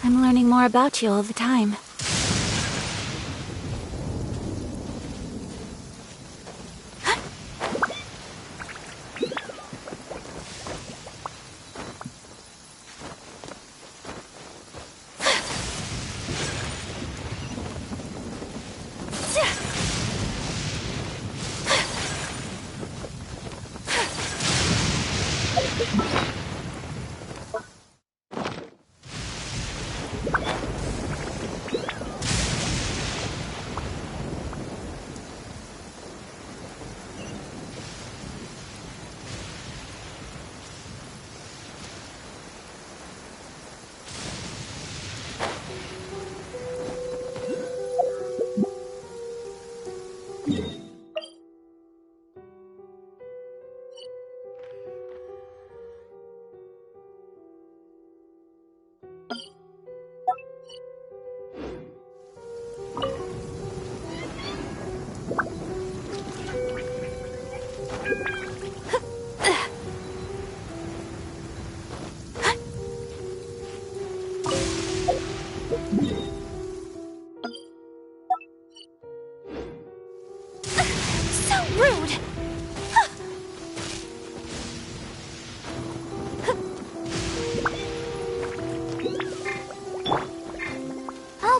I'm learning more about you all the time.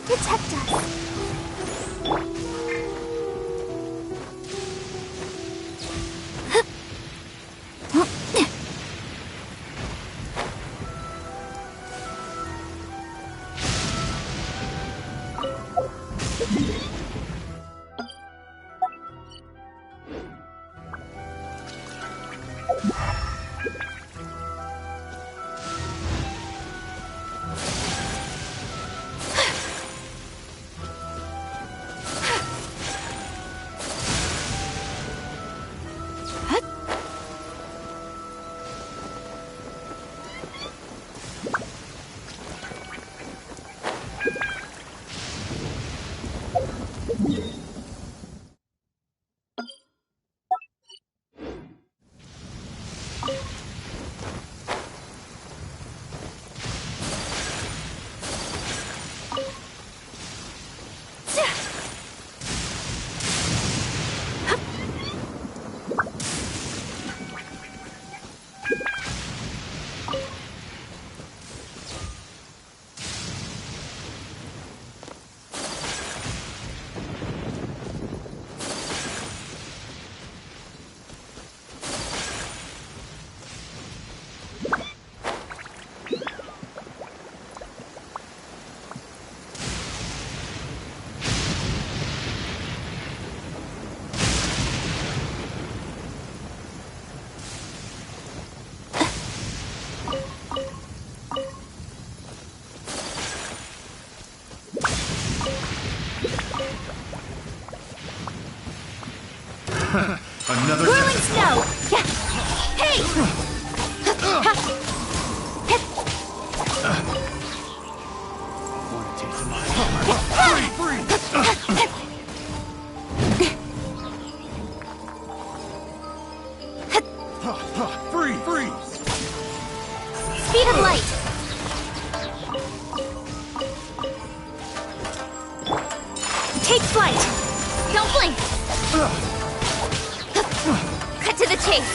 Protect us. Another whirling snow! Yeah. Hey! Want a taste of my hammer? Freeze! Freeze! Speed of light! Take flight! Don't blink! Cut to the chase!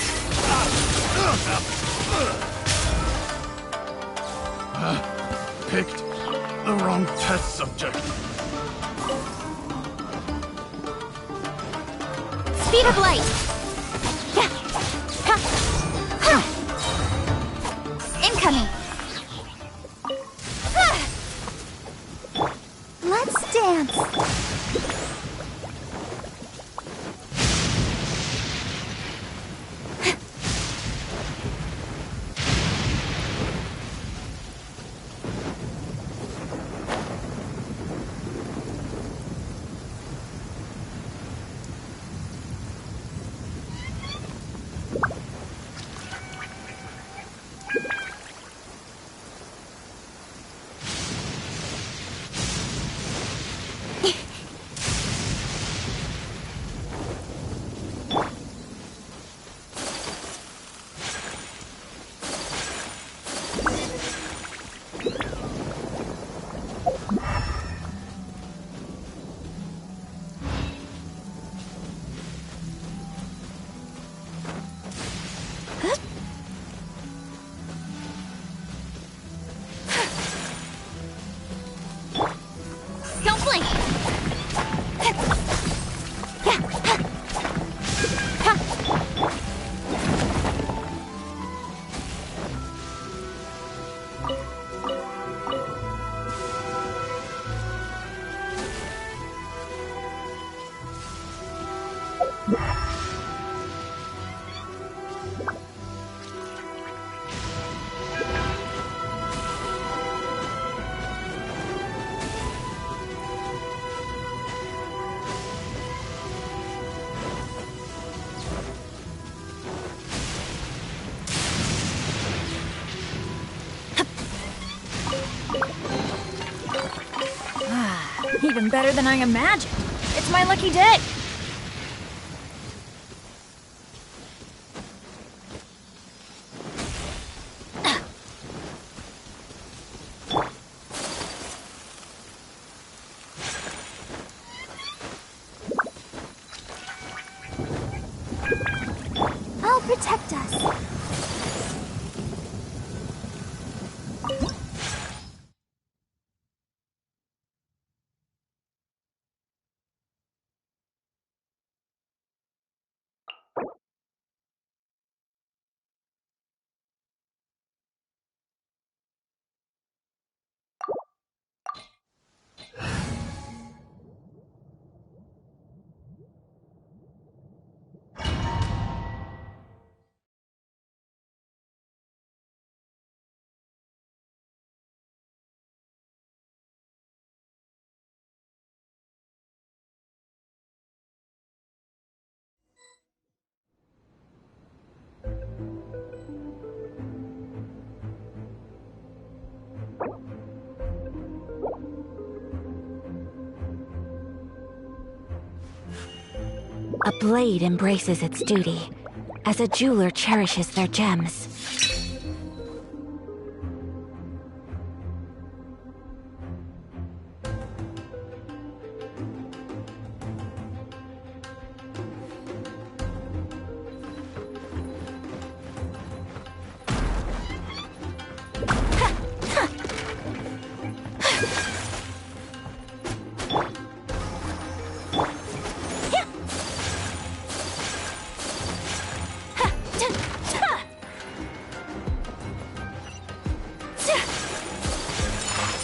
Picked the wrong test subject. Speed of light! Yeah. Ha. Ha. Incoming! Ha. Let's dance! Even better than I imagined. It's my lucky day. I'll protect us. A blade embraces its duty, as a jeweler cherishes their gems.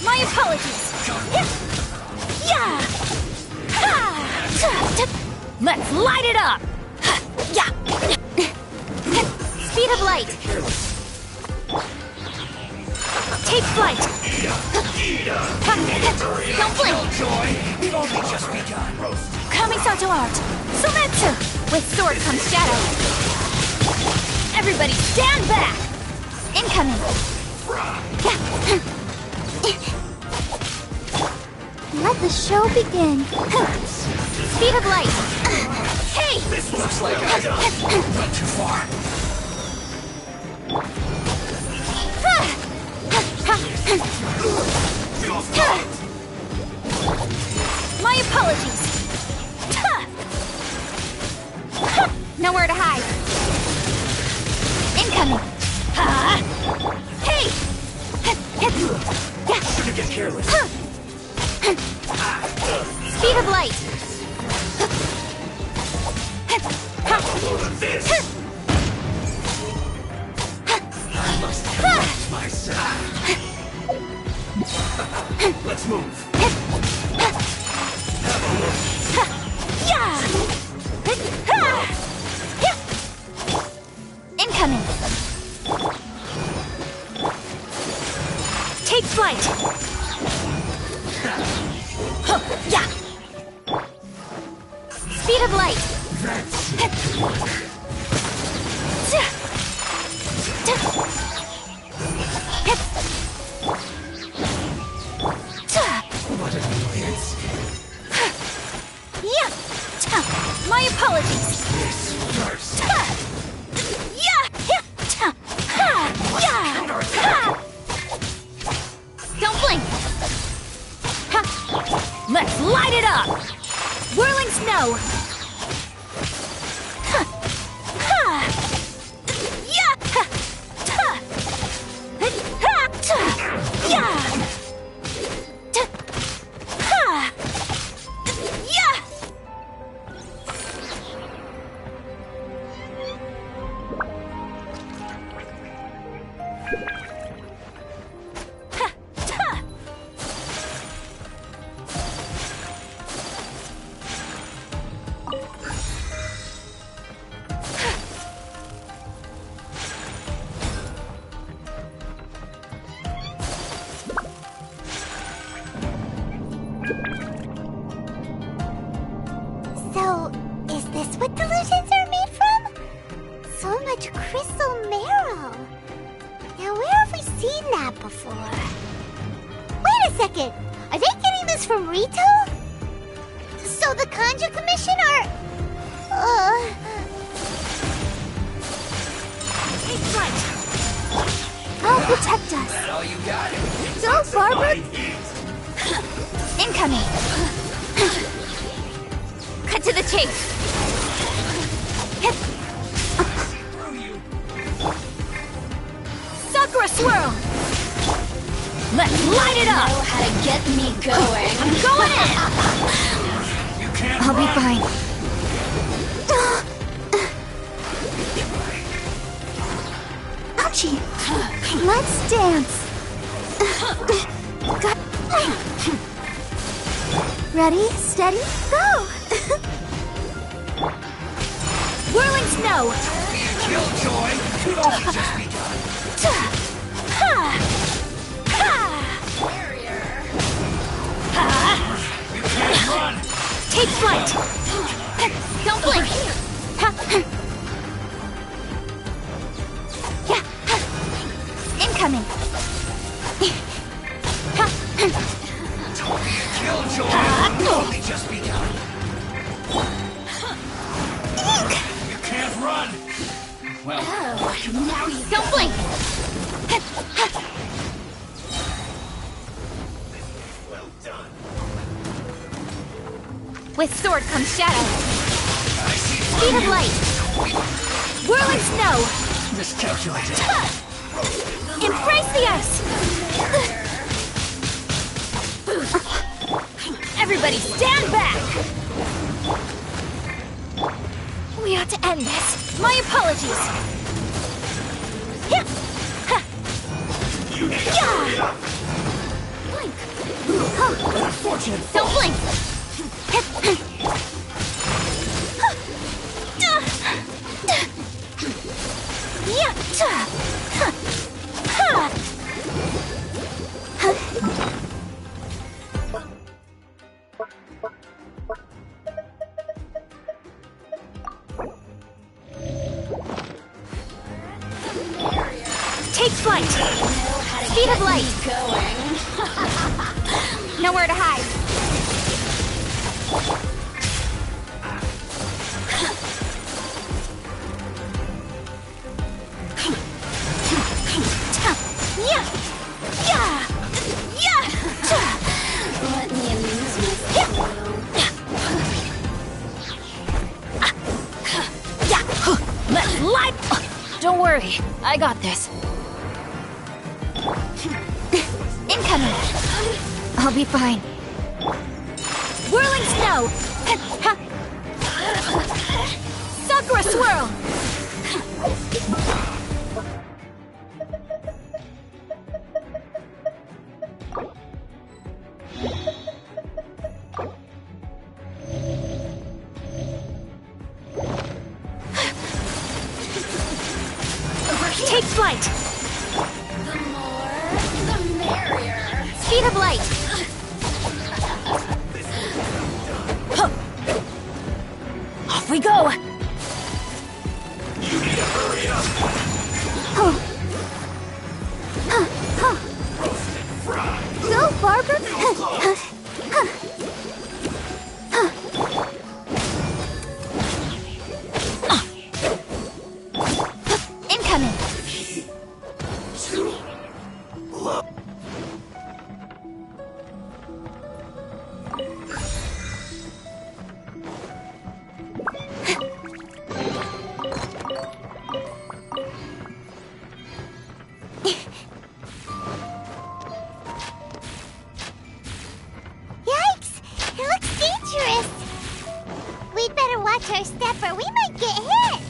My apologies. Yeah. Let's light it up. Yeah. Speed of light. Take flight. Don't blink. We've only just begun. Kamisato art. Sumetsu. With sword comes shadow. Everybody stand back. Incoming. Let the show begin. Speed of light. Hey! This looks like I went too far. My apologies. Nowhere to hide. Incoming. Hey! You get careless. Speed of light. Load of this. I must have myself. Let's move. Incoming. Take flight. Yeah. Speed of light. What an annoyance. Yeah. My apologies. This first. Don't blink. Let's light it up. Whirling snow. second. Are they getting this from Rito? So the Kanji Commission are... Take flight! I'll protect us. All you got? Go, Barbara! Incoming! Cut to the chase! Sakura swirl! Let's light it up! Know how to get me going. I'm going in! You can't I'll be run. fine. Ouchie! Let's dance! Got... Ready, steady, go! Whirling snow! Killjoy could only just be done. You can't run. Take flight! Don't blink! Incoming! Killjoy could only just be done. You can't run. Well, Now you don't blink! well done. With sword comes shadow. I see Speed of light! Whirling snow! miscalculated. Embrace the ice! Everybody stand back! We ought to end this. My apologies. Yeah! Blink. Unfortunate. Don't blink. Take flight! Speed of light! Nowhere to hide. Let me amuse myself. Let's light. Don't worry, I got this. Incoming. I'll be fine. Whirling snow. Sakura swirl. Take flight. The more, the merrier. Speed of light. Off we go. You need to hurry up. Roasted fried. Go, Barbara. Incoming. Yikes! It looks dangerous! We'd better watch our step or we might get hit!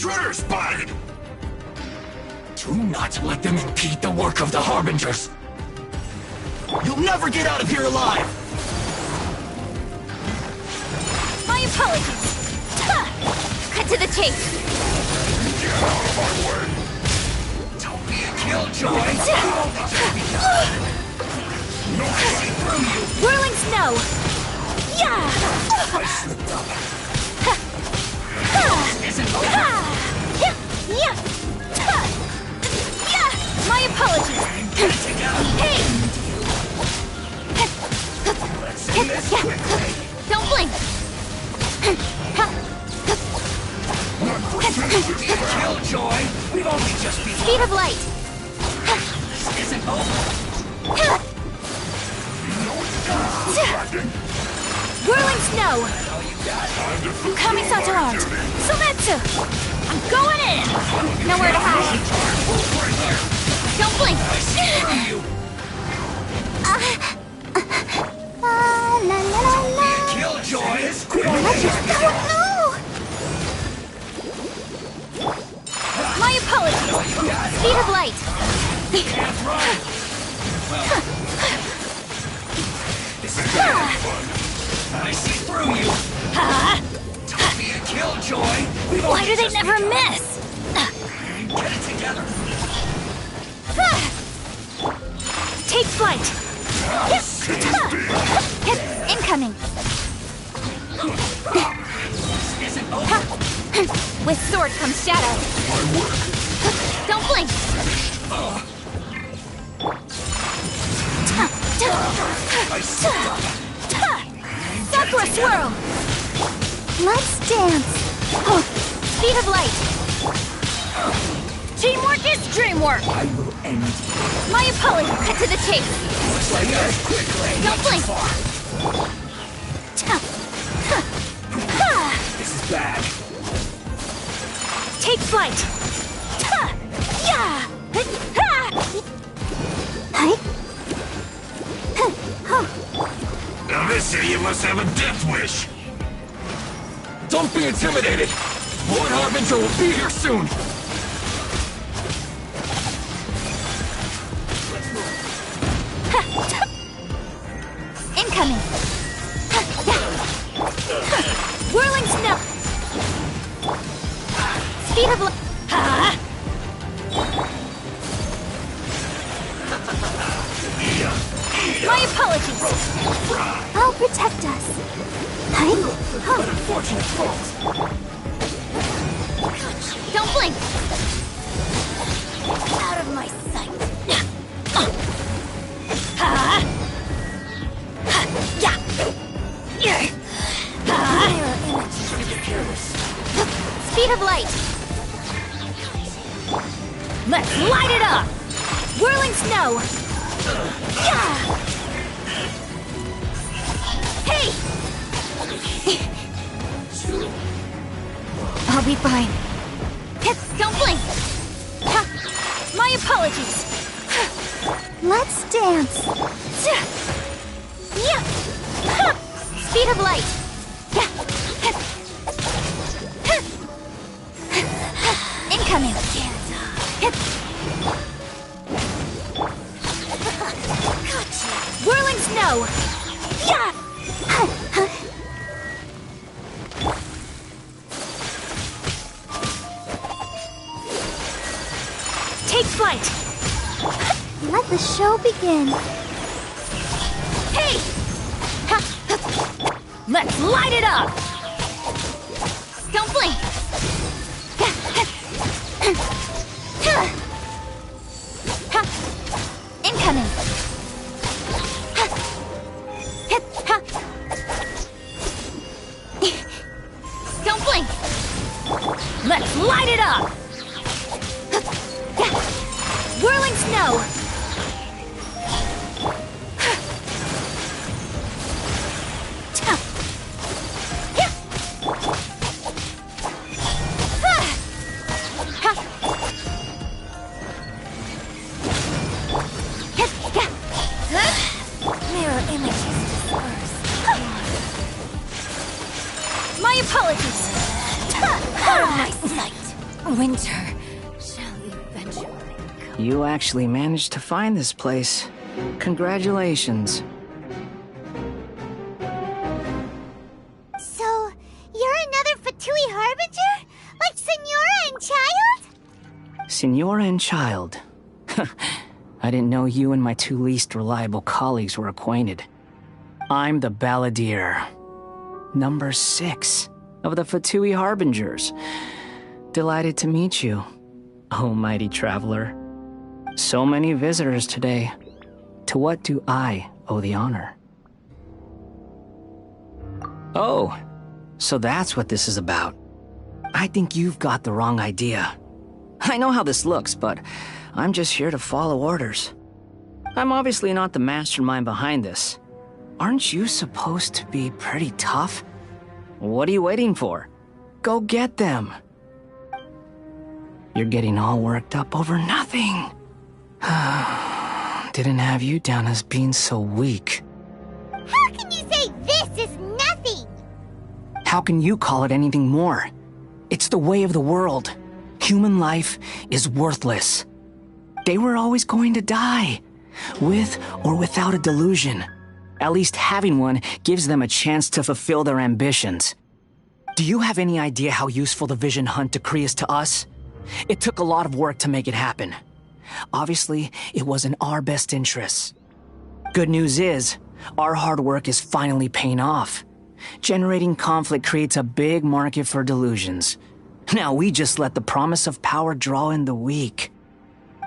Intruder spotted! Do not let them impede the work of the Harbingers! You'll never get out of here alive! My apologies! Ha! Cut to the chase! Get out of my way! Don't be a killjoy! No see through you! Whirling snow! Yeah! I slipped up. Ha! Isn't over. Ha! Yeah! Yeah! Ha! Yeah! My apologies! Get it together! Hey! Let's end this quickly! Don't blink! Not pretending to be a killjoy! We've only just begun! Speed of light! This isn't over! Whirling snow! Coming such art! Sumetsu! I'm going in! Nowhere to hide! Don't blink! La la la la. Killjoy is Oh no! My apologies! Speed of light! can't run! This is I see through you! Don't be a killjoy! Why do they never miss? Get it together! Take flight! Incoming! Isn't over! With sword comes shadow! Don't blink! I slipped up! Sakura swirl! Let's dance. Speed of light! Teamwork is dreamwork! I will end you. My apologies! Cut to the chase! Looks like that quickly! Don't blink! This is bad. Take flight! Yeah! Now this idiot must have a death wish. Don't be intimidated! Lord Harbinger will be here soon! Incoming! Whirling snow! Speed of light! My apologies! I'll protect us. Unfortunate fault! Don't blink! Out of my sight! Speed of light! Let's light it up! Whirling snow! Hey! I'll be fine. Don't blink! My apologies! Let's dance. Speed of light! Incoming! Whirling snow! Take flight! Let the show begin. Hey! Let's light it up! Don't blink! Incoming! Don't blink! Let's light it up! Whirling snow! Mirror images dispersed. My apologies! Out of my sight! Winter shall eventually come. You actually managed to find this place. Congratulations. So, you're another Fatui Harbinger? Like Senora and Child? Senora and Child. I didn't know you and my two least reliable colleagues were acquainted. I'm the Balladeer. Number 6 of the Fatui Harbingers. Delighted to meet you, oh mighty traveler. So many visitors today. To what do I owe the honor? Oh, so that's what this is about. I think you've got the wrong idea. I know how this looks, but I'm just here to follow orders. I'm obviously not the mastermind behind this. Aren't you supposed to be pretty tough? What are you waiting for? Go get them. You're getting all worked up over nothing. Didn't have you down as being so weak. How can you say this is nothing? How can you call it anything more? It's the way of the world. Human life is worthless. They were always going to die, with or without a delusion. At least having one gives them a chance to fulfill their ambitions. Do you have any idea how useful the Vision Hunt decree is to us? It took a lot of work to make it happen. Obviously, it was in our best interests. Good news is, our hard work is finally paying off. Generating conflict creates a big market for delusions. Now we just let the promise of power draw in the weak.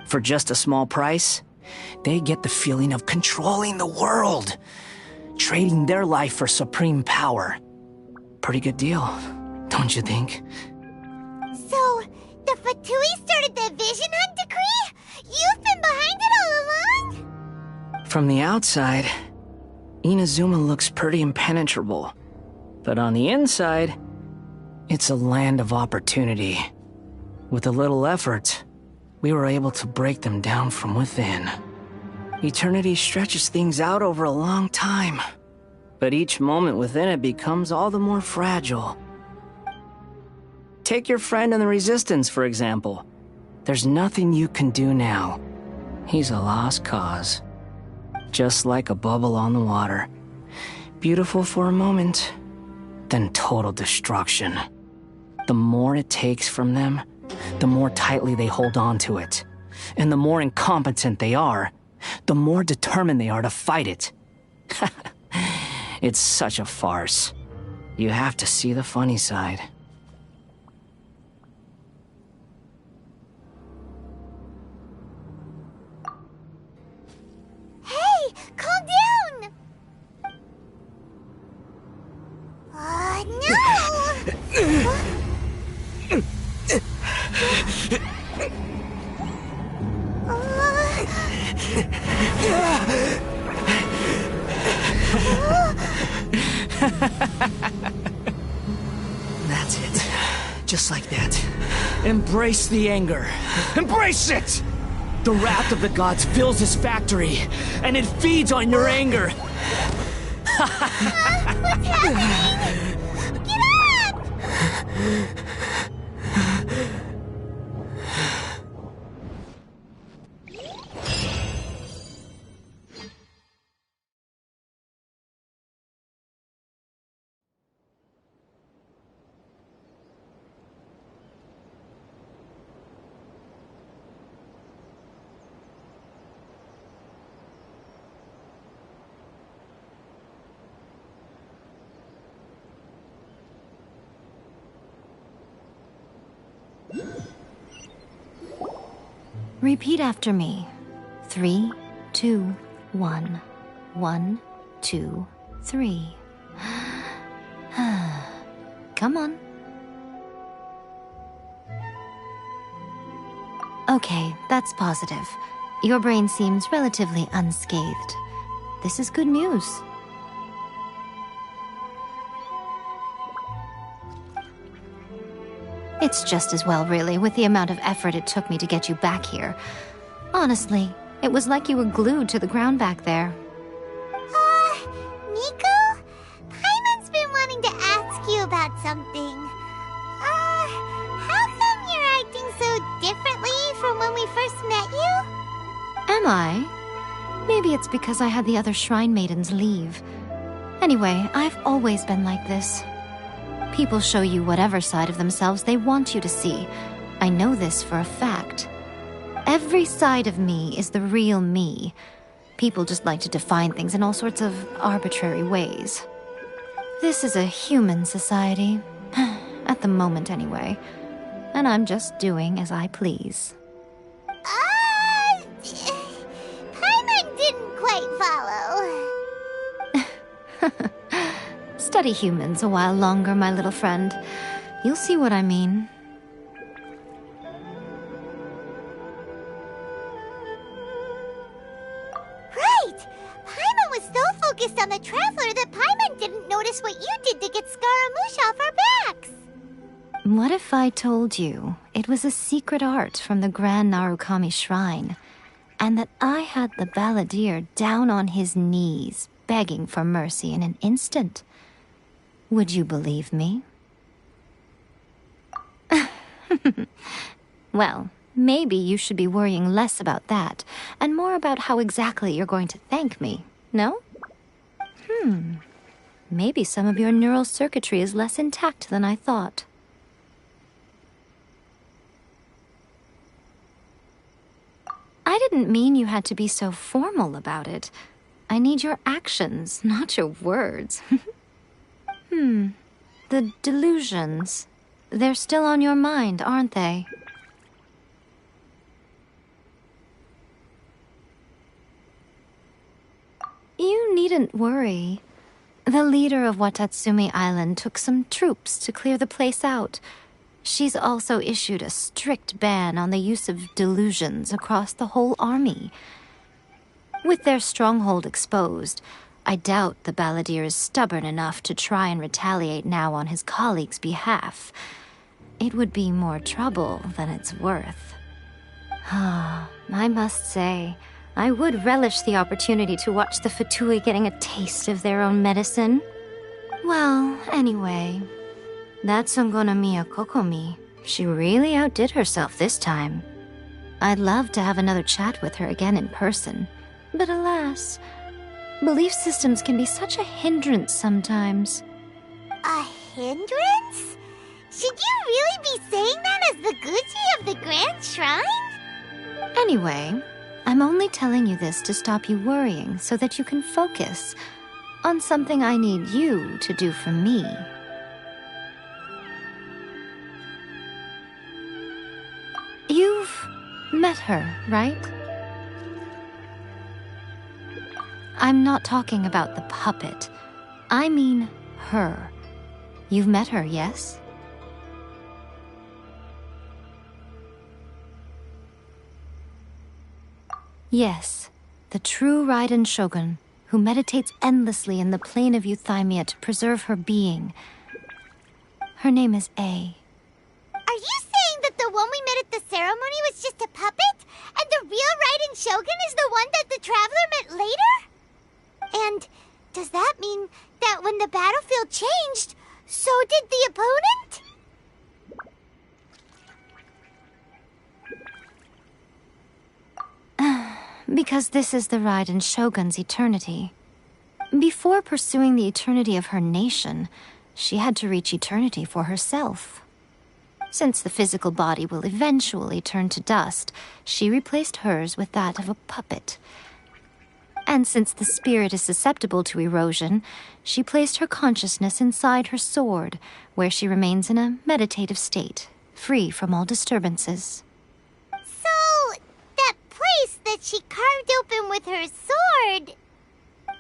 For just a small price, they get the feeling of controlling the world, trading their life for supreme power. Pretty good deal, don't you think? So, the Fatui started the Vision Hunt decree? You've been behind it all along? From the outside, Inazuma looks pretty impenetrable. But on the inside, it's a land of opportunity. With a little effort, we were able to break them down from within. Eternity stretches things out over a long time, but each moment within it becomes all the more fragile. Take your friend in the Resistance, for example. There's nothing you can do now. He's a lost cause. Just like a bubble on the water. Beautiful for a moment, then total destruction. The more it takes from them, the more tightly they hold on to it. And the more incompetent they are, the more determined they are to fight it. It's such a farce. You have to see the funny side. Hey, calm down! That's it. Just like that. Embrace the anger. Embrace it! The wrath of the gods fills this factory, and it feeds on your anger. What's happening? Get up! Repeat after me. 3, 2, 1. 1, 2, 3. Come on. Okay, that's positive. Your brain seems relatively unscathed. This is good news. It's just as well, really, with the amount of effort it took me to get you back here. Honestly, it was like you were glued to the ground back there. Nico? Paimon's been wanting to ask you about something. How come your differently from when we first met you? Am I? Maybe it's because I had the other shrine maidens leave. Anyway, I've always been like this. People show you whatever side of themselves they want you to see. I know this for a fact. Every side of me is the real me. People just like to define things in all sorts of arbitrary ways. This is a human society. At the moment, anyway. And I'm just doing as I please. Paimon didn't quite follow. Study humans a while longer, my little friend. You'll see what I mean. Right! Paimon was so focused on the Traveler that Paimon didn't notice what you did to get Scaramouche off our backs. What if I told you it was a secret art from the Grand Narukami Shrine, and that I had the balladeer down on his knees, begging for mercy in an instant? Would you believe me? Well, maybe you should be worrying less about that, and more about how exactly you're going to thank me, no? Maybe some of your neural circuitry is less intact than I thought. I didn't mean you had to be so formal about it. I need your actions, not your words. The delusions. They're still on your mind, aren't they? You needn't worry. The leader of Watatsumi Island took some troops to clear the place out. She's also issued a strict ban on the use of delusions across the whole army. With their stronghold exposed, I doubt the balladeer is stubborn enough to try and retaliate now on his colleague's behalf. It would be more trouble than it's worth. I must say, I would relish the opportunity to watch the Fatui getting a taste of their own medicine. Well, anyway, that Songonomiya Kokomi, she really outdid herself this time. I'd love to have another chat with her again in person, but alas, belief systems can be such a hindrance sometimes. A hindrance? Should you really be saying that as the Gucci of the Grand Shrine? Anyway, I'm only telling you this to stop you worrying so that you can focus on something I need you to do for me. You've met her, right? I'm not talking about the puppet. I mean her. You've met her, yes? Yes, the true Raiden Shogun, who meditates endlessly in the plane of Euthymia to preserve her being. Her name is A. Are you saying that the one we met at the ceremony was just a puppet? And the real Raiden Shogun is the one that the Traveler met later? And does that mean that when the battlefield changed, so did the opponent? Because this is the Raiden Shogun's eternity. Before pursuing the eternity of her nation, she had to reach eternity for herself. Since the physical body will eventually turn to dust, she replaced hers with that of a puppet. And since the spirit is susceptible to erosion, she placed her consciousness inside her sword, where she remains in a meditative state, free from all disturbances. So, that place that she carved open with her sword...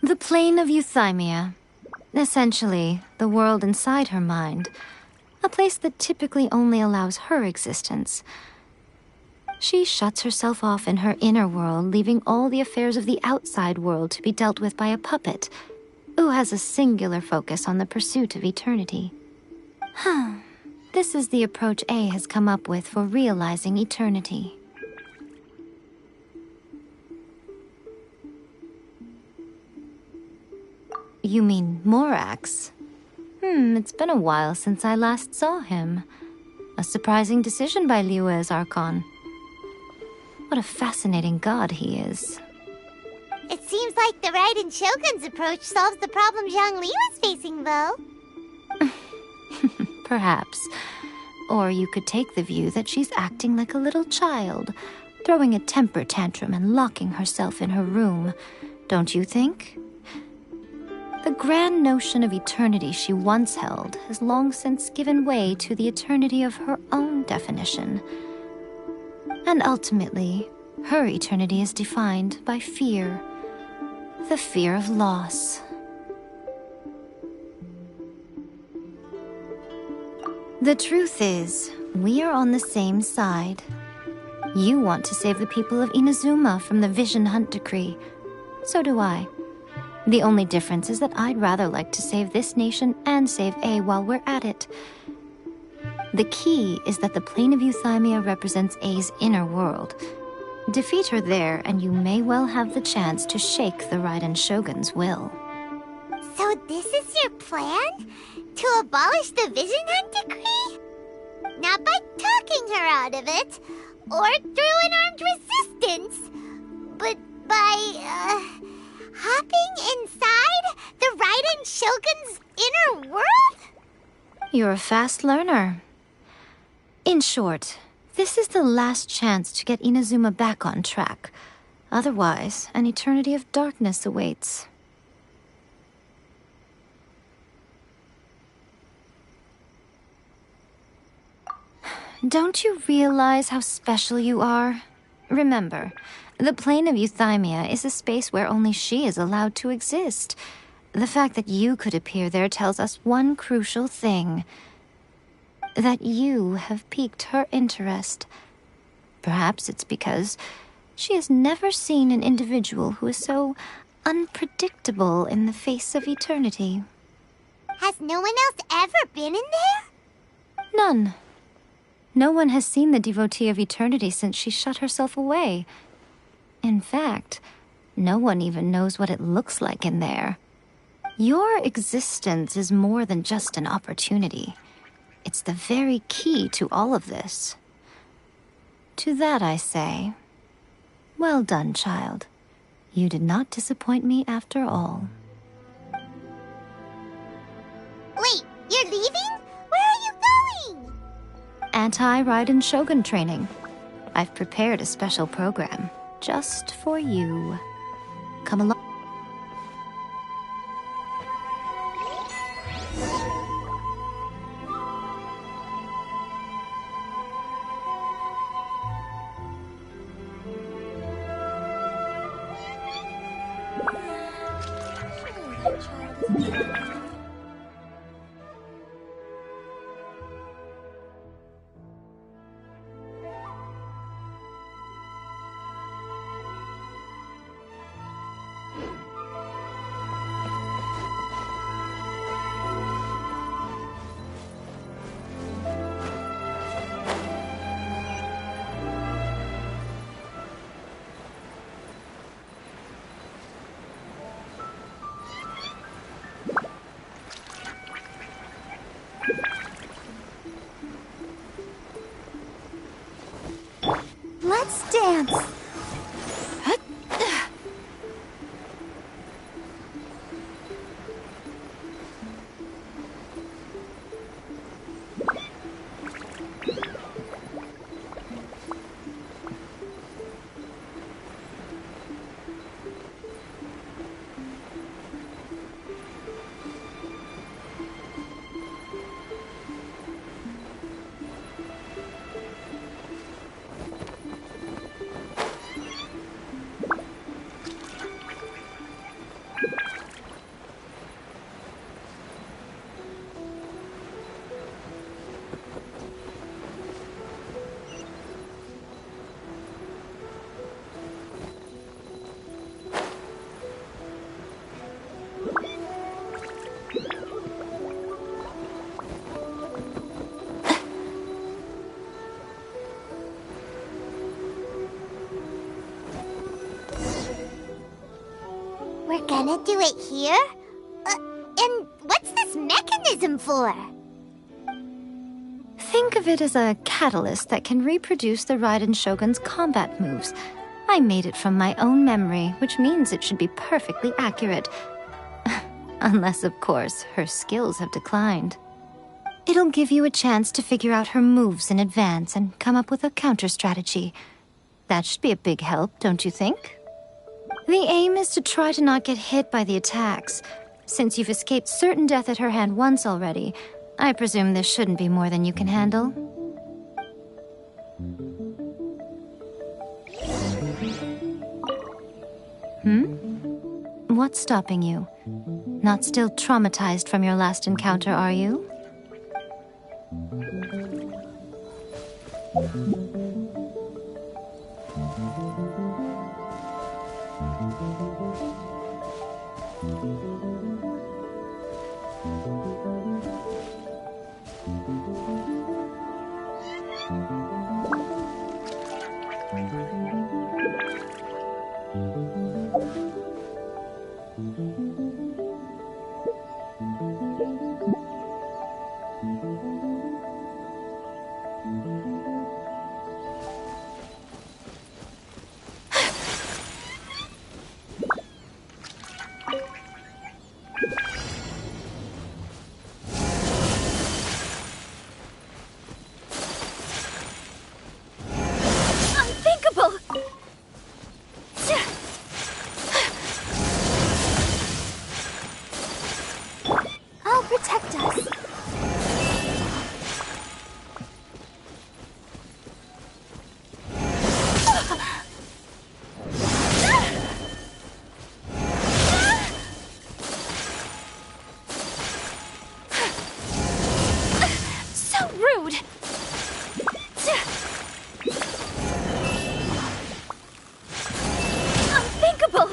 The plane of Euthymia. Essentially, the world inside her mind. A place that typically only allows her existence. She shuts herself off in her inner world, leaving all the affairs of the outside world to be dealt with by a puppet, who has a singular focus on the pursuit of eternity. This is the approach A has come up with for realizing eternity. You mean Morax? It's been a while since I last saw him. A surprising decision by Liyue's Archon. What a fascinating god he is. It seems like the Raiden Shogun's approach solves the problem Zhang Li was facing, though. Perhaps. Or you could take the view that she's acting like a little child, throwing a temper tantrum and locking herself in her room. Don't you think? The grand notion of eternity she once held has long since given way to the eternity of her own definition. And ultimately, her eternity is defined by fear. The fear of loss. The truth is, we are on the same side. You want to save the people of Inazuma from the Vision Hunt decree. So do I. The only difference is that I'd rather like to save this nation and save A while we're at it. The key is that the plane of Euthymia represents A's inner world. Defeat her there, and you may well have the chance to shake the Raiden Shogun's will. So this is your plan? To abolish the Vision Hunt decree? Not by talking her out of it, or through an armed resistance, but by, hopping inside the Raiden Shogun's inner world? You're a fast learner. In short, this is the last chance to get Inazuma back on track. Otherwise, an eternity of darkness awaits. Don't you realize how special you are? Remember, the plane of Euthymia is a space where only she is allowed to exist. The fact that you could appear there tells us one crucial thing. That you have piqued her interest. Perhaps it's because she has never seen an individual who is so unpredictable in the face of eternity. Has no one else ever been in there? None. No one has seen the devotee of eternity since she shut herself away. In fact, no one even knows what it looks like in there. Your existence is more than just an opportunity. It's the very key to all of this. To that I say, well done, child. You did not disappoint me after all. Wait, you're leaving? Where are you going? Anti-Raiden Shogun training. I've prepared a special program just for you. Come along. Let's dance. We're gonna do it here? And what's this mechanism for? Think of it as a catalyst that can reproduce the Raiden Shogun's combat moves. I made it from my own memory, which means it should be perfectly accurate. Unless, of course, her skills have declined. It'll give you a chance to figure out her moves in advance and come up with a counter strategy. That should be a big help, don't you think? The aim is to try to not get hit by the attacks. Since you've escaped certain death at her hand once already, I presume this shouldn't be more than you can handle. What's stopping you? Not still traumatized from your last encounter, are you? I'll protect us. So rude! Unthinkable!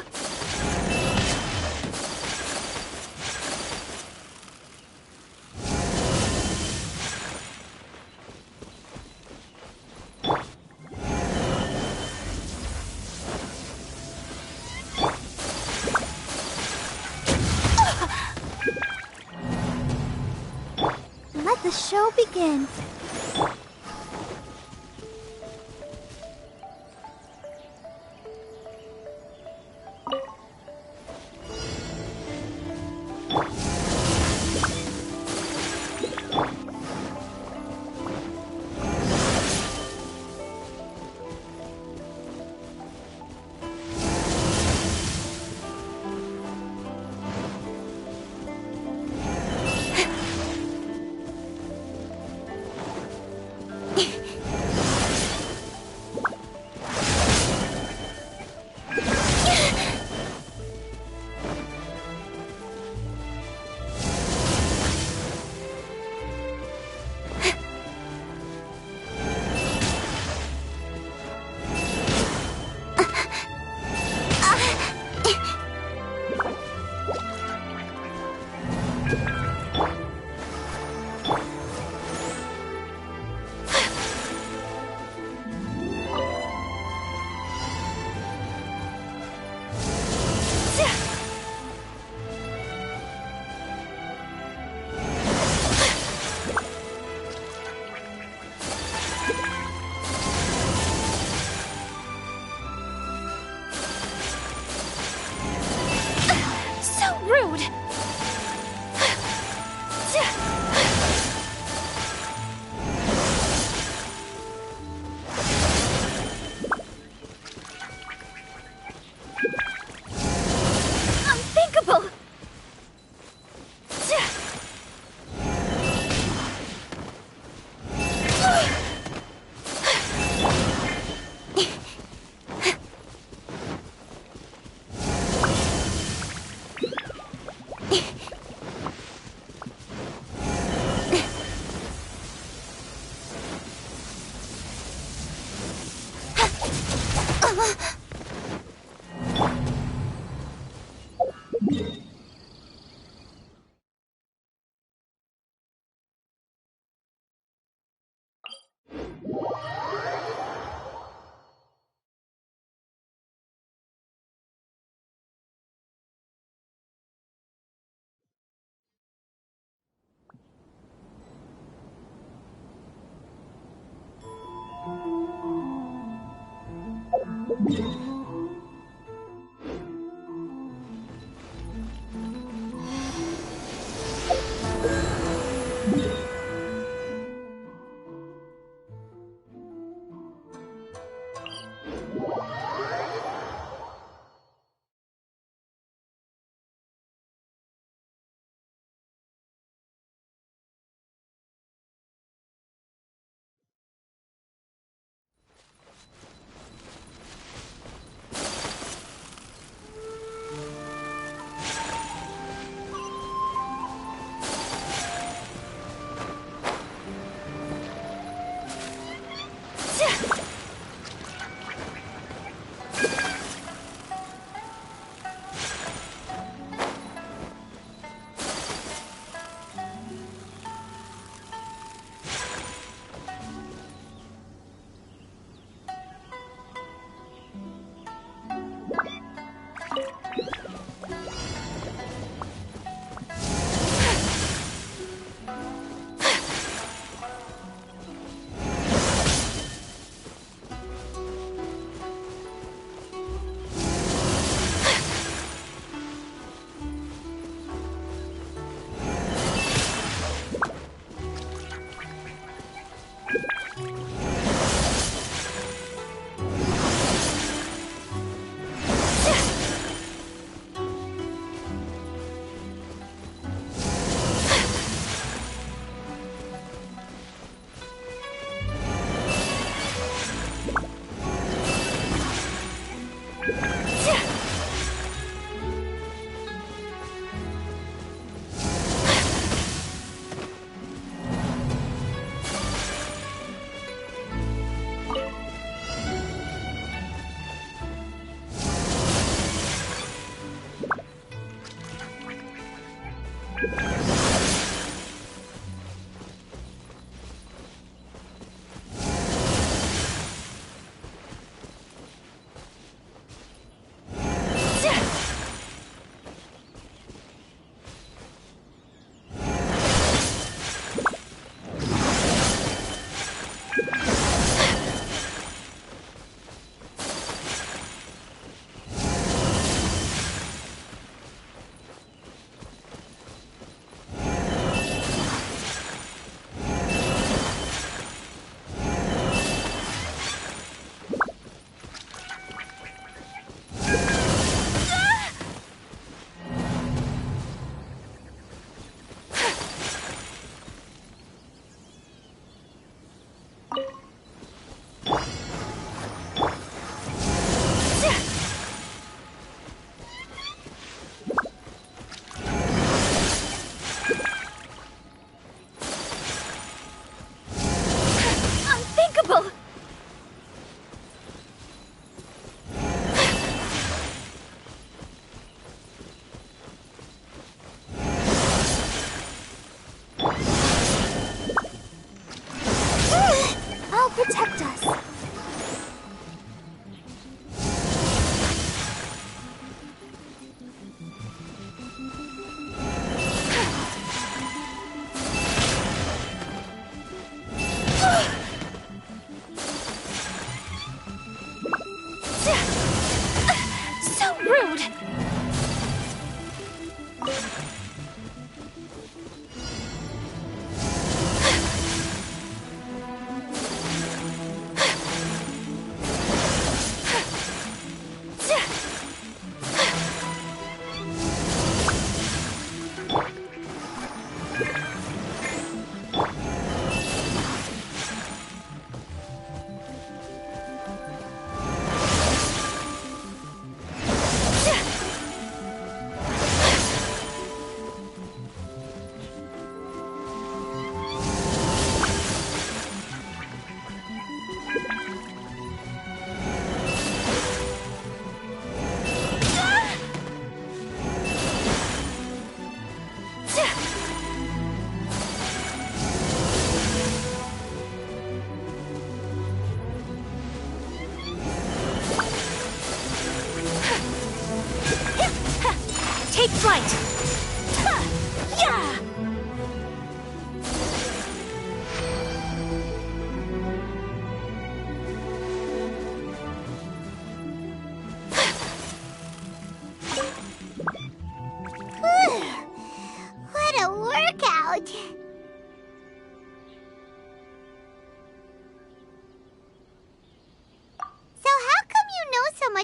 Let the show begin.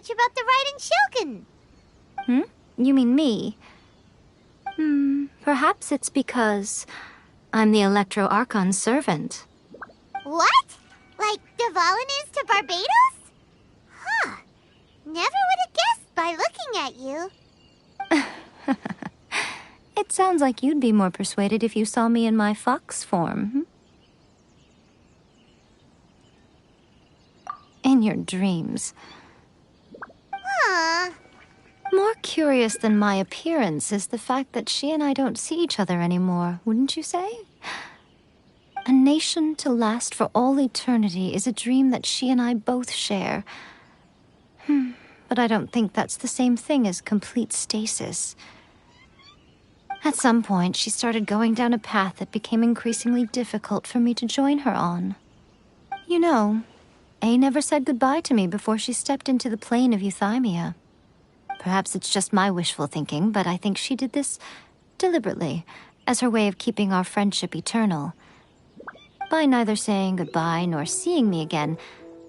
much about the Raiden Shogun. You mean me? Perhaps it's because I'm the Electro Archon's servant. What? Like Dvalin is to Barbados? Huh. Never would have guessed by looking at you. It sounds like you'd be more persuaded if you saw me in my fox form. In your dreams. Huh. More curious than my appearance is the fact that she and I don't see each other anymore, wouldn't you say? A nation to last for all eternity is a dream that she and I both share. But I don't think that's the same thing as complete stasis. At some point, she started going down a path that became increasingly difficult for me to join her on. You know, A never said goodbye to me before she stepped into the plane of Euthymia. Perhaps it's just my wishful thinking, but I think she did this deliberately, as her way of keeping our friendship eternal. By neither saying goodbye nor seeing me again,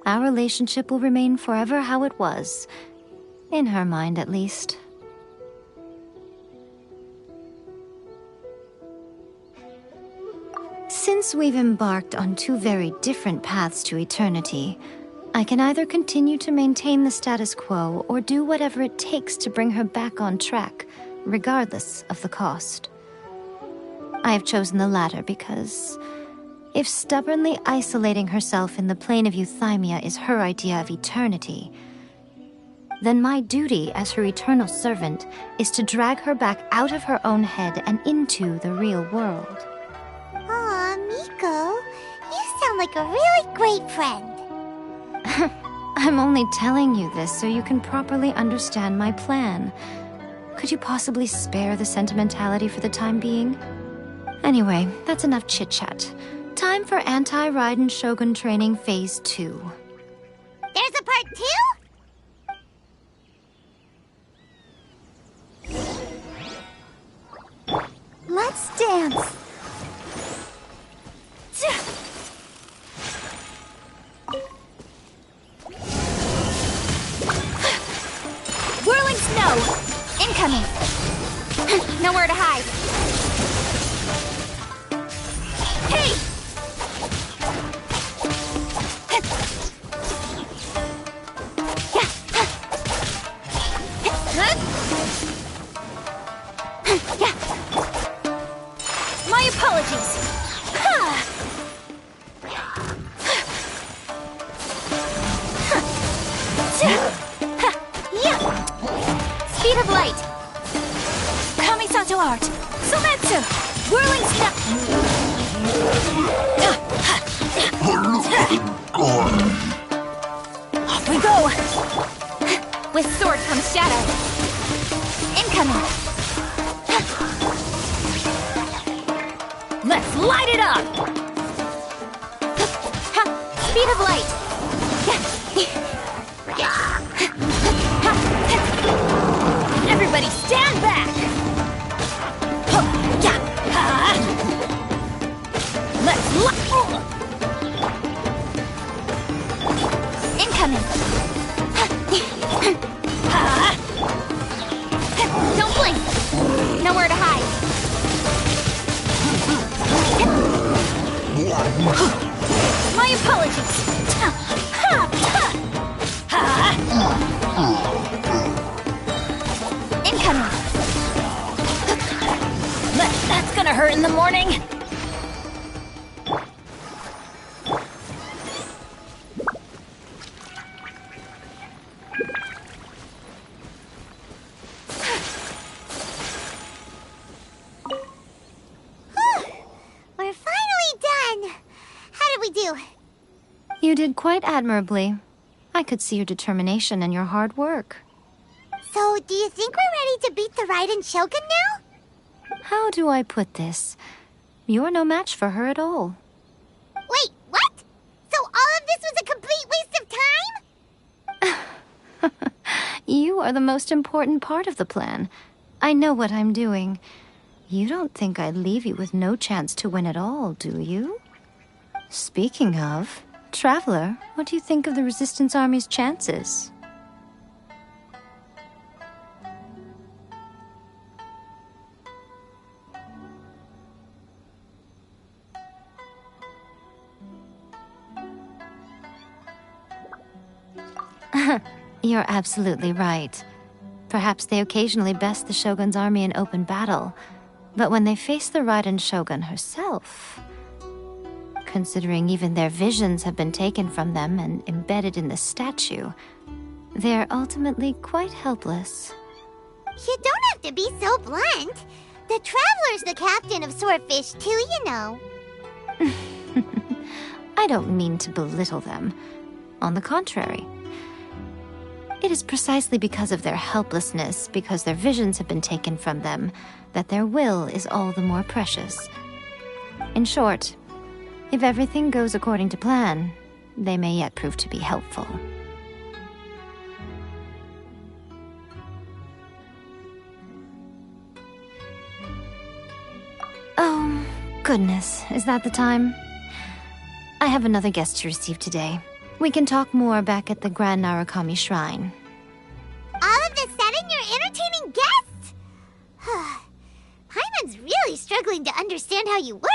our relationship will remain forever how it was. In her mind, at least. Since we've embarked on two very different paths to eternity, I can either continue to maintain the status quo or do whatever it takes to bring her back on track, regardless of the cost. I have chosen the latter because if stubbornly isolating herself in the plane of Euthymia is her idea of eternity, then my duty as her eternal servant is to drag her back out of her own head and into the real world. Aw, Miko, you sound like a really great friend. I'm only telling you this so you can properly understand my plan. Could you possibly spare the sentimentality for the time being? Anyway, that's enough chit-chat. Time for Anti-Raiden Shogun Training Phase 2. There's a part 2? Let's dance! Whirling snow! Incoming! Nowhere to hide. Hey! My apologies. Speed of light. Kamisato art. Sometsu. Whirling step. Off we go. With sword comes shadow. Incoming. Let's light it up. Speed of light. Everybody stand back! Let's incoming! Don't blink! Nowhere to hide! My apologies! Incoming! That's gonna hurt in the morning! We're finally done! How did we do? You did quite admirably. I could see your determination and your hard work. So, do you think we're ready to beat the Raiden Shogun now? How do I put this? You're no match for her at all. Wait, what? So all of this was a complete waste of time? You are the most important part of the plan. I know what I'm doing. You don't think I'd leave you with no chance to win at all, do you? Speaking of, Traveler, what do you think of the Resistance Army's chances? You're absolutely right. Perhaps they occasionally best the Shogun's army in open battle, but when they face the Raiden Shogun herself... Considering even their visions have been taken from them and embedded in the statue, they're ultimately quite helpless. You don't have to be so blunt. The Traveler's the captain of Swordfish too, you know. I don't mean to belittle them. On the contrary. It is precisely because of their helplessness, because their visions have been taken from them, that their will is all the more precious. In short, if everything goes according to plan, they may yet prove to be helpful. Oh, goodness, is that the time? I have another guest to receive today. We can talk more back at the Grand Narukami Shrine. All of this said and you're entertaining guests? Paimon's really struggling to understand how you work.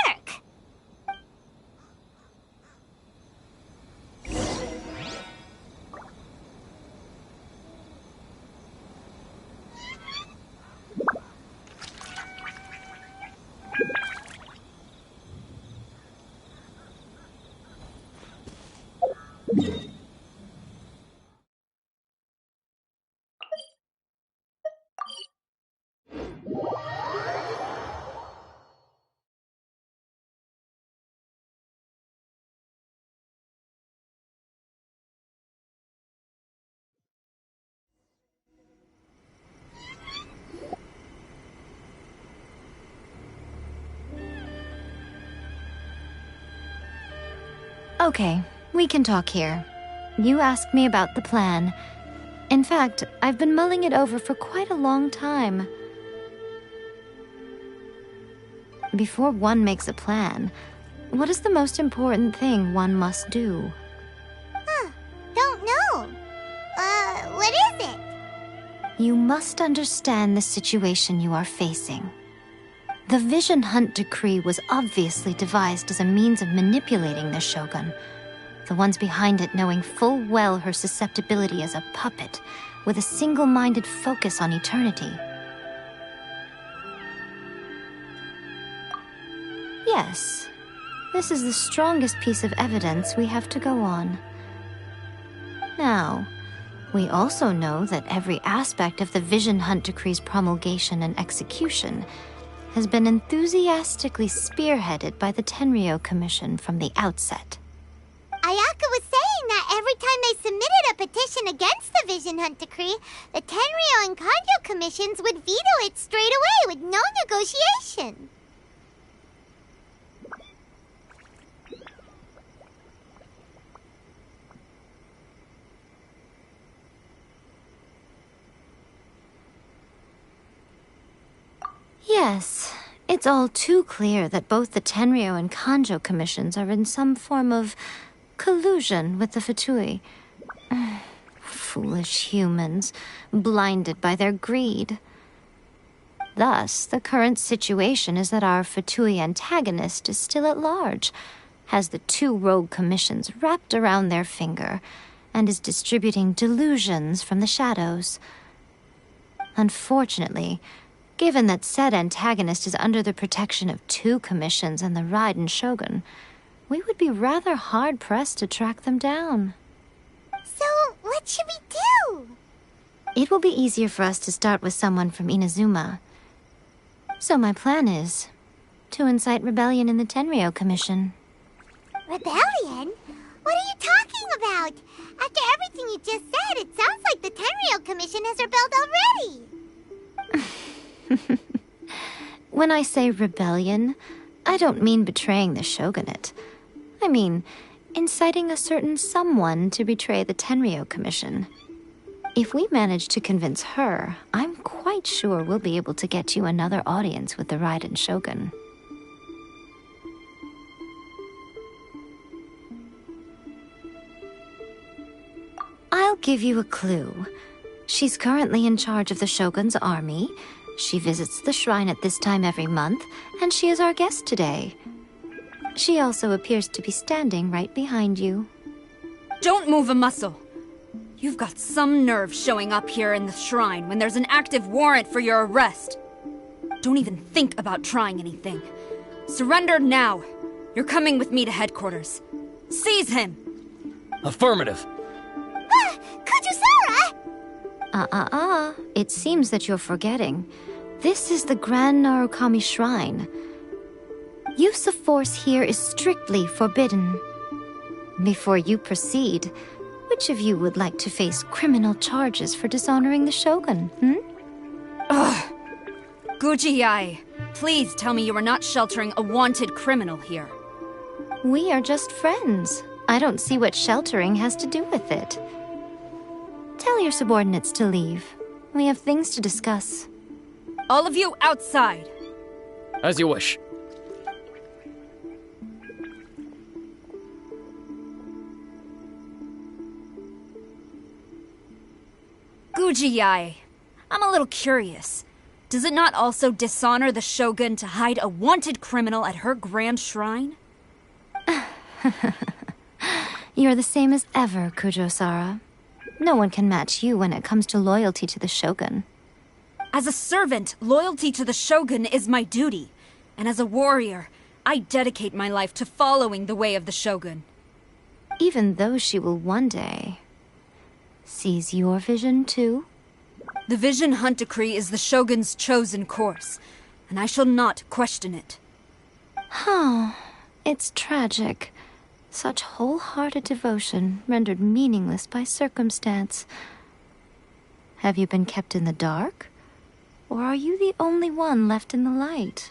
Okay, we can talk here. You asked me about the plan. In fact, I've been mulling it over for quite a long time. Before one makes a plan, what is the most important thing one must do? Don't know. What is it? You must understand the situation you are facing. The Vision Hunt Decree was obviously devised as a means of manipulating the Shogun, the ones behind it knowing full well her susceptibility as a puppet, with a single-minded focus on eternity. Yes, this is the strongest piece of evidence we have to go on. Now, we also know that every aspect of the Vision Hunt Decree's promulgation and execution has been enthusiastically spearheaded by the Tenryou Commission from the outset. Ayaka was saying that every time they submitted a petition against the Vision Hunt Decree, the Tenryou and Kanjo commissions would veto it straight away with no negotiation. Yes, it's all too clear that both the Tenryou and Kanjo commissions are in some form of collusion with the Fatui. Foolish humans, blinded by their greed. Thus, the current situation is that our Fatui antagonist is still at large, has the two rogue commissions wrapped around their finger, and is distributing delusions from the shadows. Unfortunately, given that said antagonist is under the protection of two commissions and the Raiden Shogun, we would be rather hard-pressed to track them down. So, what should we do? It will be easier for us to start with someone from Inazuma. So my plan is to incite rebellion in the Tenryou Commission. Rebellion? What are you talking about? After everything you just said, it sounds like the Tenryou Commission has rebelled already. When I say rebellion, I don't mean betraying the shogunate. I mean inciting a certain someone to betray the Tenryou Commission. If we manage to convince her, I'm quite sure we'll be able to get you another audience with the Raiden Shogun. I'll give you a clue. She's currently in charge of the Shogun's army. She visits the shrine at this time every month, and she is our guest today. She also appears to be standing right behind you. Don't move a muscle. You've got some nerve showing up here in the shrine when there's an active warrant for your arrest. Don't even think about trying anything. Surrender now. You're coming with me to headquarters. Seize him! Affirmative. Kujusara! It seems that you're forgetting. This is the Grand Narukami Shrine. Use of force here is strictly forbidden. Before you proceed, which of you would like to face criminal charges for dishonoring the Shogun, Ugh! Guji-ai, please tell me you are not sheltering a wanted criminal here. We are just friends. I don't see what sheltering has to do with it. Tell your subordinates to leave. We have things to discuss. All of you outside! As you wish. Guji-ai, I'm a little curious. Does it not also dishonor the Shogun to hide a wanted criminal at her grand shrine? You're the same as ever, Kujo-sara. No one can match you when it comes to loyalty to the Shogun. As a servant, loyalty to the Shogun is my duty. And as a warrior, I dedicate my life to following the way of the Shogun. Even though she will one day seize your vision too? The Vision Hunt Decree is the Shogun's chosen course, and I shall not question it. Oh, it's tragic. Such wholehearted devotion rendered meaningless by circumstance. Have you been kept in the dark? Or are you the only one left in the light?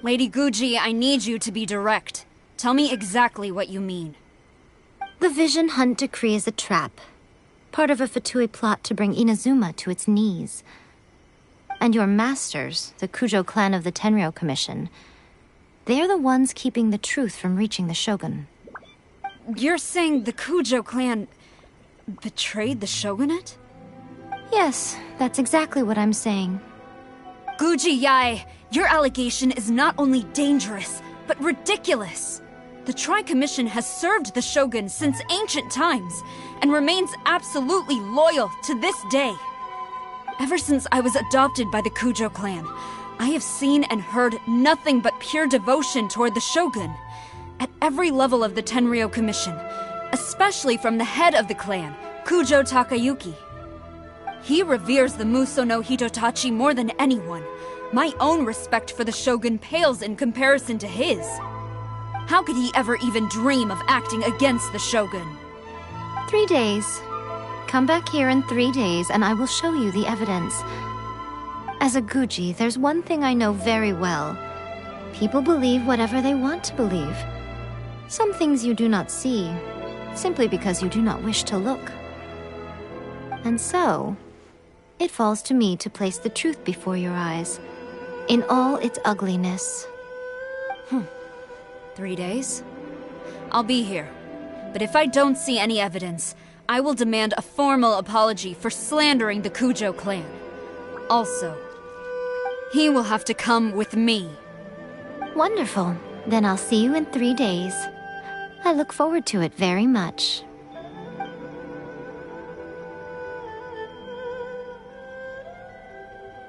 Lady Guji, I need you to be direct. Tell me exactly what you mean. The Vision Hunt Decree is a trap. Part of a Fatui plot to bring Inazuma to its knees. And your masters, the Kujo clan of the Tenryou Commission, they're the ones keeping the truth from reaching the Shogun. You're saying the Kujo clan betrayed the Shogunate? Yes, that's exactly what I'm saying. Guji-ai, your allegation is not only dangerous, but ridiculous. The Tri-Commission has served the Shogun since ancient times, and remains absolutely loyal to this day. Ever since I was adopted by the Kujo clan, I have seen and heard nothing but pure devotion toward the Shogun. At every level of the Tenryou Commission, especially from the head of the clan, Kujo Takayuki. He reveres the Muso no Hitotachi more than anyone. My own respect for the Shogun pales in comparison to his. How could he ever even dream of acting against the Shogun? 3 days. Come back here in 3 days and I will show you the evidence. As a Guji, there's one thing I know very well. People believe whatever they want to believe. Some things you do not see, simply because you do not wish to look. And so, it falls to me to place the truth before your eyes, in all its ugliness. 3 days? I'll be here. But if I don't see any evidence, I will demand a formal apology for slandering the Kujo clan. Also, he will have to come with me. Wonderful. Then I'll see you in 3 days. I look forward to it very much.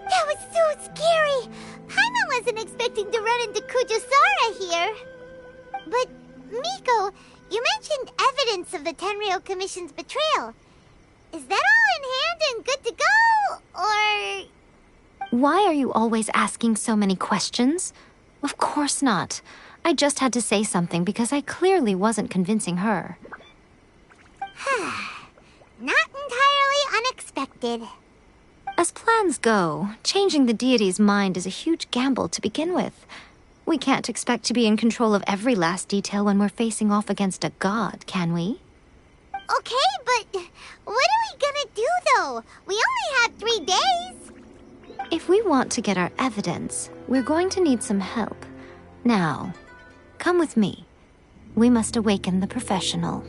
That was so scary! Paimon wasn't expecting to run into Kujusara here. But, Miko, you mentioned evidence of the Tenryou Commission's betrayal. Is that all in hand and good to go, or...? Why are you always asking so many questions? Of course not. I just had to say something because I clearly wasn't convincing her. Not entirely unexpected. As plans go, changing the deity's mind is a huge gamble to begin with. We can't expect to be in control of every last detail when we're facing off against a god, can we? Okay, but what are we gonna do, though? We only had 3 days. If we want to get our evidence, we're going to need some help. Now, come with me. We must awaken the professional.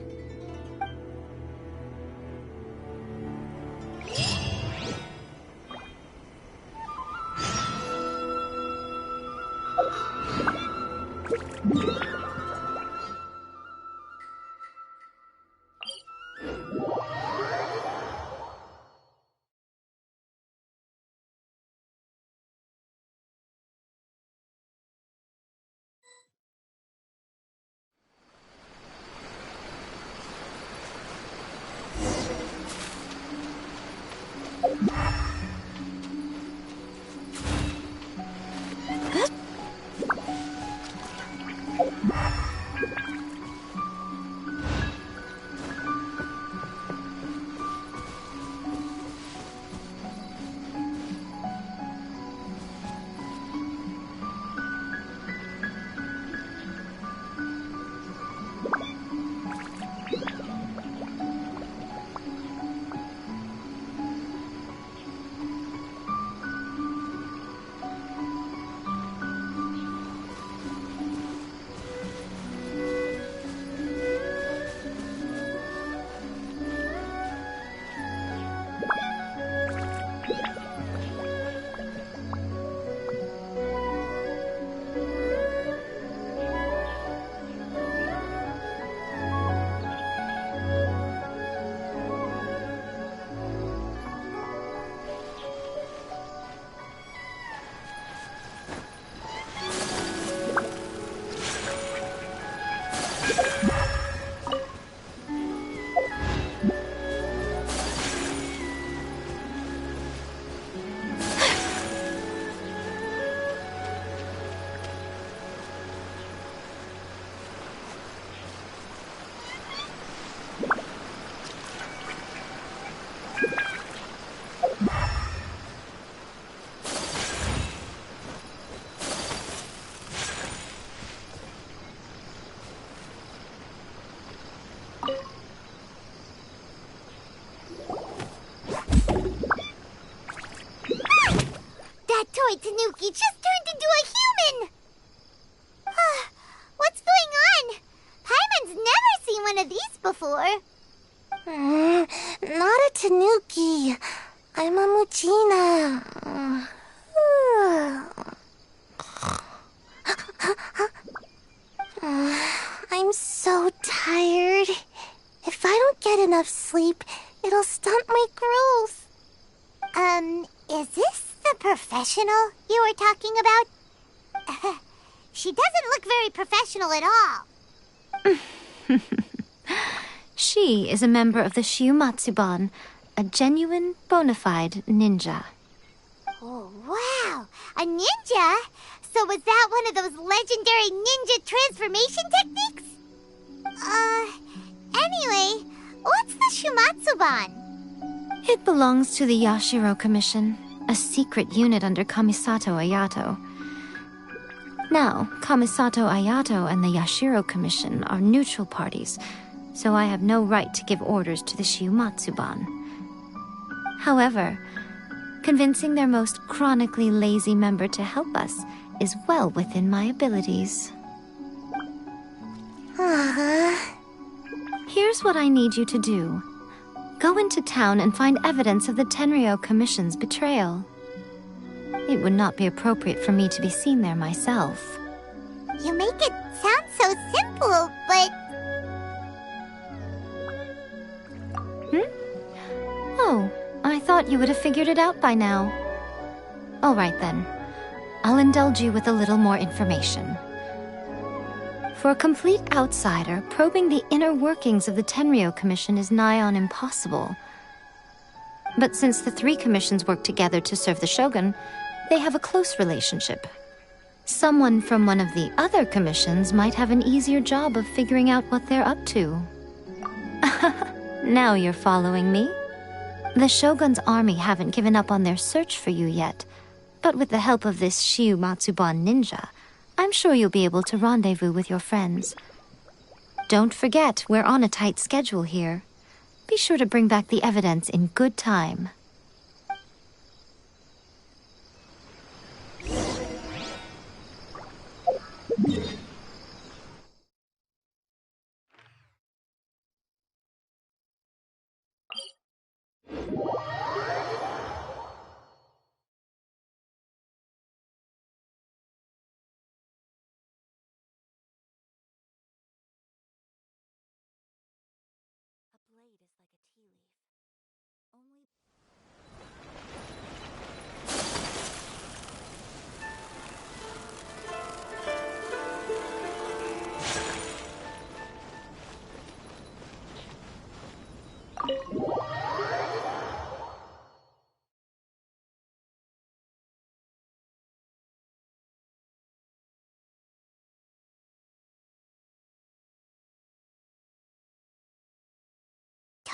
That toy Tanuki just turned into a human! What's going on? Paimon's never seen one of these before. Not a Tanuki. I'm a Muchina. I'm so tired. If I don't get enough sleep, it'll stunt my growth. Is this the professional you were talking about? She doesn't look very professional at all. She is a member of the Shiumatsuban, a genuine, bona fide ninja. Oh, wow! A ninja? So was that one of those legendary ninja transformation techniques? Anyway, what's the Shiumatsuban? It belongs to the Yashiro Commission, a secret unit under Kamisato Ayato. Now, Kamisato Ayato and the Yashiro Commission are neutral parties, so I have no right to give orders to the Shiumatsuban. However, convincing their most chronically lazy member to help us is well within my abilities. Here's what I need you to do. Go into town and find evidence of the Tenryou Commission's betrayal. It would not be appropriate for me to be seen there myself. You make it sound so simple, but... Oh, I thought you would have figured it out by now. All right then. I'll indulge you with a little more information. For a complete outsider, probing the inner workings of the Tenryou Commission is nigh on impossible. But since the three commissions work together to serve the Shogun, they have a close relationship. Someone from one of the other commissions might have an easier job of figuring out what they're up to. Now you're following me? The Shogun's army haven't given up on their search for you yet, but with the help of this Shiumatsuban ninja, I'm sure you'll be able to rendezvous with your friends. Don't forget, we're on a tight schedule here. Be sure to bring back the evidence in good time.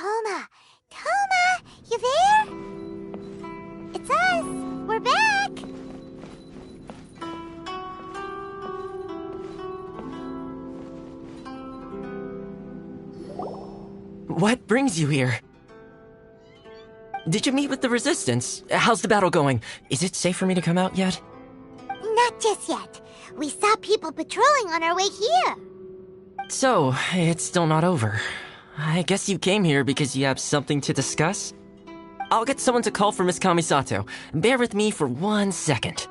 Toma! Toma! You there? It's us! We're back! What brings you here? Did you meet with the Resistance? How's the battle going? Is it safe for me to come out yet? Not just yet. We saw people patrolling on our way here. So, it's still not over. I guess you came here because you have something to discuss? I'll get someone to call for Miss Kamisato. Bear with me for 1 second.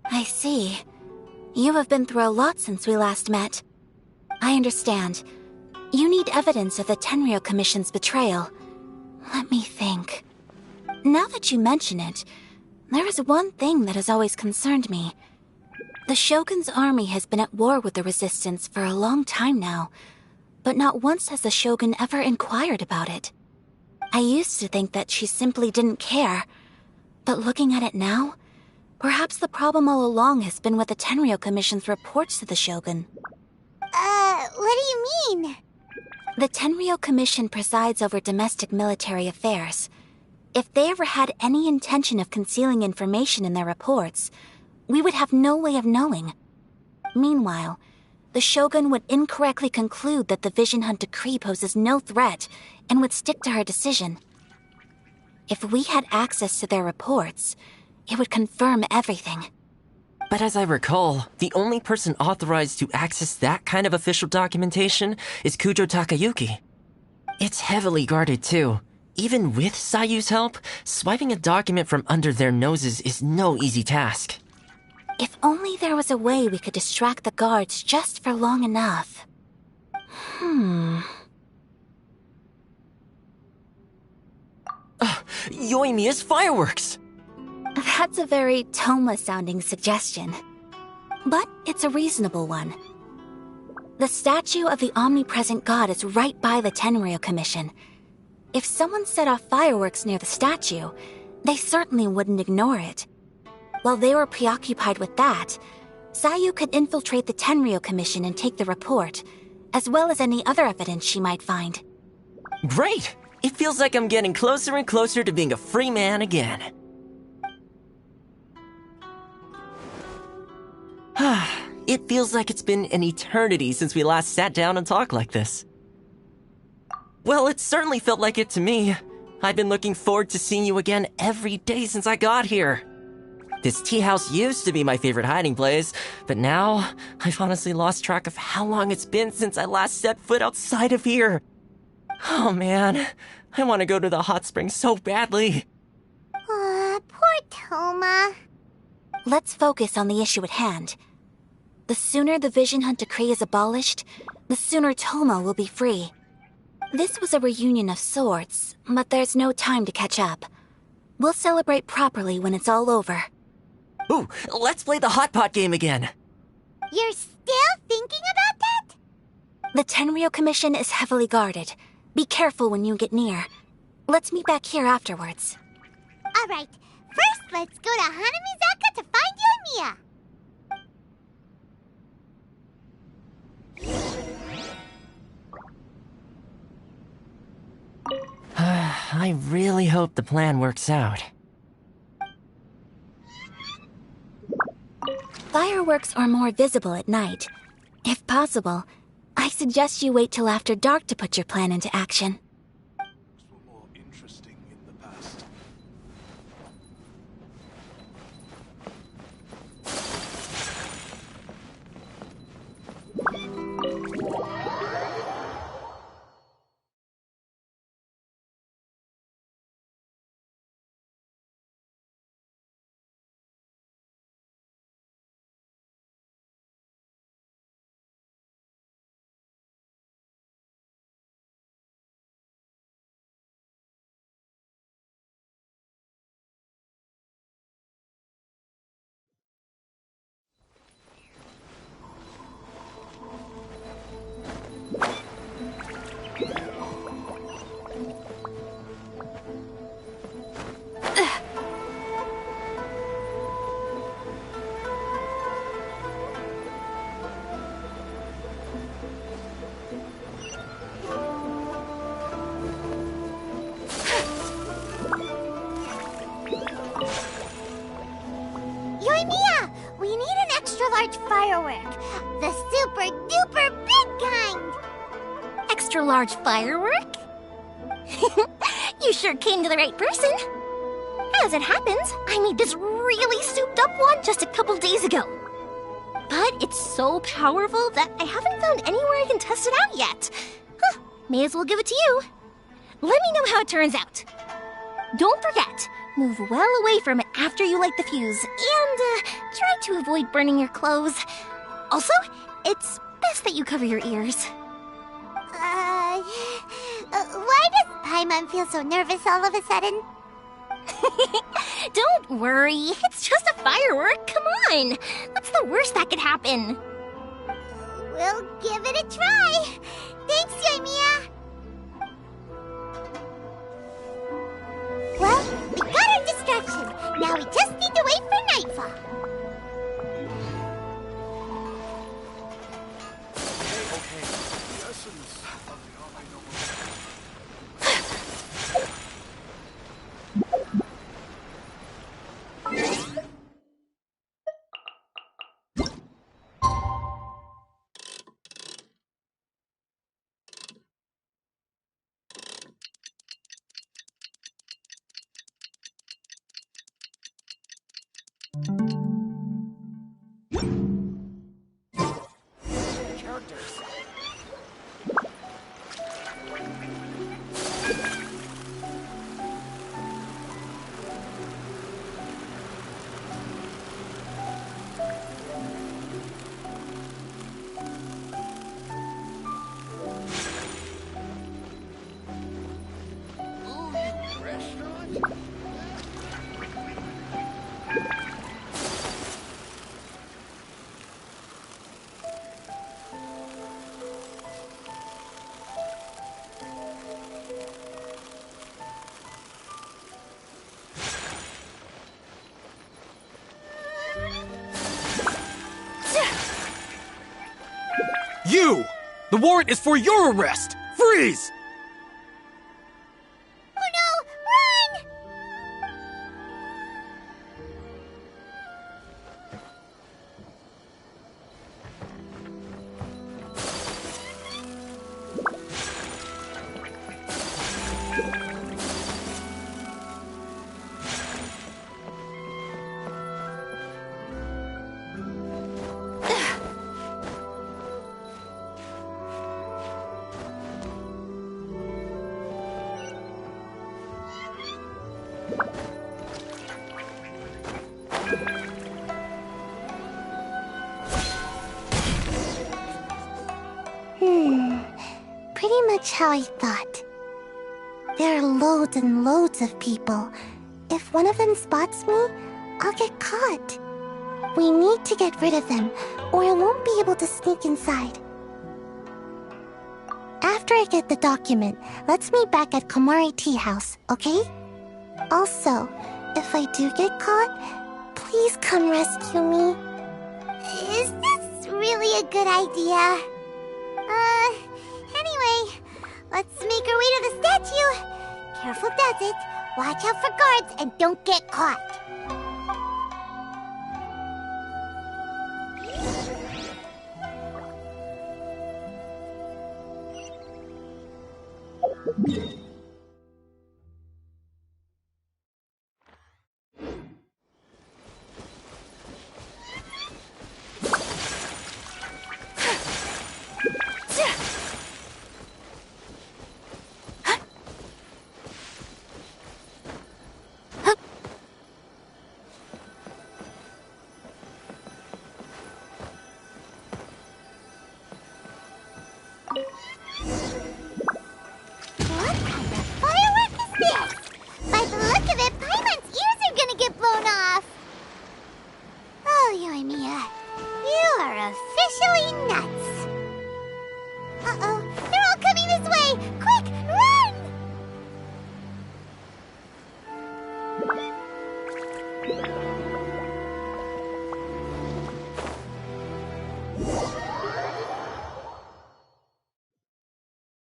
I see. You have been through a lot since we last met. I understand. You need evidence of the Tenryou Commission's betrayal. Let me think. Now that you mention it, there is one thing that has always concerned me. The Shogun's army has been at war with the Resistance for a long time now, but not once has the Shogun ever inquired about it. I used to think that she simply didn't care, but looking at it now, perhaps the problem all along has been with the Tenryou Commission's reports to the Shogun. What do you mean? The Tenryou Commission presides over domestic military affairs. If they ever had any intention of concealing information in their reports, we would have no way of knowing. Meanwhile, the Shogun would incorrectly conclude that the Vision Hunt decree poses no threat and would stick to her decision. If we had access to their reports, it would confirm everything. But as I recall, the only person authorized to access that kind of official documentation is Kujo Takayuki. It's heavily guarded too. Even with Sayu's help, swiping a document from under their noses is no easy task. If only there was a way we could distract the guards just for long enough. Yoimiya's fireworks! That's a very Toma-sounding suggestion. But it's a reasonable one. The statue of the omnipresent god is right by the Tenryou Commission. If someone set off fireworks near the statue, they certainly wouldn't ignore it. While they were preoccupied with that, Sayu could infiltrate the Tenryou Commission and take the report, as well as any other evidence she might find. Great! It feels like I'm getting closer and closer to being a free man again. It feels like it's been an eternity since we last sat down and talked like this. Well, it certainly felt like it to me. I've been looking forward to seeing you again every day since I got here. This tea house used to be my favorite hiding place, but now I've honestly lost track of how long it's been since I last set foot outside of here. Oh man, I want to go to the hot springs so badly. Poor Toma. Let's focus on the issue at hand. The sooner the Vision Hunt decree is abolished, the sooner Toma will be free. This was a reunion of sorts, but there's no time to catch up. We'll celebrate properly when it's all over. Ooh, let's play the hot pot game again. You're still thinking about that? The Tenryou Commission is heavily guarded. Be careful when you get near. Let's meet back here afterwards. Alright, first let's go to Hanamizaka to find Yoimiya. I really hope the plan works out. Fireworks are more visible at night. If possible, I suggest you wait till after dark to put your plan into action. large firework. The super duper big kind. Extra large firework? You sure came to the right person. As it happens, I made this really souped up one just a couple days ago. But it's so powerful that I haven't found anywhere I can test it out yet. Huh, may as well give it to you. Let me know how it turns out. Don't forget, move well away from it after you light the fuse, and try to avoid burning your clothes. Also, it's best that you cover your ears. Why does Paimon feel so nervous all of a sudden? Don't worry, it's just a firework, come on! What's the worst that could happen? We'll give it a try. Thanks, Yoimiya. Well, we got our distraction. Now we just need to wait for nightfall. You! The warrant is for your arrest! Freeze! Oh no! Run! Pretty much how I thought. There are loads and loads of people. If one of them spots me, I'll get caught. We need to get rid of them, or I won't be able to sneak inside. After I get the document, let's meet back at Komari Tea House, okay? Also, if I do get caught, please come rescue me. Is this really a good idea? Anyway, let's make our way to the statue. Careful does it. Watch out for guards and don't get caught.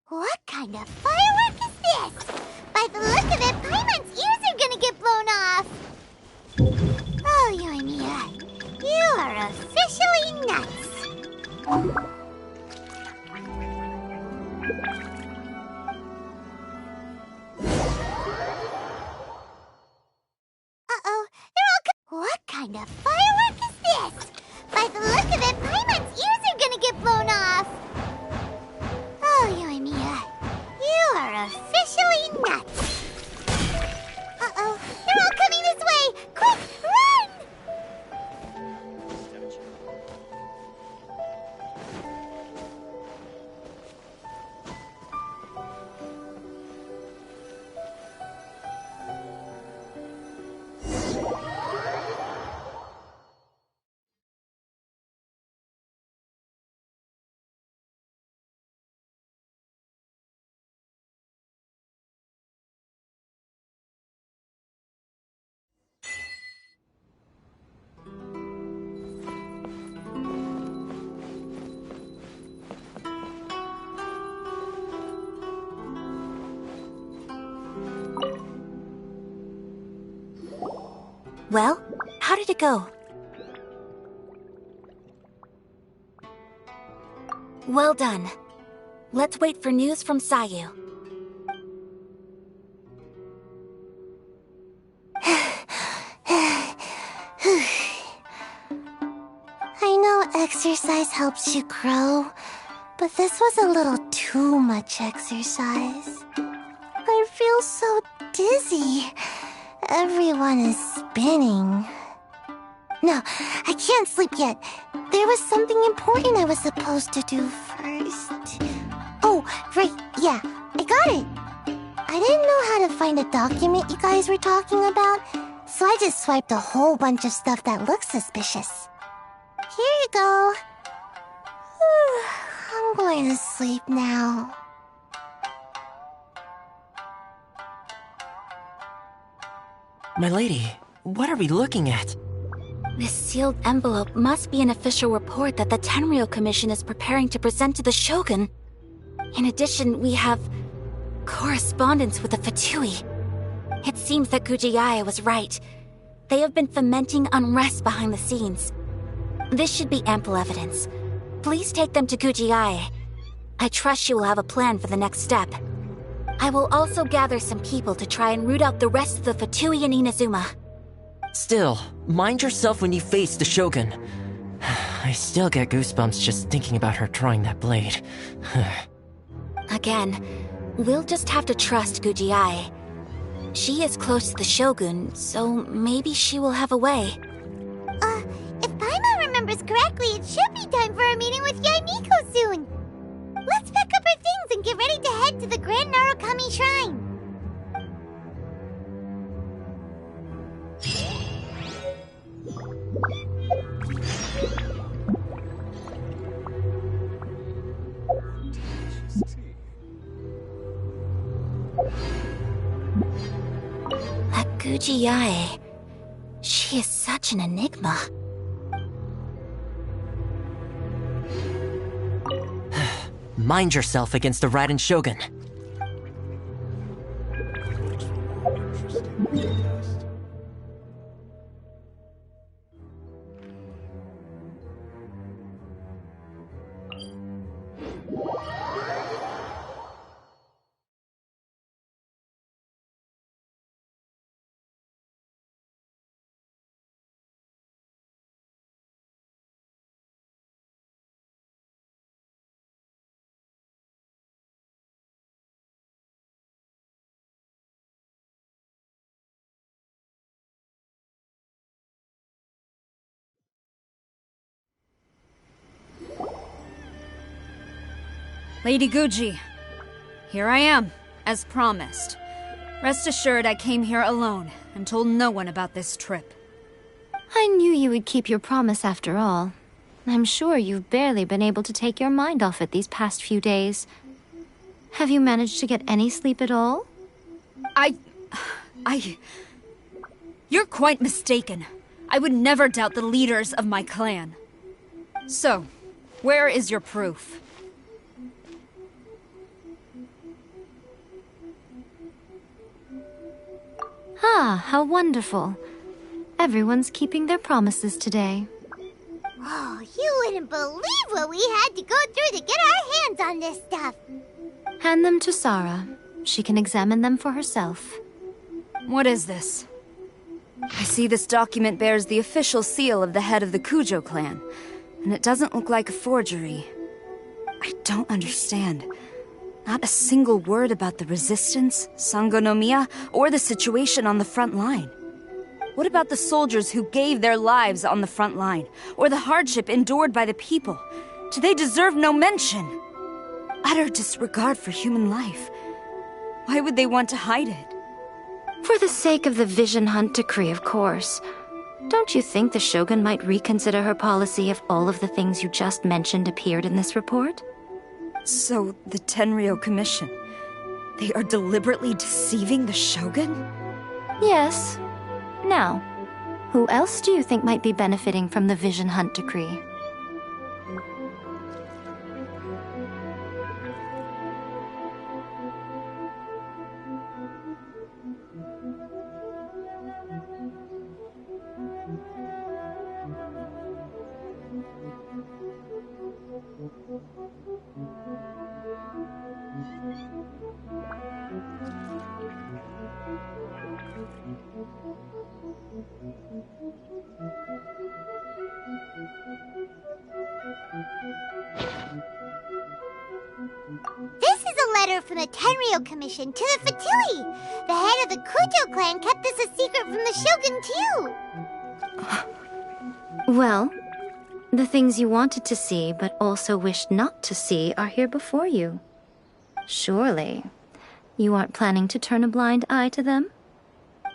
What kind of firework is this? By the look of it, Paimon's ears are gonna get blown off! Oh, Yoimiya, you are officially Uh-oh, they're all what kind of firework is this? By the look of it, Paimon's ears are gonna get blown off. Oh, Yoimiya, you are officially nuts. Uh-oh, they're all coming this way! Quick, run! Well, how did it go? Well done. Let's wait for news from Sayu. I know exercise helps you grow, but this was a little too much exercise. I feel so dizzy. Everyone is spinning. No, I can't sleep yet. There was something important I was supposed to do first. Oh, right, yeah, I got it. I didn't know how to find a document you guys were talking about, so I just swiped a whole bunch of stuff that looks suspicious. Here you go. I'm going to sleep now. My lady, what are we looking at? This sealed envelope must be an official report that the Tenryou Commission is preparing to present to the Shogun. In addition, we have correspondence with the Fatui. It seems that Gujiae was right. They have been fomenting unrest behind the scenes. This should be ample evidence. Please take them to Gujiae. I trust she will have a plan for the next step. I will also gather some people to try and root out the rest of the Fatui in Inazuma. Still, mind yourself when you face the Shogun. I still get goosebumps just thinking about her drawing that blade. Again, we'll just have to trust Gujiae. She is close to the Shogun, so maybe she will have a way. If Paimon remembers correctly, it should be time for a meeting with Yaimiko soon. Let's pack up our things and get ready to head to the Grand Narukami Shrine. That Gujiae, she is such an enigma. Mind yourself against the Raiden Shogun. Lady Guji, here I am, as promised. Rest assured I came here alone and told no one about this trip. I knew you would keep your promise after all. I'm sure you've barely been able to take your mind off it these past few days. Have you managed to get any sleep at all? You're quite mistaken. I would never doubt the leaders of my clan. So, where is your proof? Ah, how wonderful. Everyone's keeping their promises today. Oh, you wouldn't believe what we had to go through to get our hands on this stuff. Hand them to Sarah. She can examine them for herself. What is this? I see this document bears the official seal of the head of the Kujo clan, and it doesn't look like a forgery. I don't understand. Not a single word about the resistance, Sangonomiya, or the situation on the front line. What about the soldiers who gave their lives on the front line, or the hardship endured by the people? Do they deserve no mention? Utter disregard for human life. Why would they want to hide it? For the sake of the Vision Hunt decree, of course. Don't you think the Shogun might reconsider her policy if all of the things you just mentioned appeared in this report? So, the Tenryo Commission, they are deliberately deceiving the Shogun? Yes. Now, who else do you think might be benefiting from the Vision Hunt decree? This is a letter from the Tenryo Commission to the Fatui. The head of the Kujo clan kept this a secret from the Shogun, too. Well, the things you wanted to see but also wished not to see are here before you. Surely, you aren't planning to turn a blind eye to them?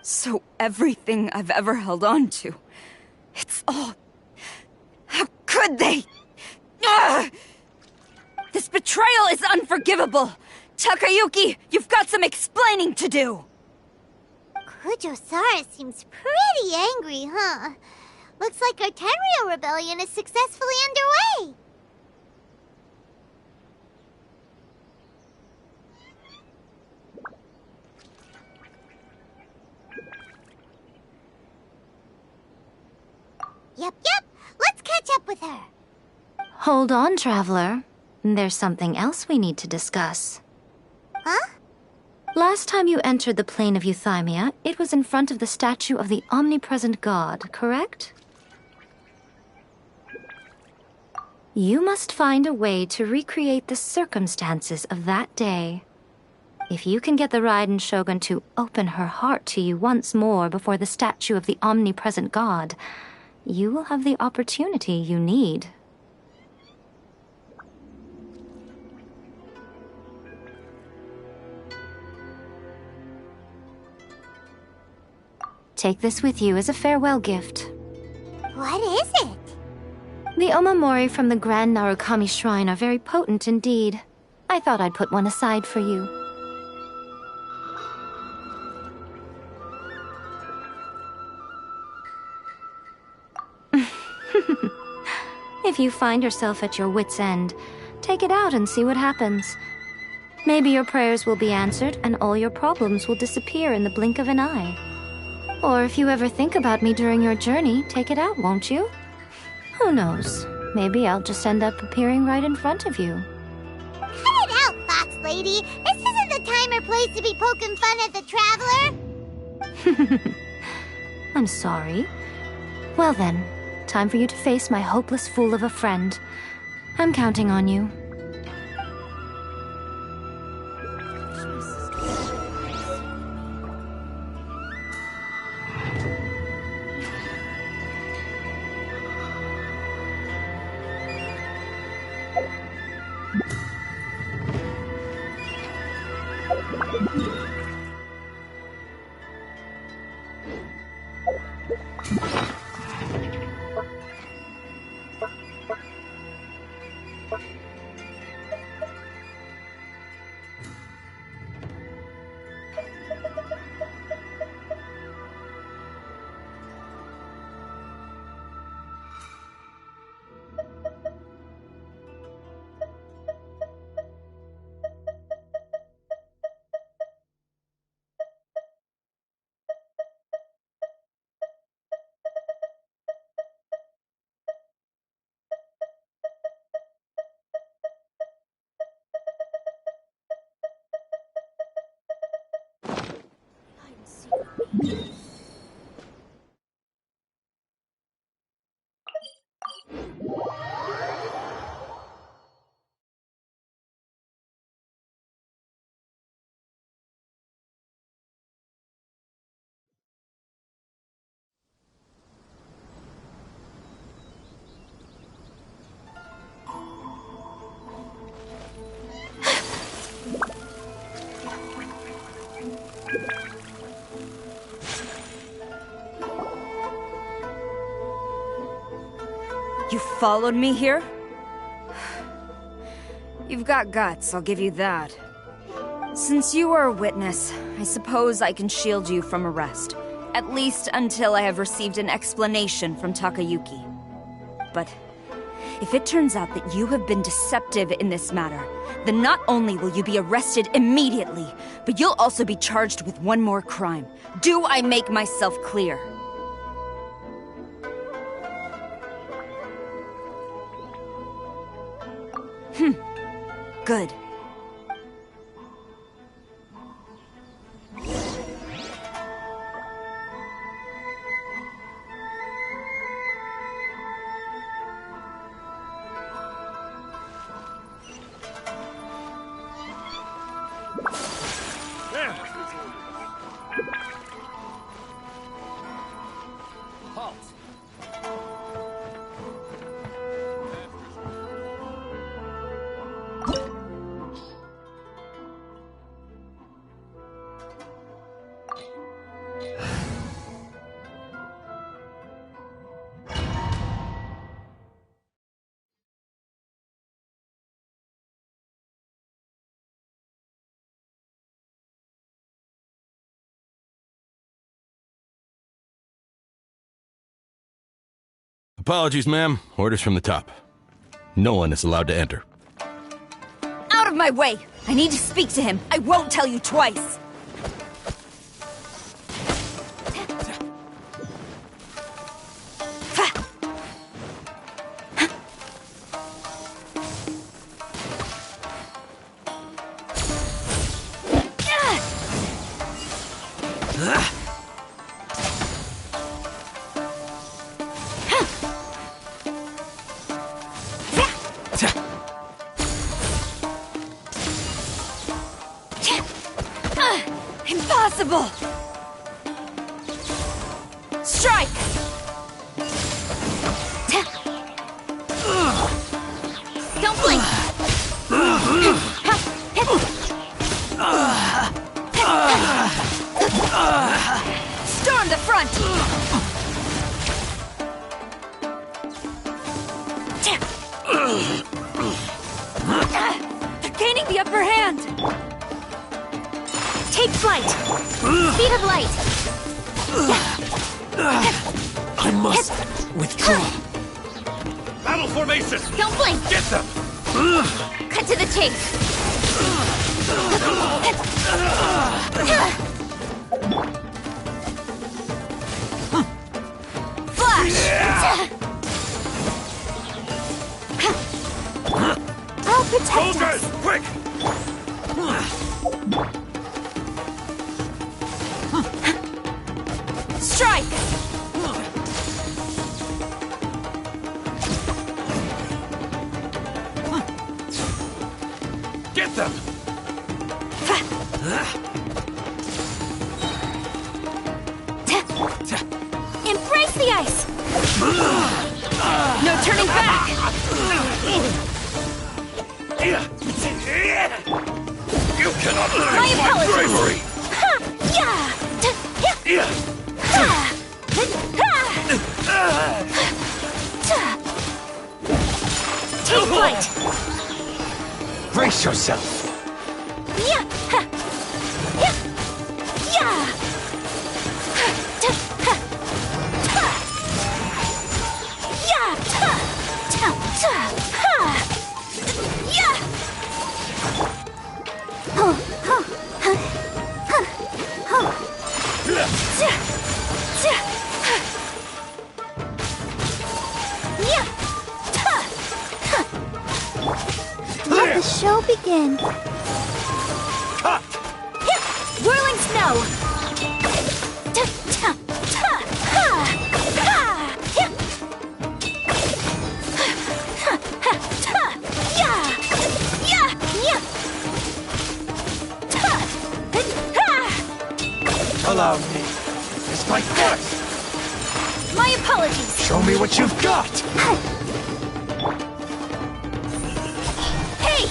So everything I've ever held on to, it's all... How could they? Ugh! This betrayal is unforgivable! Takayuki, you've got some explaining to do! Kujo-Sara seems pretty angry, huh? Looks like our Tenryo rebellion is successfully underway. Yep. Let's catch up with her. Hold on, Traveler. There's something else we need to discuss. Huh? Last time you entered the plane of Euthymia, it was in front of the statue of the Omnipresent God, correct? You must find a way to recreate the circumstances of that day. If you can get the Raiden Shogun to open her heart to you once more before the statue of the Omnipresent God, you will have the opportunity you need. Take this with you as a farewell gift. What is it? The omamori from the Grand Narukami Shrine are very potent indeed. I thought I'd put one aside for you. If you find yourself at your wit's end, take it out and see what happens. Maybe your prayers will be answered and all your problems will disappear in the blink of an eye. Or if you ever think about me during your journey, take it out, won't you? Who knows? Maybe I'll just end up appearing right in front of you. Cut it out, Fox Lady! This isn't the time or place to be poking fun at the Traveler! I'm sorry. Well then, time for you to face my hopeless fool of a friend. I'm counting on you. You followed me here? You've got guts, I'll give you that. Since you are a witness, I suppose I can shield you from arrest. At least until I have received an explanation from Takayuki. But if it turns out that you have been deceptive in this matter, then not only will you be arrested immediately, but you'll also be charged with one more crime. Do I make myself clear? Good. Apologies, ma'am. Orders from the top. No one is allowed to enter. Out of my way! I need to speak to him. I won't tell you twice. Impossible! Strike! Don't blink! Storm the front! They're gaining the upper hand! Take flight! Speed of light! I must withdraw. Battle formation! Don't blink! Get them! Cut to the chase! Flash! I'll protect Soldiers, us! quick! Strike! Get them! Embrace the ice! No turning back! You cannot My match my apologies. bravery! Take flight! Brace yourself. Let the show begin. Cut! Whirling snow! Allow me. It's my first. My apologies! Show me what you've got. Hey!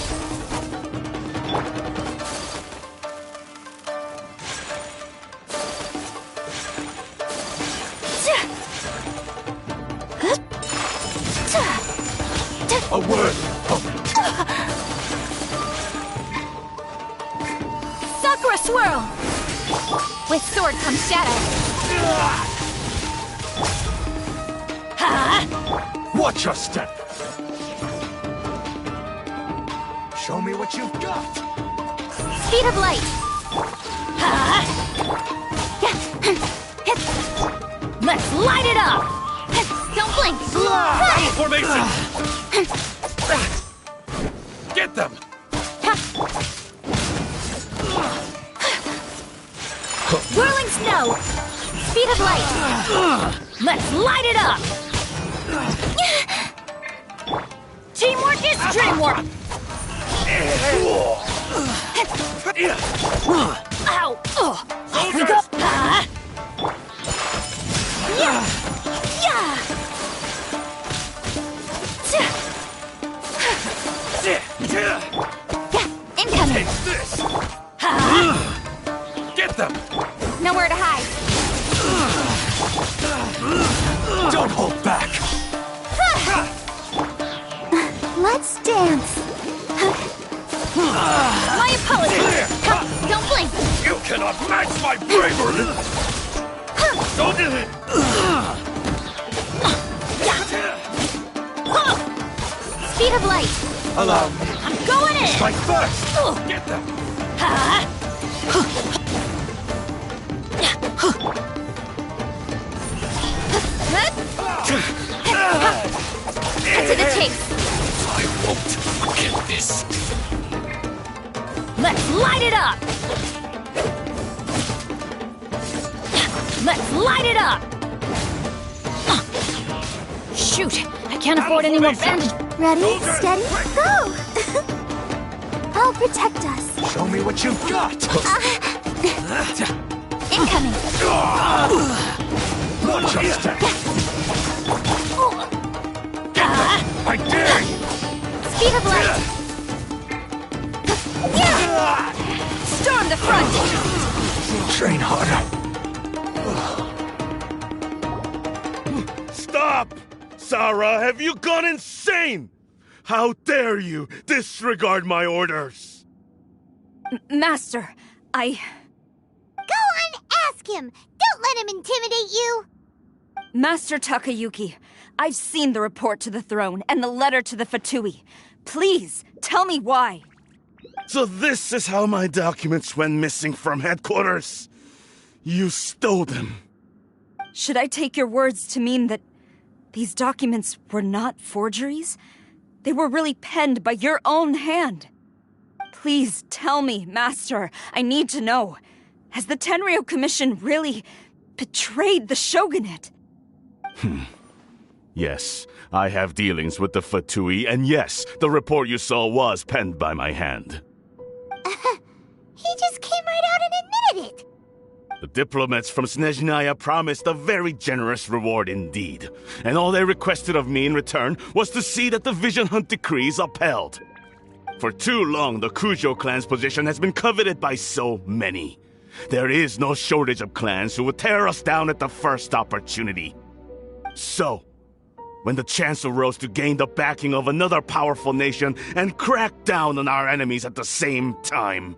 Swirl! With sword comes shadow. Watch your step! Show me what you've got! Speed of light. Let's light it up! Don't blink. Battle formation! Get them! Whirling snow. Speed of light. Let's light it up! Teamwork is dreamwork! Ow! Soldiers! Yeah! Incoming. Take this! Get them! Nowhere to hide. Don't hold back! Let's dance. My apologies. Don't blink. You cannot match my bravery! Don't do it! Speed of light. Allow me! I'm going in! Strike first! Get them! Cut to the chase. I won't forget this. Let's light it up! Let's light it up! Shoot! I can't afford any more bandages. Ready, steady, go! I'll protect us. Show me what you've got! Incoming. Watch your step! I dare you! Speed of light. Storm the front! Train harder. Stop! Sarah, have you gone insane? How dare you disregard my orders? Master, I... Go on, ask him! Don't let him intimidate you! Master Takayuki, I've seen the report to the throne and the letter to the Fatui. Please, tell me why. So this is how my documents went missing from headquarters? You stole them. Should I take your words to mean that these documents were not forgeries? They were really penned by your own hand. Please tell me, Master. I need to know. Has the Tenryou Commission really betrayed the shogunate? Yes, I have dealings with the Fatui, and yes, the report you saw was penned by my hand. He just came right out and admitted it! The diplomats from Snezhnaya promised a very generous reward indeed, and all they requested of me in return was to see that the Vision Hunt decree is upheld. For too long, the Kujo clan's position has been coveted by so many. There is no shortage of clans who would tear us down at the first opportunity. So, when the chance arose to gain the backing of another powerful nation and crack down on our enemies at the same time,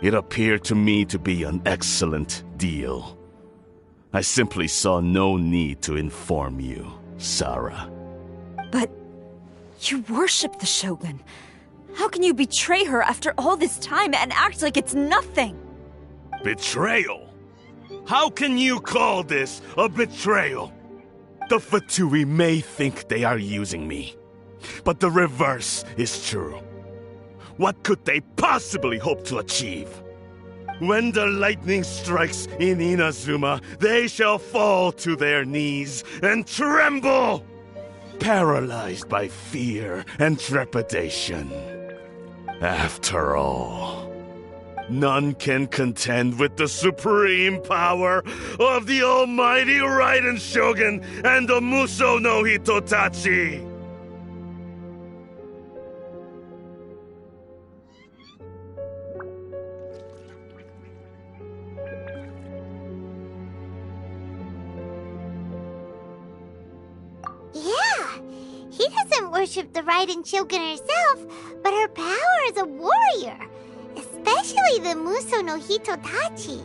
it appeared to me to be an excellent deal. I simply saw no need to inform you, Sarah. But you worship the Shogun. How can you betray her after all this time and act like it's nothing? Betrayal? How can you call this a betrayal? The Fatui may think they are using me, but the reverse is true. What could they possibly hope to achieve? When the lightning strikes in Inazuma, they shall fall to their knees and tremble, paralyzed by fear and trepidation. After all, none can contend with the supreme power of the almighty Raiden Shogun and the Muso no Hitotachi! Yeah, he doesn't worship the Raiden Shogun herself, but her power as a warrior, Especially the Muso no Hitotachi.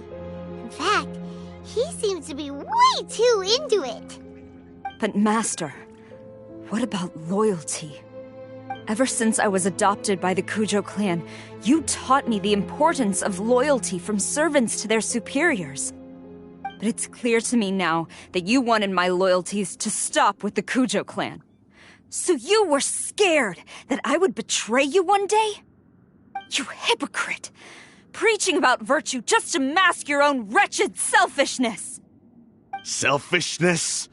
In fact, he seems to be way too into it. But Master, what about loyalty? Ever since I was adopted by the Kujo clan, you taught me the importance of loyalty from servants to their superiors. But it's clear to me now that you wanted my loyalties to stop with the Kujo clan. So you were scared that I would betray you one day? You hypocrite! Preaching about virtue just to mask your own wretched selfishness! Selfishness?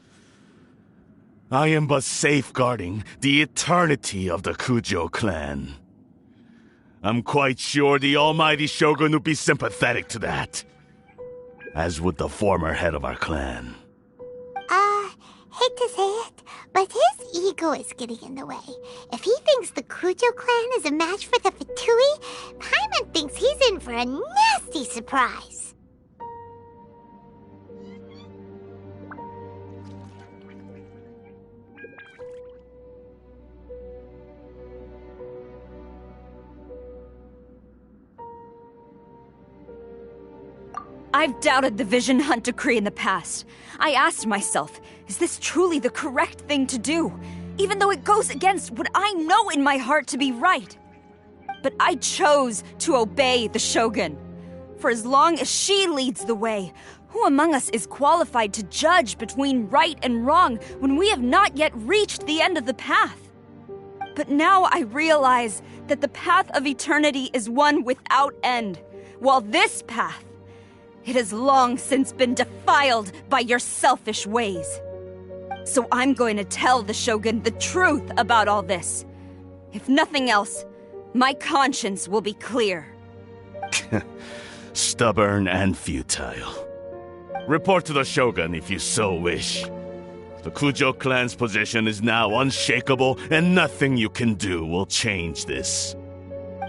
I am but safeguarding the eternity of the Kujo clan. I'm quite sure the almighty Shogun would be sympathetic to that. As would the former head of our clan. Hate to say it, but his ego is getting in the way. If he thinks the Kujo clan is a match for the Fatui, Paimon thinks he's in for a nasty surprise. I've doubted the Vision Hunt decree in the past. I asked myself, is this truly the correct thing to do? Even though it goes against what I know in my heart to be right. But I chose to obey the Shogun. For as long as she leads the way, who among us is qualified to judge between right and wrong when we have not yet reached the end of the path? But now I realize that the path of eternity is one without end, while this path, it has long since been defiled by your selfish ways. So I'm going to tell the Shogun the truth about all this. If nothing else, my conscience will be clear. Stubborn and futile. Report to the Shogun if you so wish. The Kujo clan's position is now unshakable, and nothing you can do will change this.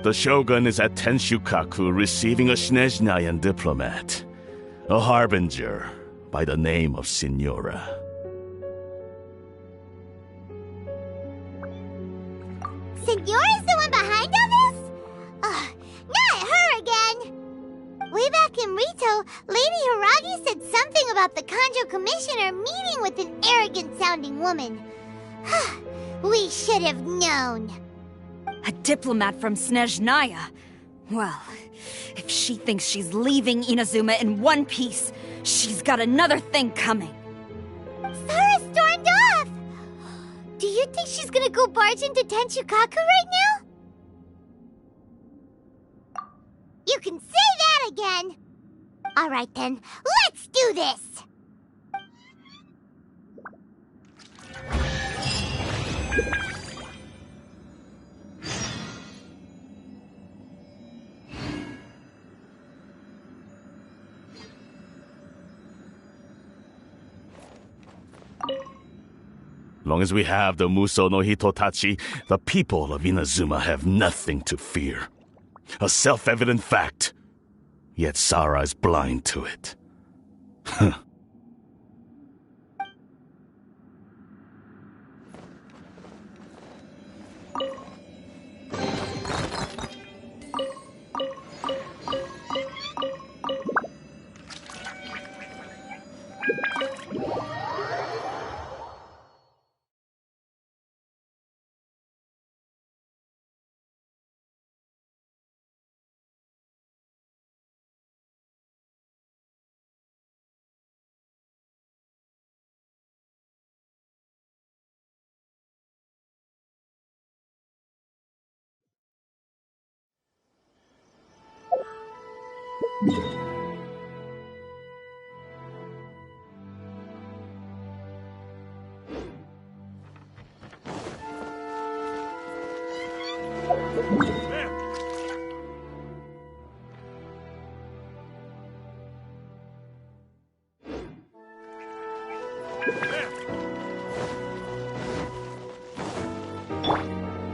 The Shogun is at Tenshukaku receiving a Snezhnayan diplomat. A harbinger by the name of Signora. Signora's the one behind all this? Ugh, not her again! Way back in Rito, Lady Hiragi said something about the Kanjo Commissioner meeting with an arrogant-sounding woman. We should have known. A diplomat from Snezhnaya? Well, if she thinks she's leaving Inazuma in one piece, she's got another thing coming. Sara stormed off! Do you think she's gonna go barge into Tenshukaku right now? You can say that again! Alright then, let's do this! Long as we have the Muso no Hitotachi, the people of Inazuma have nothing to fear. A self-evident fact. Yet Sara is blind to it.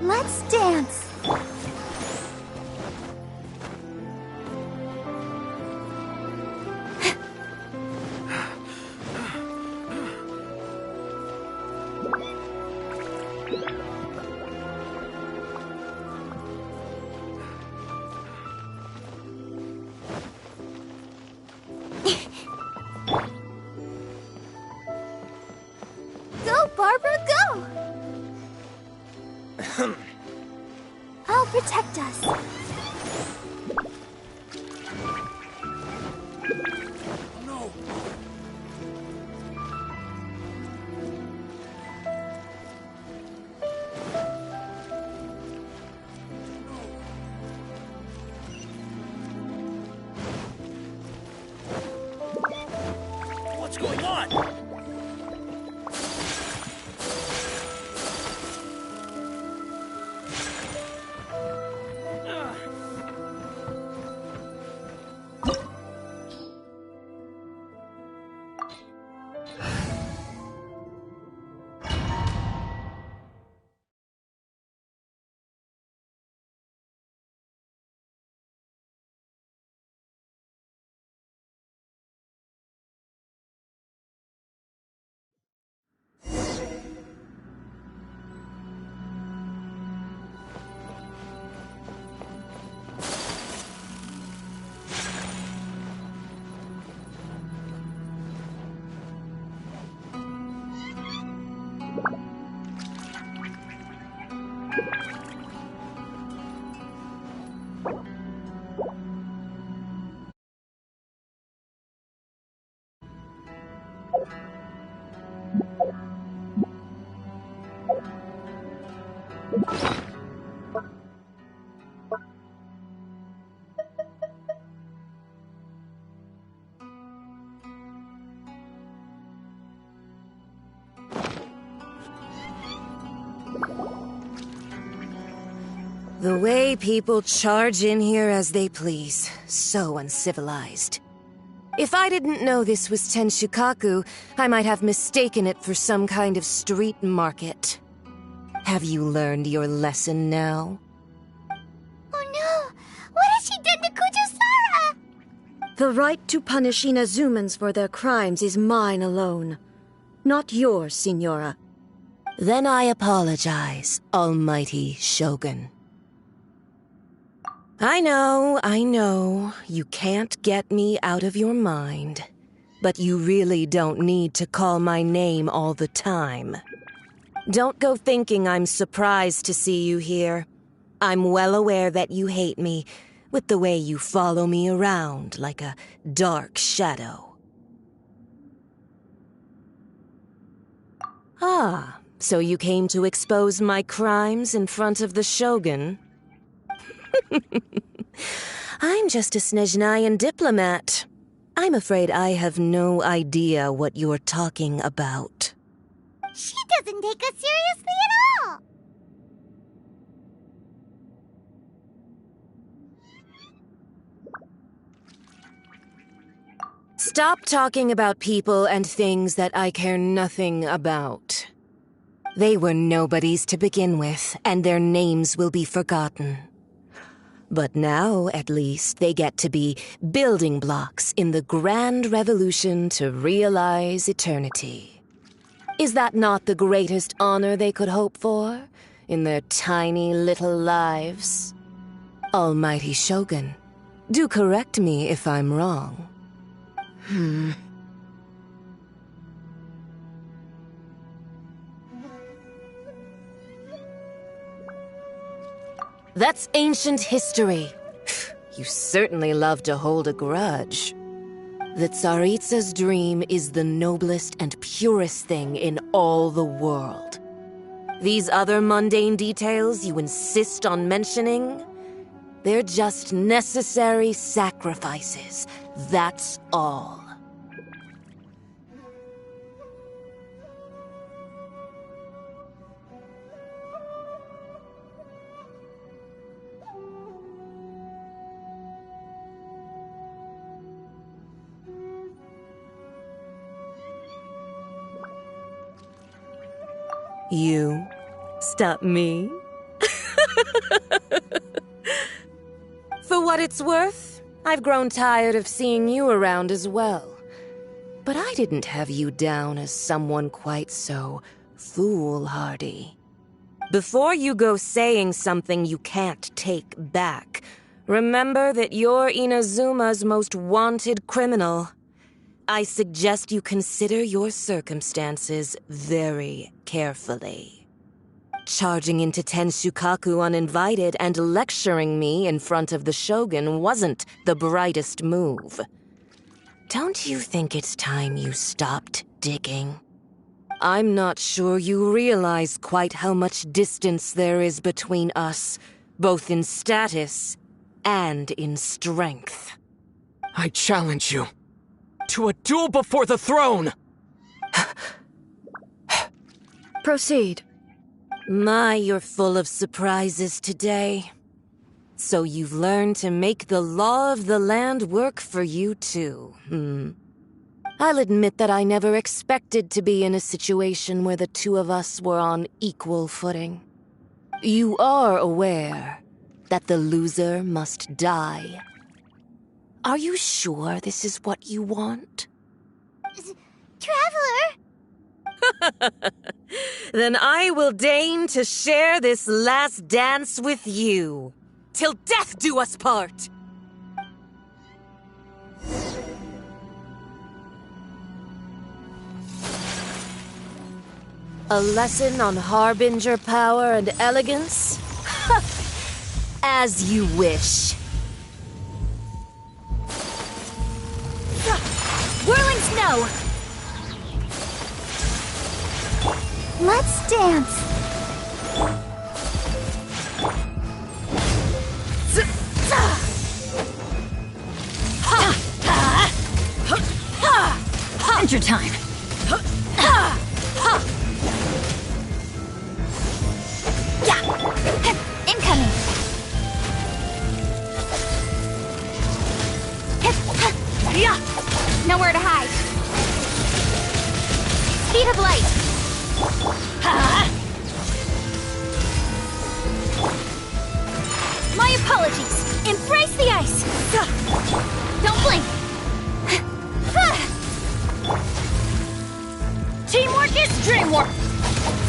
Let's dance! go! I'll protect us. No. What's going on? The way people charge in here as they please. So uncivilized. If I didn't know this was Tenshukaku, I might have mistaken it for some kind of street market. Have you learned your lesson now? Oh no! What has she done to Kujusara? The right to punish Inazumans for their crimes is mine alone. Not yours, Signora. Then I apologize, Almighty Shogun. I know, you can't get me out of your mind. But you really don't need to call my name all the time. Don't go thinking I'm surprised to see you here. I'm well aware that you hate me, with the way you follow me around like a dark shadow. Ah, so you came to expose my crimes in front of the Shogun? I'm just a Snezhnayan diplomat. I'm afraid I have no idea what you're talking about. She doesn't take us seriously at all! Stop talking about people and things that I care nothing about. They were nobodies to begin with, and their names will be forgotten. But now, at least, they get to be building blocks in the grand revolution to realize eternity. Is that not the greatest honor they could hope for in their tiny little lives? Almighty Shogun, do correct me if I'm wrong. That's ancient history. You certainly love to hold a grudge. The Tsaritsa's dream is the noblest and purest thing in all the world. These other mundane details you insist on mentioning, they're just necessary sacrifices. That's all. You stop me? For what it's worth, I've grown tired of seeing you around as well. But I didn't have you down as someone quite so foolhardy. Before you go saying something you can't take back, remember that you're Inazuma's most wanted criminal. I suggest you consider your circumstances very carefully. Charging into Tenshukaku uninvited and lecturing me in front of the Shogun wasn't the brightest move. Don't you think it's time you stopped digging? I'm not sure you realize quite how much distance there is between us, both in status and in strength. I challenge you to a duel before the throne! Proceed. My, you're full of surprises today. So you've learned to make the law of the land work for you too, I'll admit that I never expected to be in a situation where the two of us were on equal footing. You are aware that the loser must die. Are you sure this is what you want? Traveler! Then I will deign to share this last dance with you. Till death do us part! A lesson on Harbinger power and elegance? As you wish. Whirling snow! Let's dance! Adventure time! Incoming! Nowhere to hide! Speed of light! My apologies! Embrace the ice! Don't blink! Teamwork is dreamwork!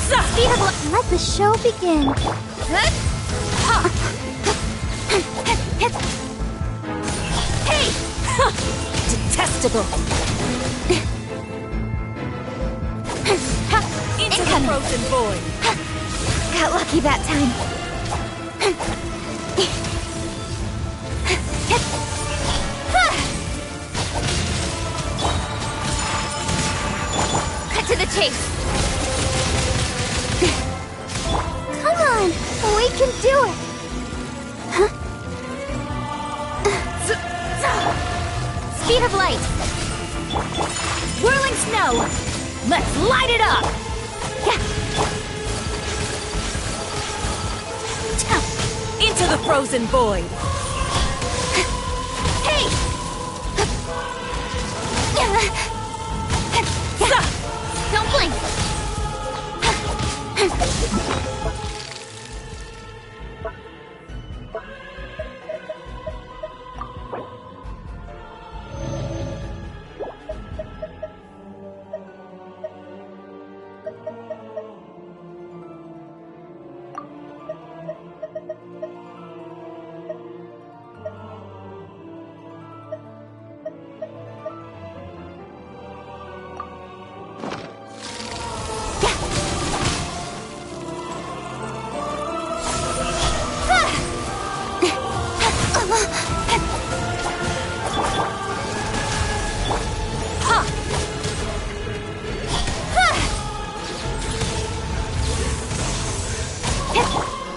Speed of light! Let the show begin! Hey! Detestable! Into the frozen void! Got lucky that time. Cut to the chase! Come on! We can do it! Speed of light! Whirling snow! Let's light it up! Into the frozen void! Hey! Don't blink!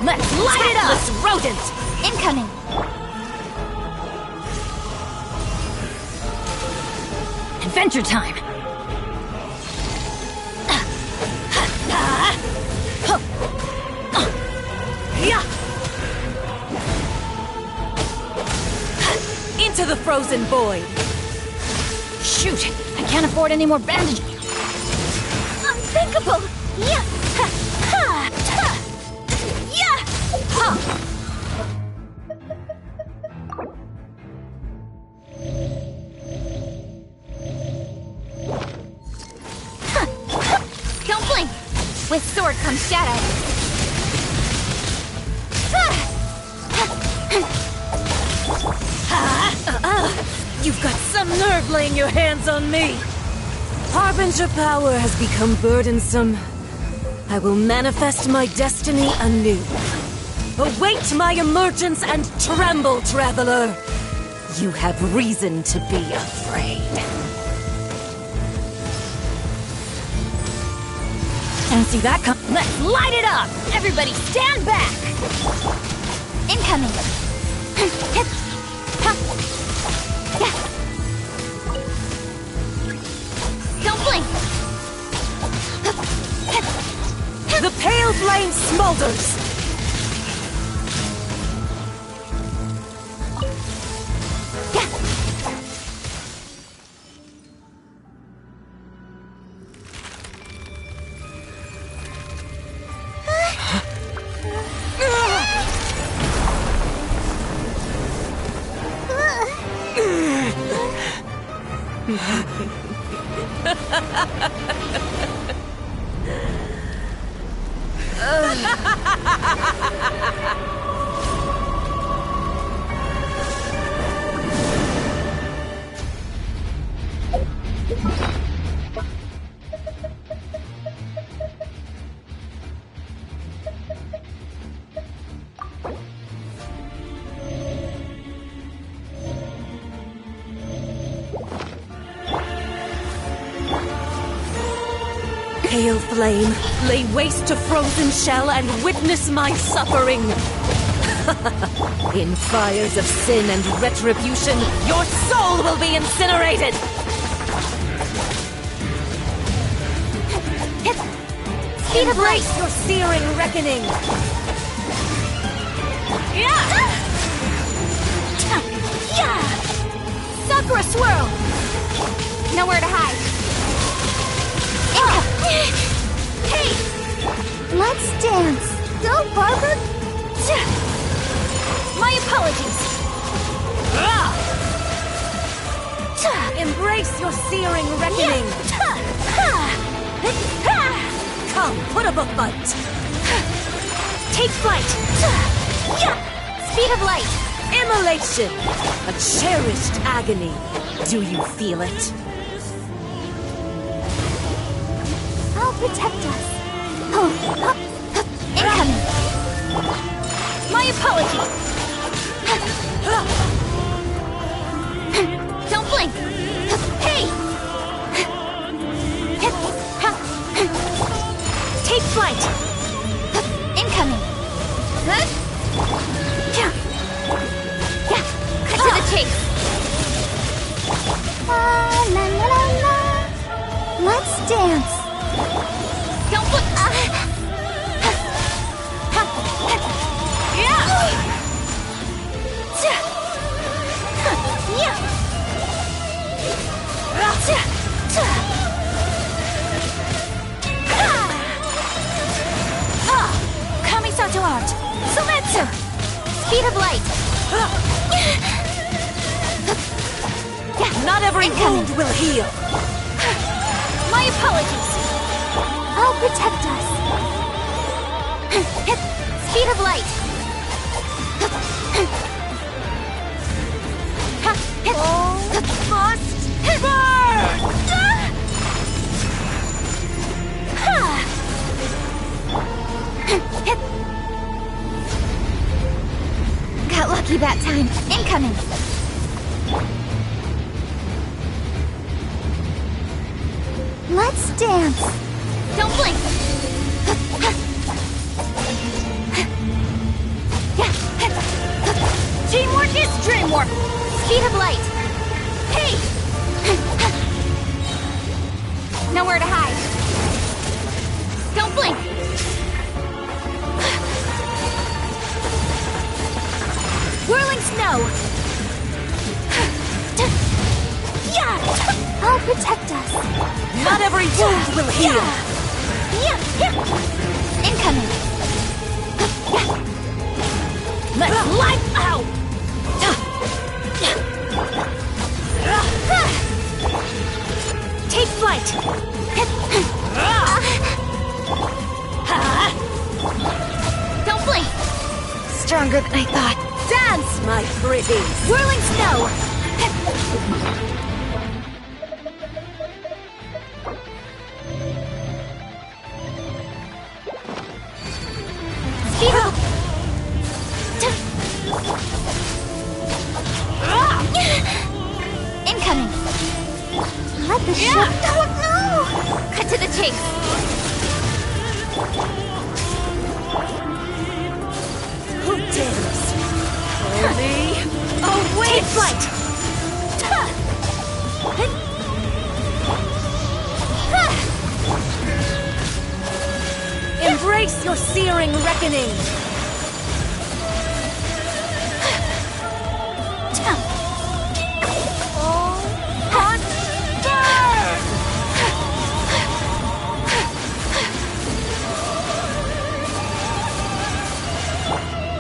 Let's light it up! Rodent! Incoming! Adventure time! Into the frozen void! Shoot! I can't afford any more bandages! Unthinkable! Yeah! Don't blink! With sword comes shadow! You've got so some nerve laying your hands on me! Harbinger power has become burdensome. I will manifest my destiny anew. Await my emergence and tremble, traveler! You have reason to be afraid. Don't see that come. Let's light it up! Everybody stand back! Incoming! Don't blink! The pale flame smolders! Pale flame, lay waste to frozen shell and witness my suffering! In fires of sin and retribution, your soul will be incinerated! Embrace your searing reckoning! Sakura swirl! Nowhere to hide. Hey! Let's dance! Go, Barber! My apologies! Embrace your searing reckoning! Come, put up a fight! Take flight! Speed of light! Immolation! A cherished agony. Do you feel it? I'll protect us. Incoming! My apologies! Don't blink! Hey! Take flight! Incoming! Cut to the chase! La la la la! Let's dance! Don't blink! Kamisato art! Sumetsu! Speed of light! Not every wound will heal! My apologies! I'll protect us! Speed of light! Must burn! Got lucky that time. Incoming! Let's dance! Don't blink! Teamwork is dreamwork! Speed of light! Hey! Nowhere to hide. Don't blink! Whirling snow! I'll protect us. Not every wound will heal! Incoming! Let's light out! Take flight! Don't blink! Stronger than I thought. Dance, my pretties! Whirling snow! Incoming! Let the ship... No! Cut to the chase! Who dares? Only away! Take flight! Embrace your searing reckoning!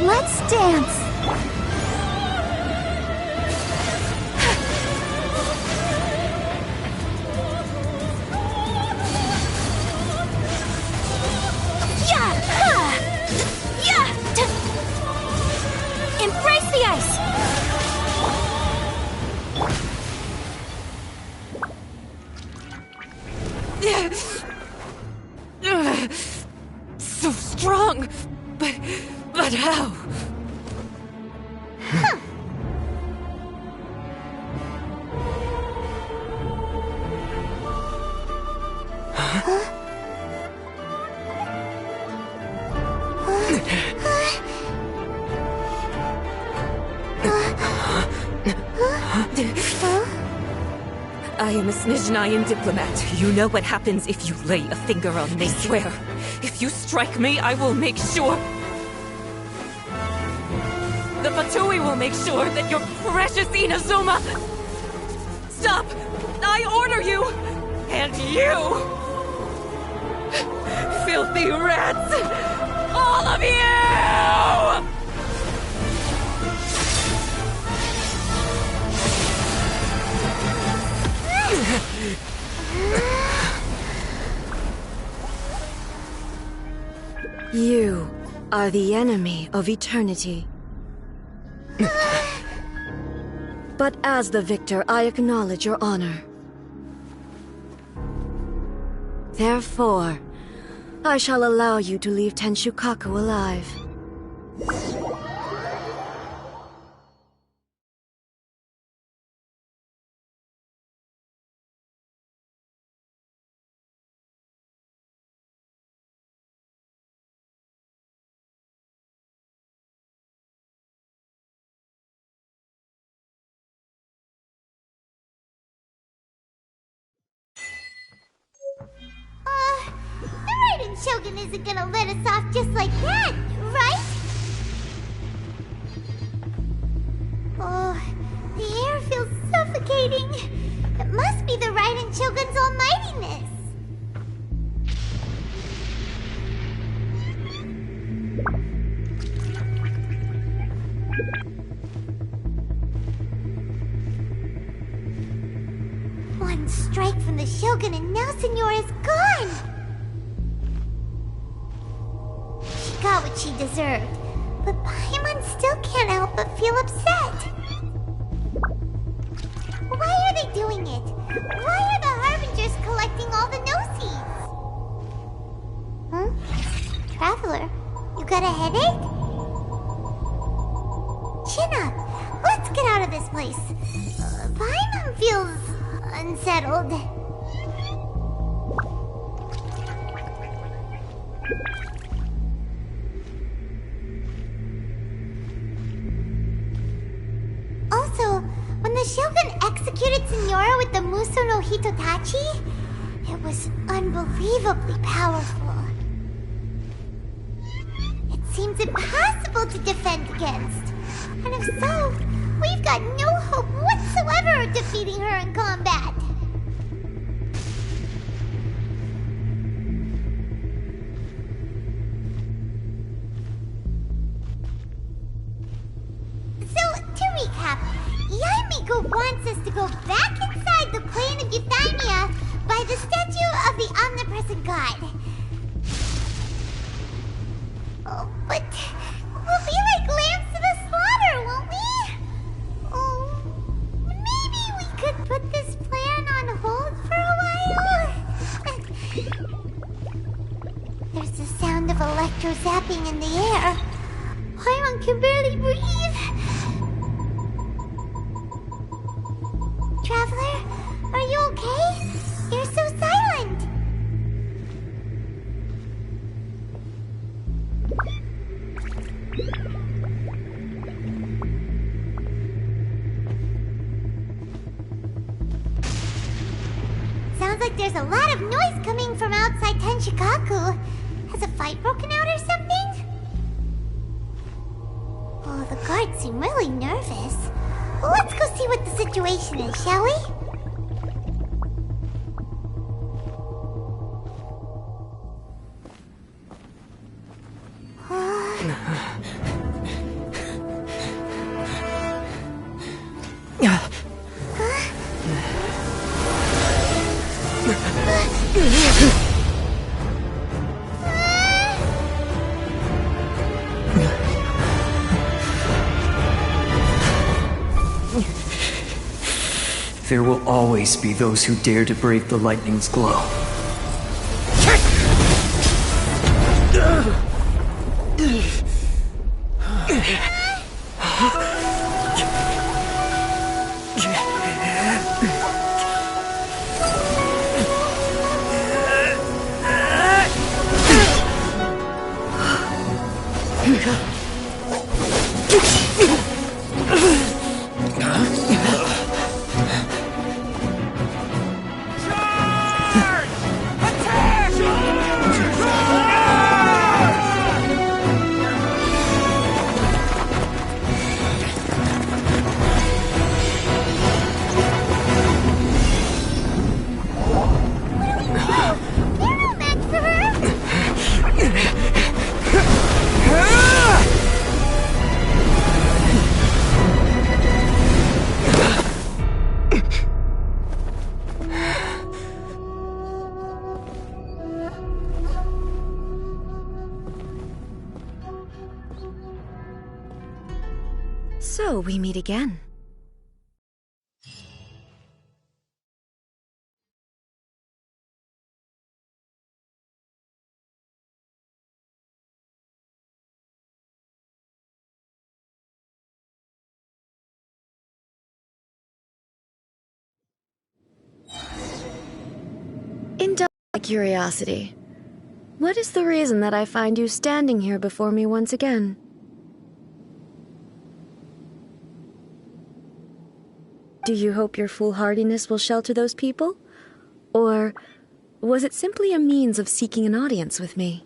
Let's dance! Embrace the ice! So strong! But how? I am a Snezhnayan diplomat. You know what happens if you lay a finger on me. I swear, if you strike me, I will make sure... The Fatui will make sure that your precious Inazuma... Stop! I order you! And you! Filthy rats! All of you! You are the enemy of eternity. But as the victor, I acknowledge your honor. Therefore, I shall allow you to leave Tenshukaku alive. The Raiden Shogun isn't gonna let us off just like that, right? Oh, the air feels suffocating. It must be the Raiden Shogun's almightiness. One strike from the Shogun and now Senyora's gone! She got what she deserved, but Paimon still can't help but feel upset. Why are they doing it? Why are the Harbingers collecting all the no-seeds? Huh? Traveler, you got a headache? Chin up! Let's get out of this place. Paimon feels... unsettled. Also, when the Shogun executed Senyora with the Muso no Hitotachi, it was unbelievably powerful. It seems impossible to defend against. And if so, we've got no hope whatsoever of defeating her in combat. So, to recap, Yaimiko wants us to go back inside the plane of Euthymia by the statue of the Omnipresent God. Oh, but we'll be like lambs to the slaughter, won't we? Oh, maybe we could put this plan on hold for a while? There's the sound of electro zapping in the air. Paimon can barely breathe. Traveler, are you okay? You're so silent. Sounds like there's a lot of noise coming from outside Tenshikaku. Has a fight broken out or something? Oh, the guards seem really nervous. Well, let's go see what the situation is, shall we? There will always be those who dare to brave the lightning's glow. So we meet again. Indulge my curiosity. What is the reason that I find you standing here before me once again? Do you hope your foolhardiness will shelter those people? Or was it simply a means of seeking an audience with me?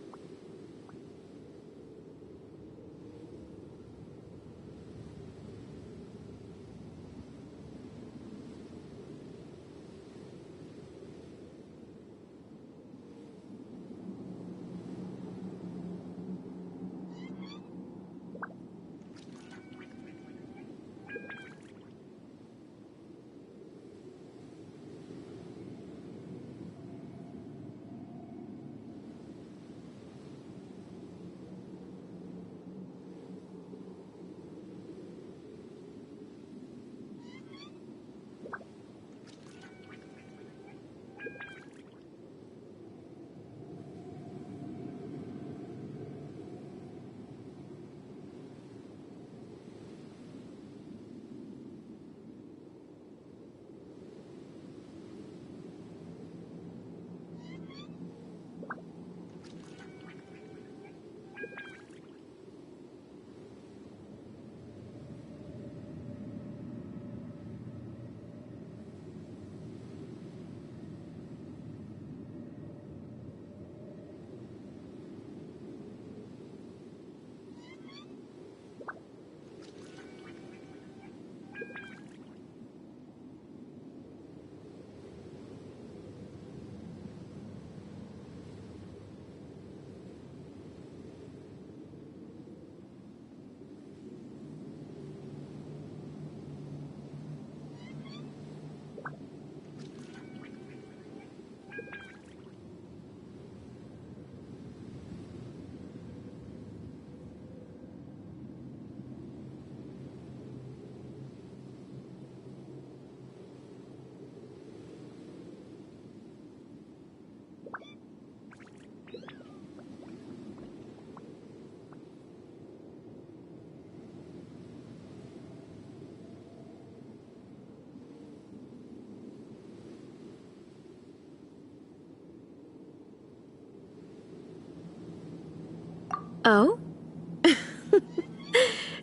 Oh?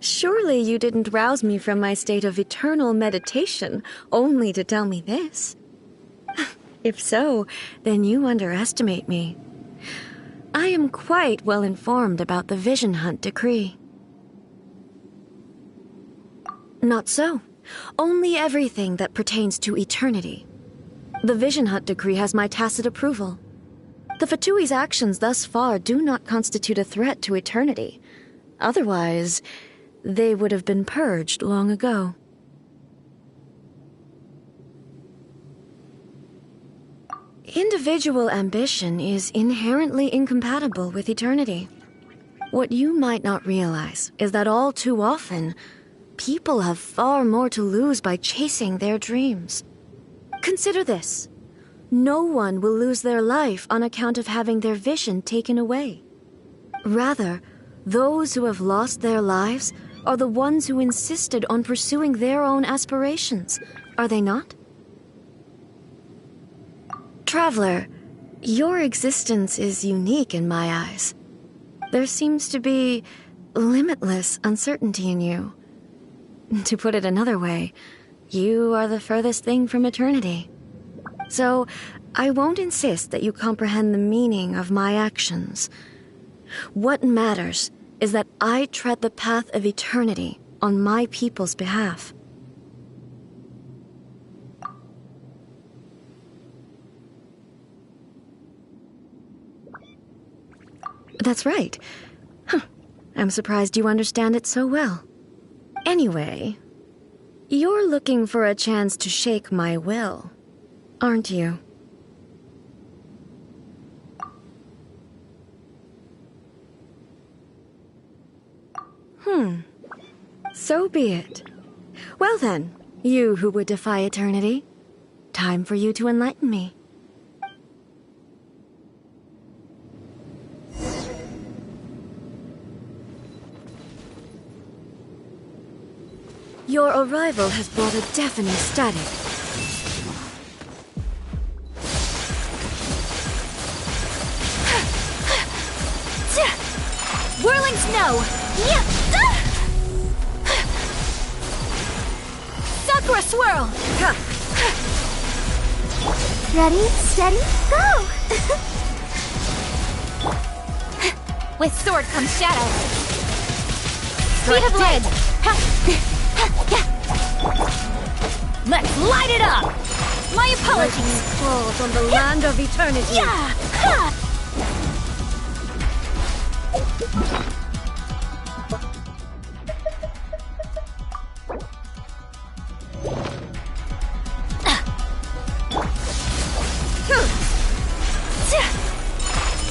Surely you didn't rouse me from my state of eternal meditation only to tell me this. If so, then you underestimate me. I am quite well informed about the Vision Hunt decree. Not so. Only everything that pertains to eternity. The Vision Hunt decree has my tacit approval. The Fatui's actions thus far do not constitute a threat to eternity. Otherwise, they would have been purged long ago. Individual ambition is inherently incompatible with eternity. What you might not realize is that all too often, people have far more to lose by chasing their dreams. Consider this. No one will lose their life on account of having their vision taken away. Rather, those who have lost their lives are the ones who insisted on pursuing their own aspirations, are they not? Traveler, your existence is unique in my eyes. There seems to be limitless uncertainty in you. To put it another way, you are the furthest thing from eternity. So, I won't insist that you comprehend the meaning of my actions. What matters is that I tread the path of eternity on my people's behalf. That's right. Huh. I'm surprised you understand it so well. Anyway, you're looking for a chance to shake my will, aren't you? So be it. Well then, you who would defy eternity, time for you to enlighten me. Your arrival has brought a deafening static. Whirling snow! Sakura swirl! Ready, steady, go! With sword comes shadow. Speed of light! Let's light it up! My apologies! Falls on the land of eternity. Yeah!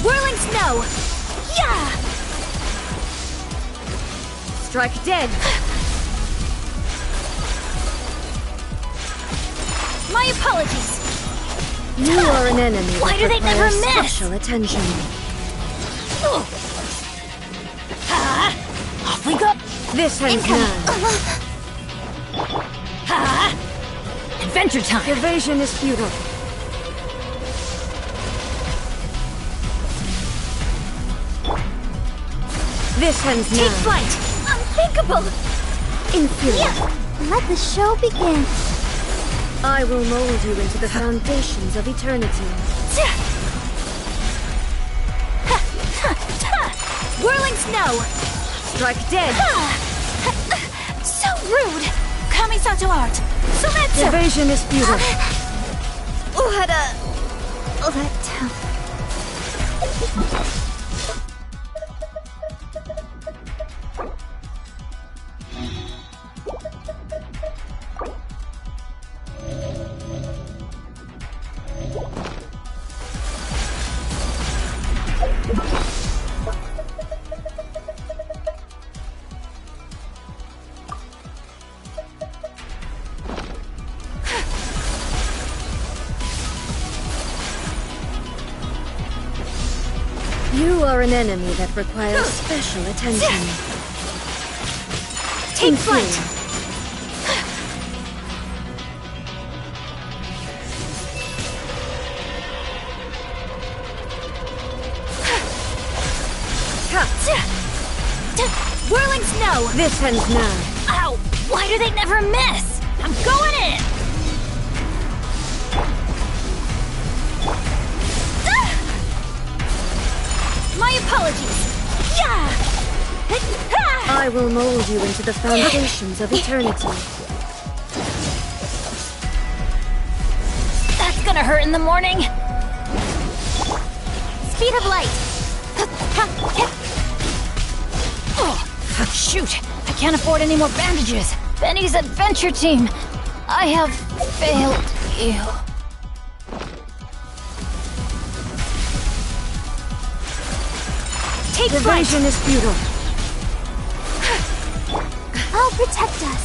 Whirling snow! Yeah! Strike dead! My apologies! You are an enemy. Why do they never miss? Special attention. Off we go! This ends now. Adventure time! Evasion is futile. This ends now. Take flight! Unthinkable! Inferior. Yeah, let the show begin. I will mold you into the foundations of eternity. Whirling snow! Strike dead! So rude! Kamisato art! Sometsu! Evasion is futile. You are an enemy that requires special attention. Take flight! Whirling snow! This ends now. Ow! Why do they never miss? I'm going in! My apologies! Yeah! I will mold you into the foundations of eternity. That's gonna hurt in the morning! Speed of light! Oh, shoot! I can't afford any more bandages! Benny's adventure team! I have failed you. Take The flight! vision is futile. I'll protect us.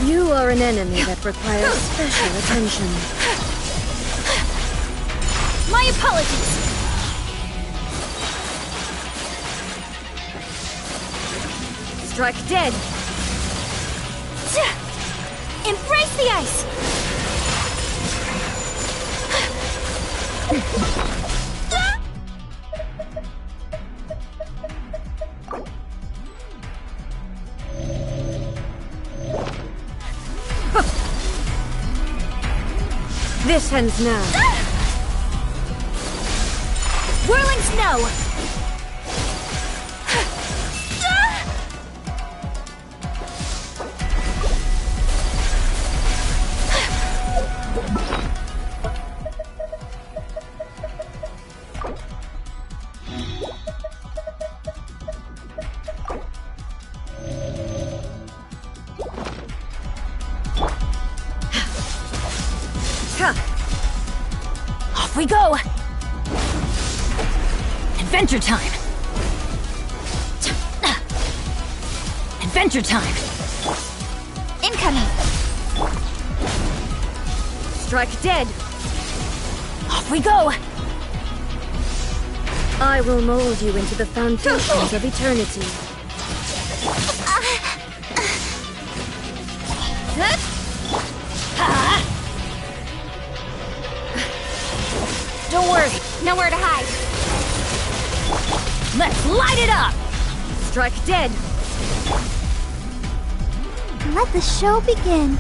You are an enemy that requires special attention. My apologies! Strike dead. Embrace the ice! This ends now. Whirling snow! Off we go! Adventure time! Adventure time! Incoming! Strike dead. Off we go! I will mold you into the foundations of eternity. Don't worry, nowhere to hide. Let's light it up! Strike dead. Let the show begin.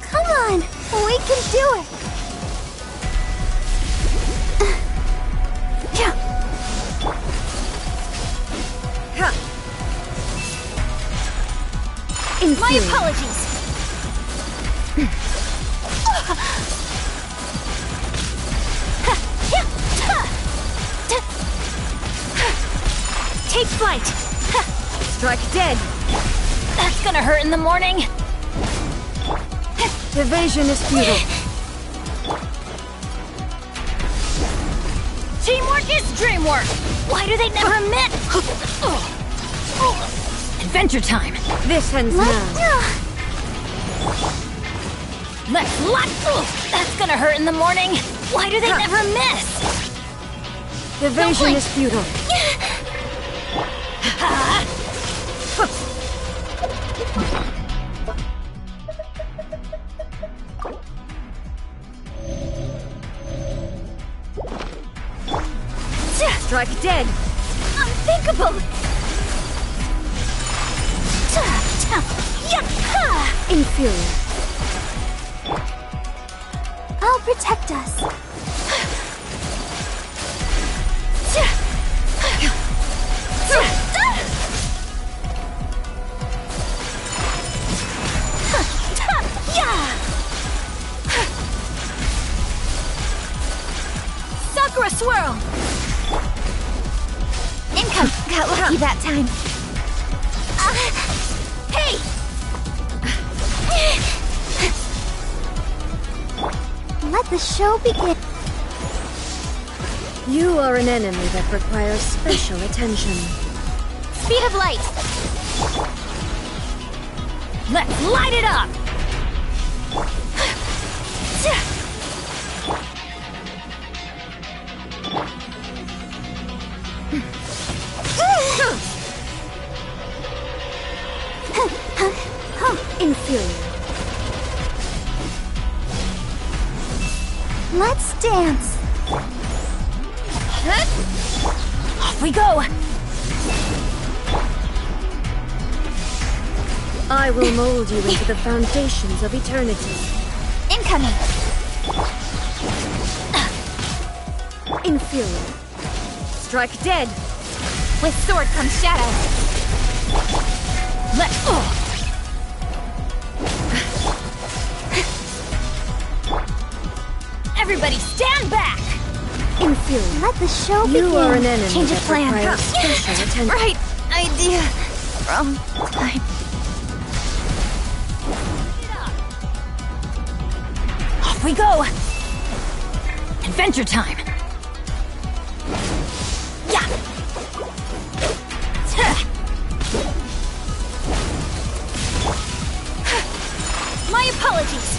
Come on, we can do it. My apologies! Take flight! Strike dead. That's gonna hurt in the morning! Evasion is futile. Teamwork is dreamwork! Why do they never admit? Adventure time! This ends now. Let's lock! That's gonna hurt in the morning! Why do they never miss? Evasion is futile. Strike dead. Unthinkable! Inferior. I'll protect us. Sakura swirl! Income! Got lucky that time. Hey! Let the show begin. You are an enemy that requires special attention. Speed of light! Let's light it up! Off we go! I will mold you into the foundations of eternity. Incoming! Inferior. Strike dead! With sword comes shadow! Everybody stand back! Inferior. Let the show begin. You are an enemy Change of that plan. requires special attention. Right idea. Wrong time. Off we go! Adventure time! Yeah! My apologies!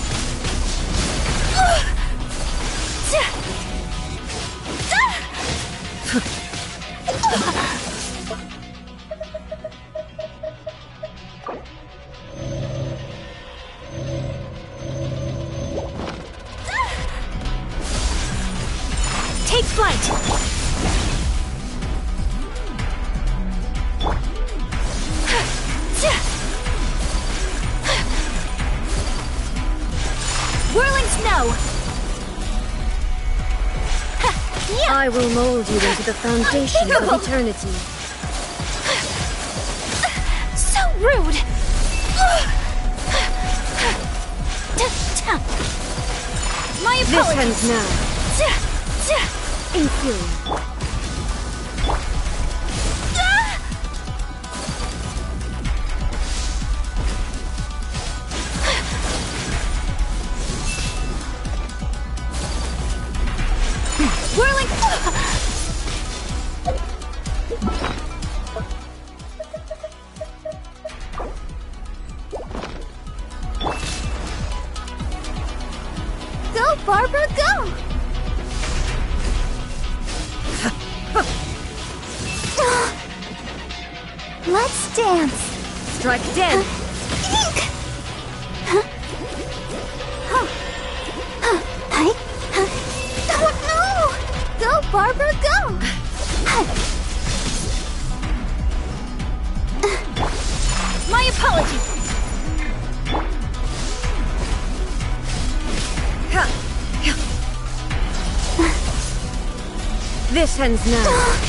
Take flight! Whirling snow! I will mold you into the foundations of eternity. So rude! My This apologies! ends now. Inferior. Whirling! Go, Barbara, go! Let's dance. Strike dead! Oh no! Go, Barbara, go! My apologies! This ends now.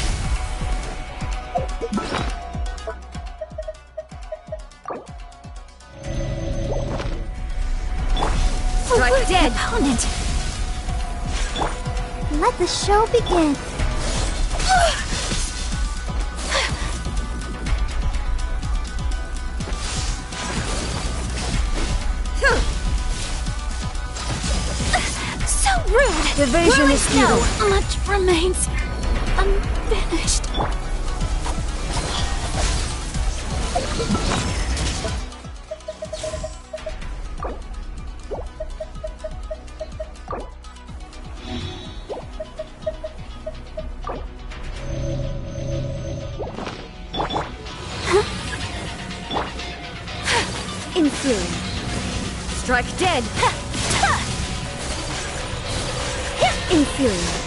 Strike dead! Opponent! Let the show begin. So rude! Division Whirling is snow! futile. Much remains unfinished. Inferior. Strike dead! Inferior.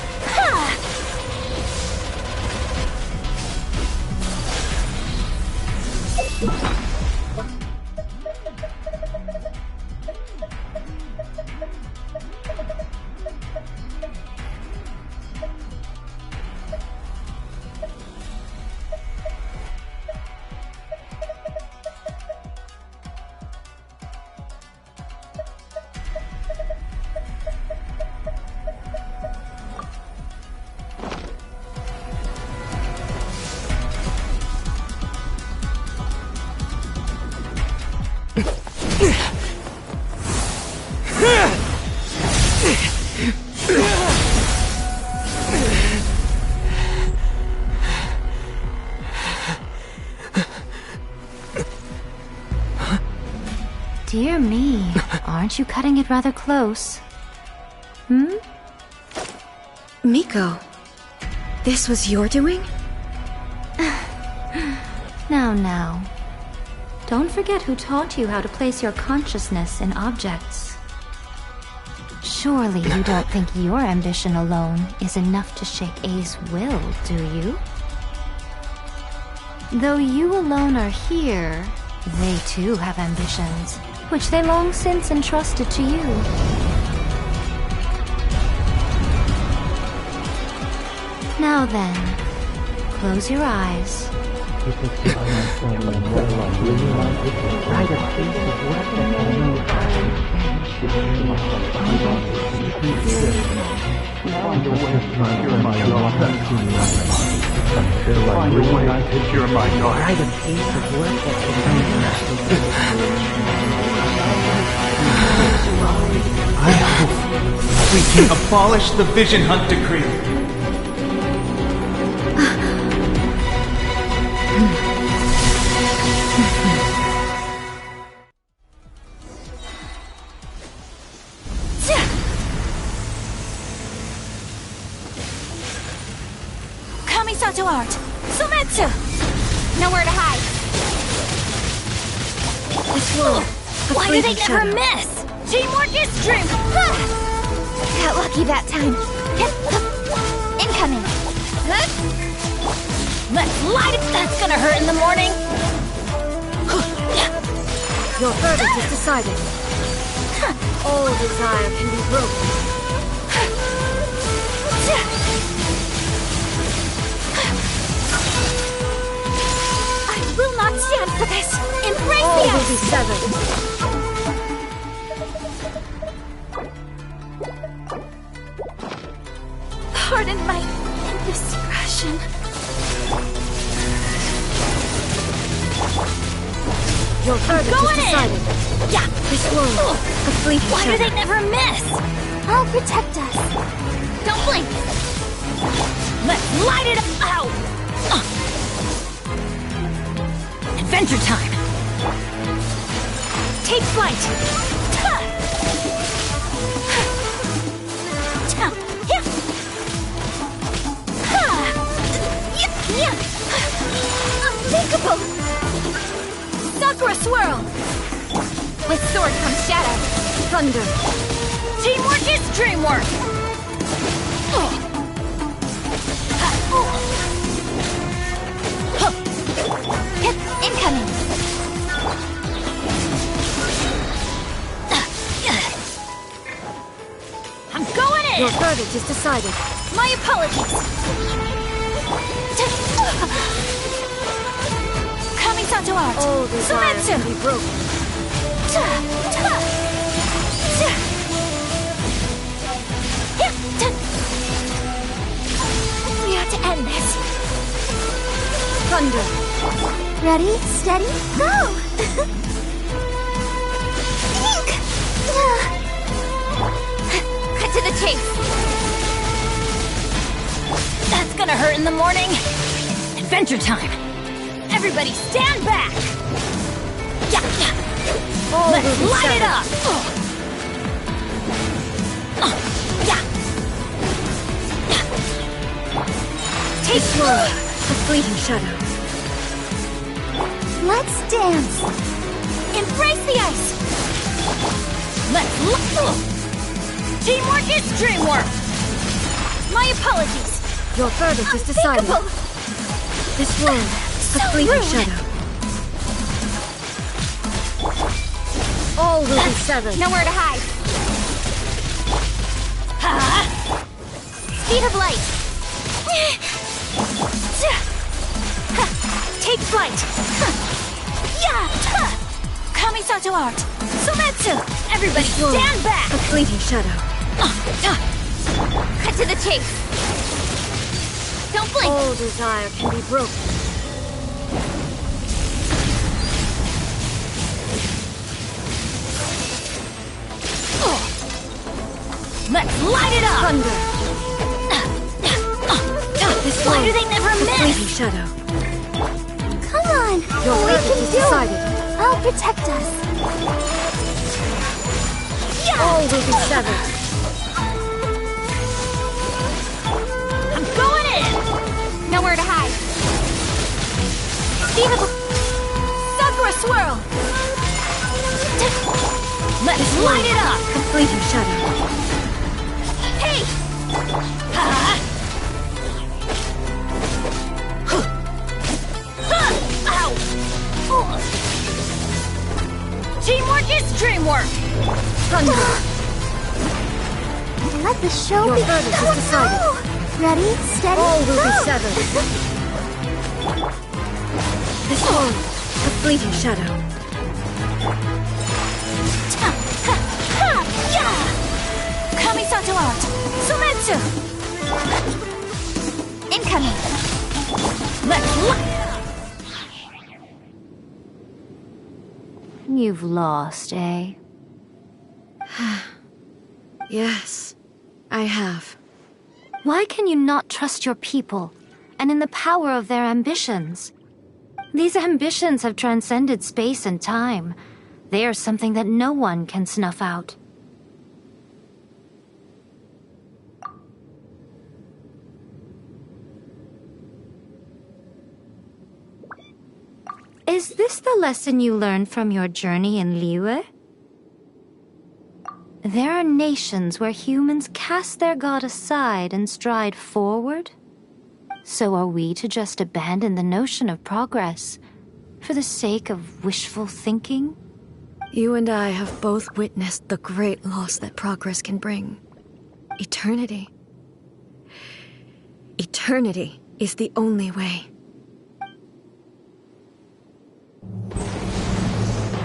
Dear me, aren't you cutting it rather close? Hmm? Miko, this was your doing? Now. Don't forget who taught you how to place your consciousness in objects. Surely you don't think your ambition alone is enough to shake A's will, do you? Though you alone are here, they too have ambitions, which they long since entrusted to you. Now then, close your eyes. I hope we can abolish the Vision Hunt Decree. Kamisato art! Sumetsu! Nowhere to hide! This one. Why do they never miss? Teamwork is strength! Got lucky that time. Incoming! Let's light it! That's gonna hurt in the morning! Your verdict is decided. All desire can be broken. I will not stand for this! Embrace All the will ice! be severed. Pardon my indiscretion. Your verdict is decided. Yeah. This world, a fleeting Why do shadow. they never miss? I'll protect us. Don't blink. Let's light it out. Adventure time. Take flight. Unthinkable! Sakura swirl! With sword comes shadow. Thunder. Teamwork is dreamwork! Incoming! I'm going in! Your verdict is decided. My apologies! Kamisato art! All desire Sumetsu! can be broken. We have to end this. Thunder. Ready, steady, go! Ink! Cut to the chase. That's gonna hurt in the morning. Adventure time. Everybody stand back. Yeah. All Let's will be light it severed. up. Yeah. Take This world, a fleeting shadow. Let's dance! Embrace the ice. Let's teamwork is dreamwork. My apologies. Your verdict is decided. Unthinkable. This world, So a fleeting rude. shadow. All will be severed. Nowhere to hide. Speed of light. Take flight. Yeah. Kamisato art. Sumetsu. Everybody stand back. A fleeting shadow. Cut to the chase. Don't blink. All desire can be broken. Let's light it up. Thunder. This Why world, do they never a miss? fleeting shadow. Come on! Your we verdict can is do decided. it! I'll protect us! All will be severed. I'm going in. Nowhere to hide. Speed of Sakura swirl. Let's light it up. A fleeting shadow. Teamwork is dreamwork! Thunder! Let the show Your be. verdict is decided. Ready, steady, All will be go! severed. This form, a fleeting shadow. Kamisato out! Sumetsu! Incoming! Let's look! You've lost, eh? Yes, I have. Why can you not trust your people, and in the power of their ambitions? These ambitions have transcended space and time. They are something that no one can snuff out. Is this the lesson you learned from your journey in Liyue? There are nations where humans cast their god aside and stride forward. So are we to just abandon the notion of progress for the sake of wishful thinking? You and I have both witnessed the great loss that progress can bring. Eternity. Eternity is the only way.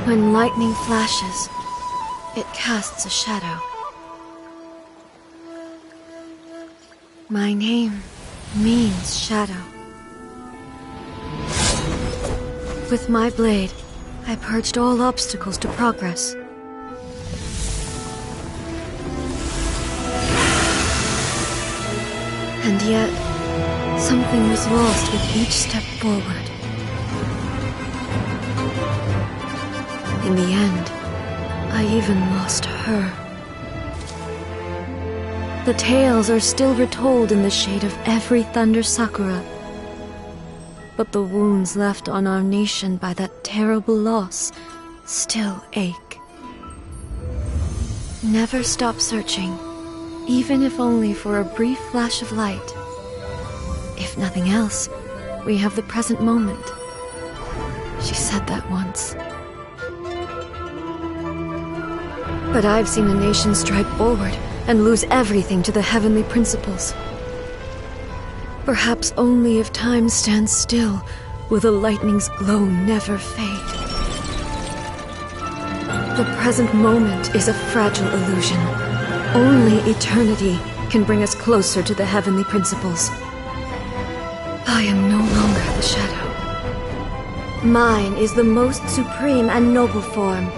When lightning flashes, it casts a shadow. My name means shadow. With my blade, I purged all obstacles to progress. And yet, something was lost with each step forward. In the end, I even lost her. The tales are still retold in the shade of every Thunder Sakura. But the wounds left on our nation by that terrible loss still ache. Never stop searching, even if only for a brief flash of light. If nothing else, we have the present moment. She said that once. But I've seen a nation stride forward and lose everything to the heavenly principles. Perhaps only if time stands still will the lightning's glow never fade. The present moment is a fragile illusion. Only eternity can bring us closer to the heavenly principles. I am no longer the shadow. Mine is the most supreme and noble form.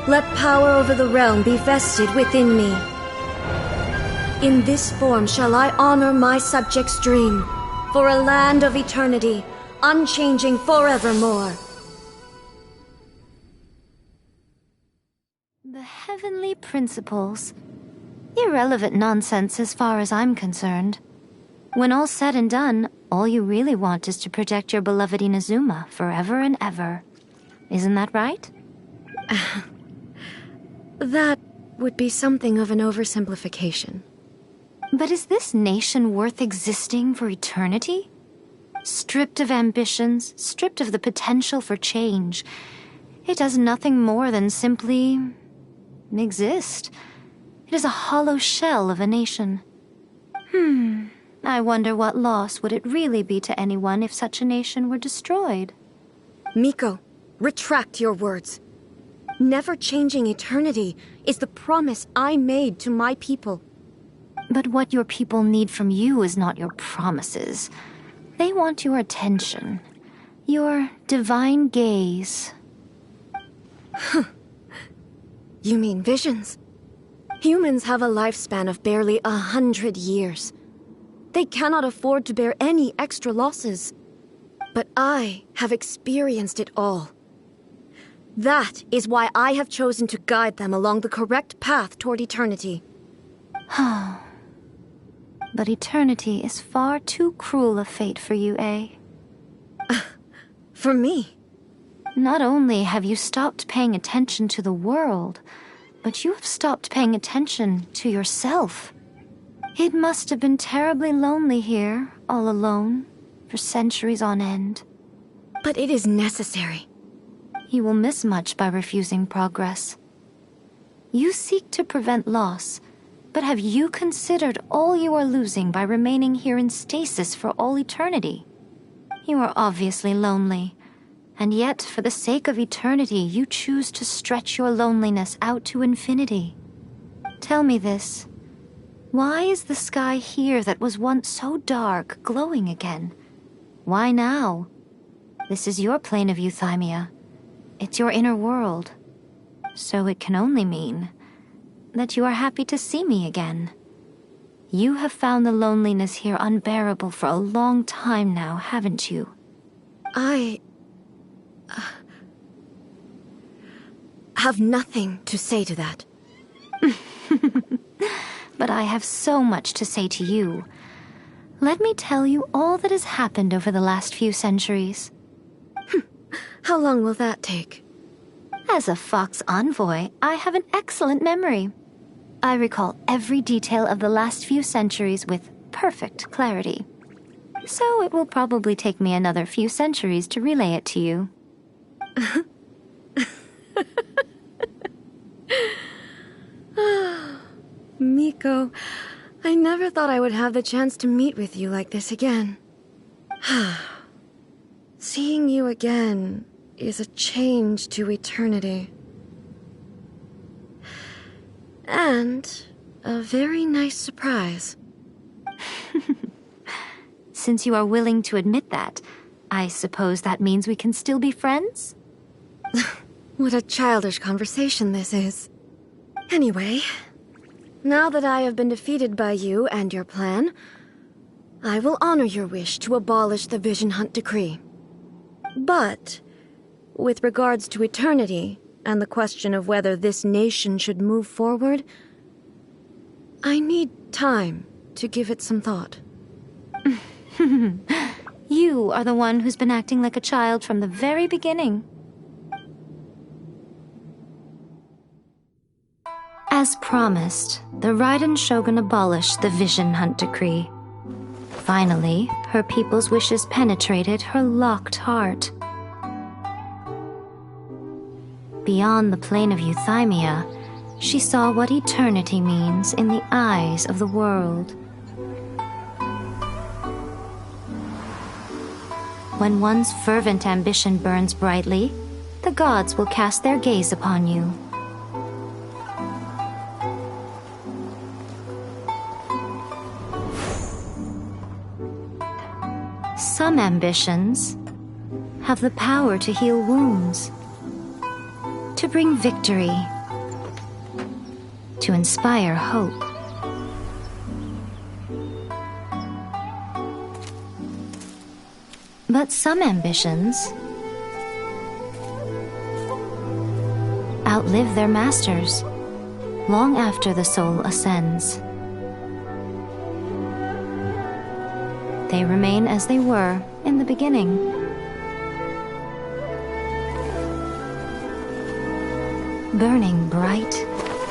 Let power over the realm be vested within me. In this form shall I honor my subjects' dream, for a land of eternity, unchanging forevermore. The heavenly principles. Irrelevant nonsense as far as I'm concerned. When all's said and done, all you really want is to protect your beloved Inazuma forever and ever. Isn't that right? That would be something of an oversimplification. But is this nation worth existing for eternity? Stripped of ambitions, stripped of the potential for change, it does nothing more than simply exist. It is a hollow shell of a nation. I wonder what loss would it really be to anyone if such a nation were destroyed? Miko, retract your words. Never changing eternity is the promise I made to my people. But what your people need from you is not your promises. They want your attention. Your divine gaze. You mean visions? Humans have a lifespan of barely 100 years. They cannot afford to bear any extra losses. But I have experienced it all. That is why I have chosen to guide them along the correct path toward eternity. But eternity is far too cruel a fate for you, eh? For me? Not only have you stopped paying attention to the world, but you have stopped paying attention to yourself. It must have been terribly lonely here, all alone, for centuries on end. But it is necessary. You will miss much by refusing progress. You seek to prevent loss, but have you considered all you are losing by remaining here in stasis for all eternity? You are obviously lonely, and yet for the sake of eternity you choose to stretch your loneliness out to infinity. Tell me this. Why is the sky here that was once so dark glowing again? Why now? This is your plane of euthymia. It's your inner world. So it can only mean that you are happy to see me again. You have found the loneliness here unbearable for a long time now, haven't you? I have nothing to say to that. But I have so much to say to you. Let me tell you all that has happened over the last few centuries. How long will that take? As a Fox envoy, I have an excellent memory. I recall every detail of the last few centuries with perfect clarity. So it will probably take me another few centuries to relay it to you. Miko, I never thought I would have the chance to meet with you like this again. Seeing you again is a change to eternity. And a very nice surprise. Since you are willing to admit that, I suppose that means we can still be friends? What a childish conversation this is. Anyway, now that I have been defeated by you and your plan, I will honor your wish to abolish the Vision Hunt Decree. But, with regards to eternity and the question of whether this nation should move forward, I need time to give it some thought. You are the one who's been acting like a child from the very beginning. As promised, the Raiden Shogun abolished the Vision Hunt Decree. Finally, her people's wishes penetrated her locked heart. Beyond the plane of euthymia, she saw what eternity means in the eyes of the world. When one's fervent ambition burns brightly, the gods will cast their gaze upon you. Some ambitions have the power to heal wounds, to bring victory, to inspire hope. But some ambitions outlive their masters long after the soul ascends. They remain as they were in the beginning. Burning bright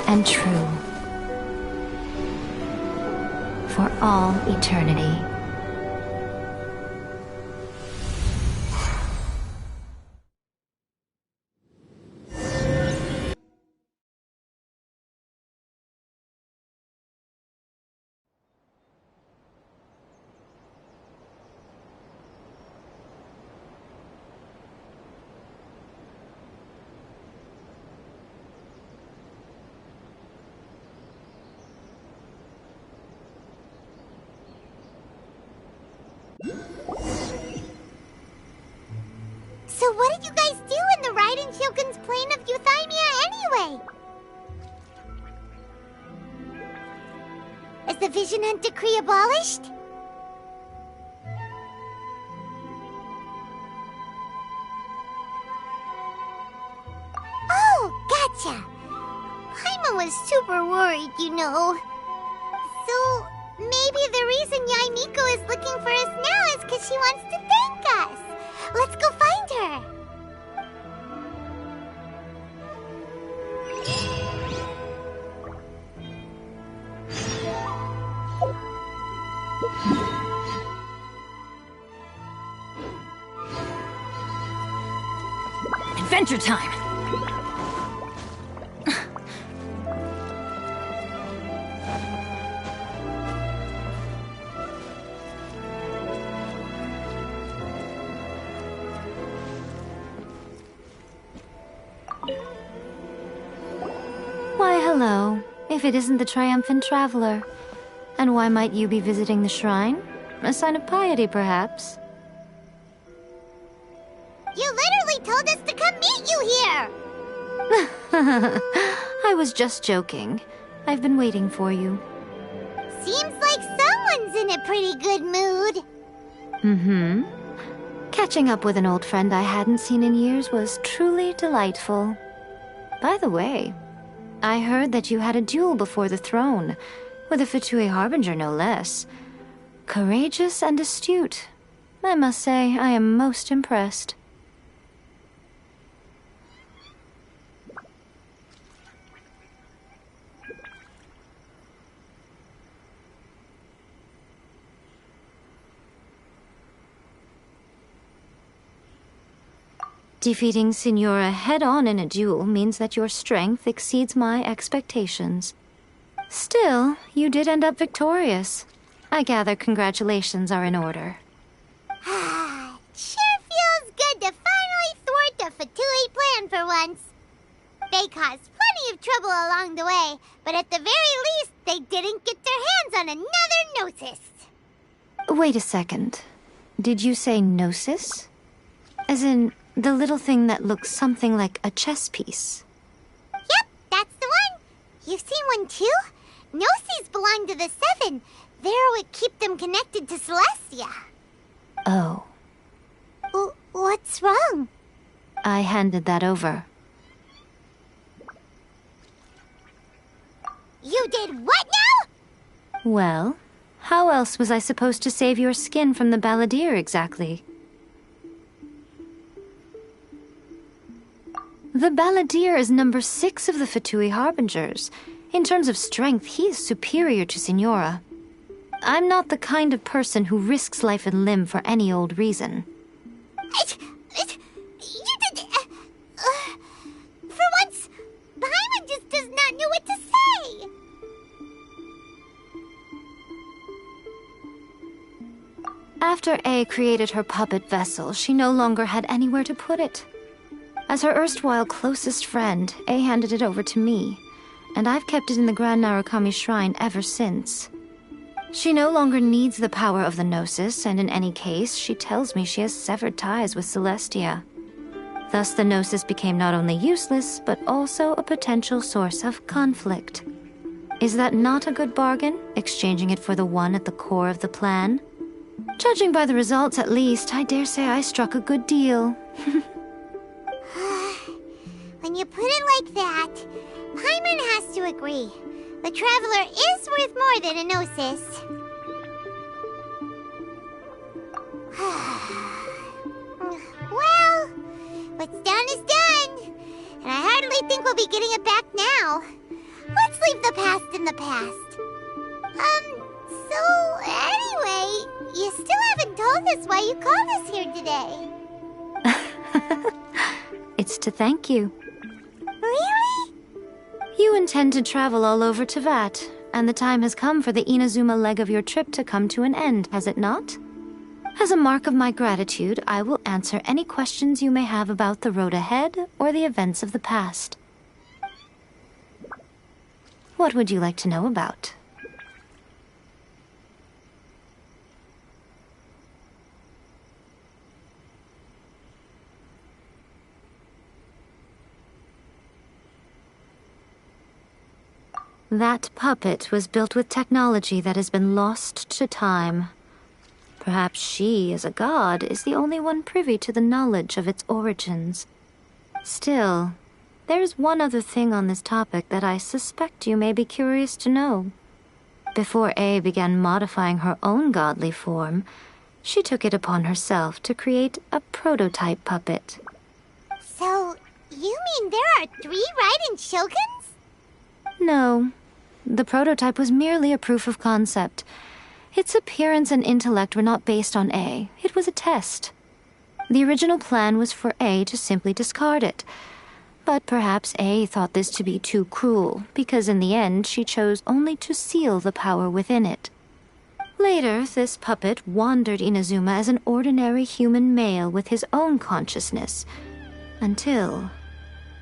and true for all eternity. So what did you guys do in the Raiden Shogun's plane of euthymia anyway? Is the Vision Hunt Decree abolished? Oh, gotcha. Paimon was super worried, you know. So, maybe the reason Yae Miko is looking for us now is because she wants to thank us. Let's go find her. adventure time! Why, hello. If it isn't the triumphant traveler. And why might you be visiting the shrine? A sign of piety, perhaps? You literally told us to come meet you here! I was just joking. I've been waiting for you. Seems like someone's in a pretty good mood. Mm-hmm. Catching up with an old friend I hadn't seen in years was truly delightful. By the way, I heard that you had a duel before the throne, with a Fatui Harbinger no less. Courageous and astute. I must say, I am most impressed. Defeating Signora head-on in a duel means that your strength exceeds my expectations. Still, you did end up victorious. I gather congratulations are in order. Sure feels good to finally thwart the Fatui plan for once. They caused plenty of trouble along the way, but at the very least, they didn't get their hands on another Gnosis. Wait a second. Did you say Gnosis? As in, the little thing that looks something like a chess piece? Yep, that's the one. You've seen one too? Gnosis belong to the Seven. They're what keep them connected to Celestia. Oh. What's wrong? I handed that over. You did what now? Well, how else was I supposed to save your skin from the balladeer exactly? The balladeer is number 6 of the Fatui Harbingers. In terms of strength, he is superior to Signora. I'm not the kind of person who risks life and limb for any old reason. You did... for once, Paimon just does not know what to say. After A created her puppet vessel, she no longer had anywhere to put it. As her erstwhile closest friend, A handed it over to me, and I've kept it in the Grand Narukami Shrine ever since. She no longer needs the power of the Gnosis, and in any case, she tells me she has severed ties with Celestia. Thus the Gnosis became not only useless, but also a potential source of conflict. Is that not a good bargain, exchanging it for the one at the core of the plan? Judging by the results, at least, I dare say I struck a good deal. When you put it like that, Paimon has to agree. The Traveler is worth more than a Gnosis. Well, what's done is done. And I hardly think we'll be getting it back now. Let's leave the past in the past. So anyway, you still haven't told us why you called us here today. It's to thank you. Really? You intend to travel all over Teyvat, and the time has come for the Inazuma leg of your trip to come to an end, has it not? As a mark of my gratitude, I will answer any questions you may have about the road ahead or the events of the past. What would you like to know about? That puppet was built with technology that has been lost to time. Perhaps she, as a god, is the only one privy to the knowledge of its origins. Still, there's one other thing on this topic that I suspect you may be curious to know. Before A began modifying her own godly form, she took it upon herself to create a prototype puppet. So, you mean there are 3 Raiden Shoguns? No. The prototype was merely a proof of concept. Its appearance and intellect were not based on A. It was a test. The original plan was for A to simply discard it. But perhaps A thought this to be too cruel, because in the end she chose only to seal the power within it. Later, this puppet wandered Inazuma as an ordinary human male with his own consciousness, until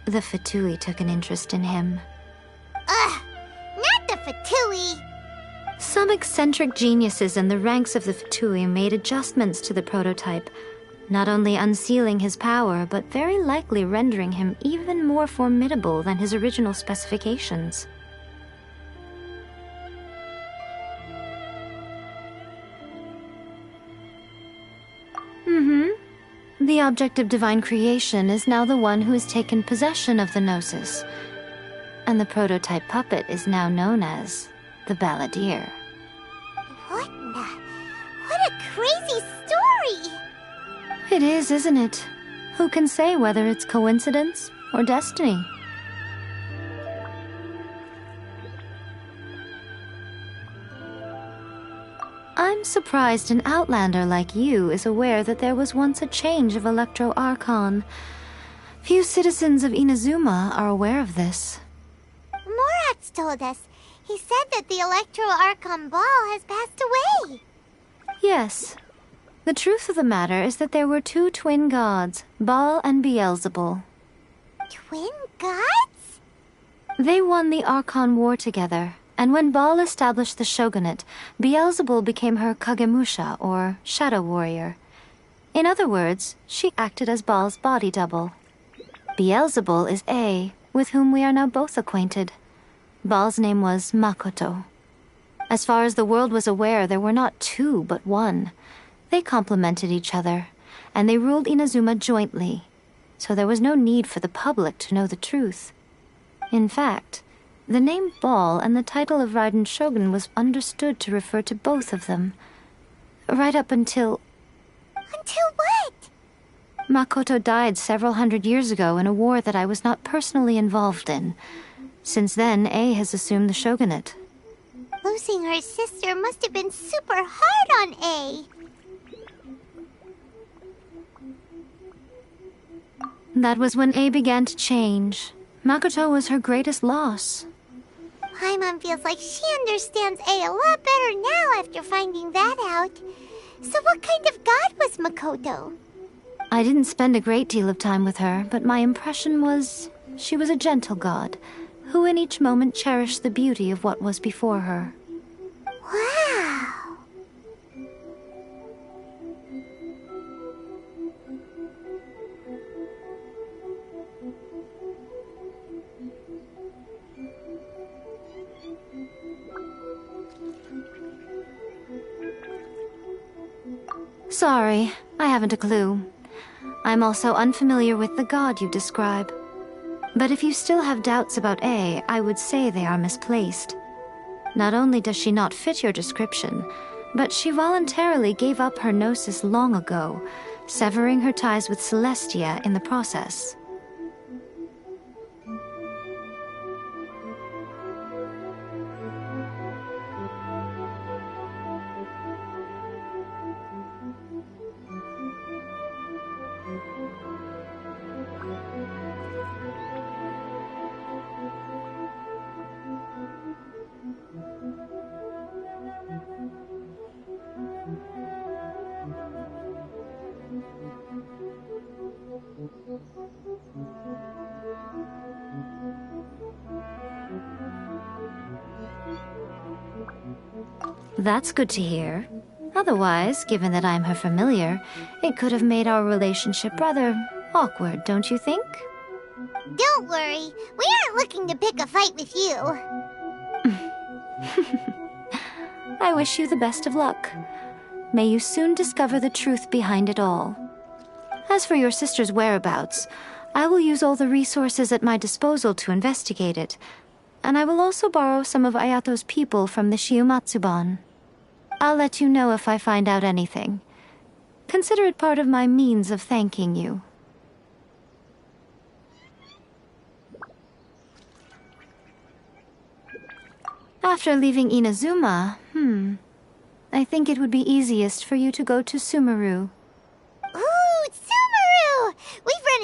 the Fatui took an interest in him. Ugh! Not the Fatui! Some eccentric geniuses in the ranks of the Fatui made adjustments to the prototype, not only unsealing his power, but very likely rendering him even more formidable than his original specifications. The object of divine creation is now the one who has taken possession of the Gnosis, and the prototype puppet is now known as the Balladeer. What a crazy story! It is, isn't it? Who can say whether it's coincidence or destiny? I'm surprised an outlander like you is aware that there was once a change of Electro Archon. Few citizens of Inazuma are aware of this. Morat's told us. He said that the Electro Archon Ball has passed away. Yes. The truth of the matter is that there were two twin gods, Baal and Beelzebul. Twin gods? They won the Archon War together, and when Baal established the shogunate, Beelzebul became her Kagemusha, or shadow warrior. In other words, she acted as Baal's body double. Beelzebul is A, with whom we are now both acquainted. Baal's name was Makoto. As far as the world was aware, there were not two, but one. They complemented each other, and they ruled Inazuma jointly, so there was no need for the public to know the truth. In fact, the name Baal and the title of Raiden Shogun was understood to refer to both of them. Right up until... Until what? Makoto died several hundred years ago in a war that I was not personally involved in. Since then, A has assumed the shogunate. Losing her sister must have been super hard on A. That was when A began to change. Makoto was her greatest loss. Paimon feels like she understands A a lot better now after finding that out. So what kind of god was Makoto? I didn't spend a great deal of time with her, but my impression was she was a gentle god, who in each moment cherished the beauty of what was before her. Wow! Sorry, I haven't a clue. I'm also unfamiliar with the god you describe. But if you still have doubts about A, I would say they are misplaced. Not only does she not fit your description, but she voluntarily gave up her gnosis long ago, severing her ties with Celestia in the process. That's good to hear. Otherwise, given that I'm her familiar, it could have made our relationship rather awkward, don't you think? Don't worry, we aren't looking to pick a fight with you. I wish you the best of luck. May you soon discover the truth behind it all. As for your sister's whereabouts, I will use all the resources at my disposal to investigate it, and I will also borrow some of Ayato's people from the Shiumatsuban. I'll let you know if I find out anything. Consider it part of my means of thanking you. After leaving Inazuma, I think it would be easiest for you to go to Sumeru. Ooh, Sumeru!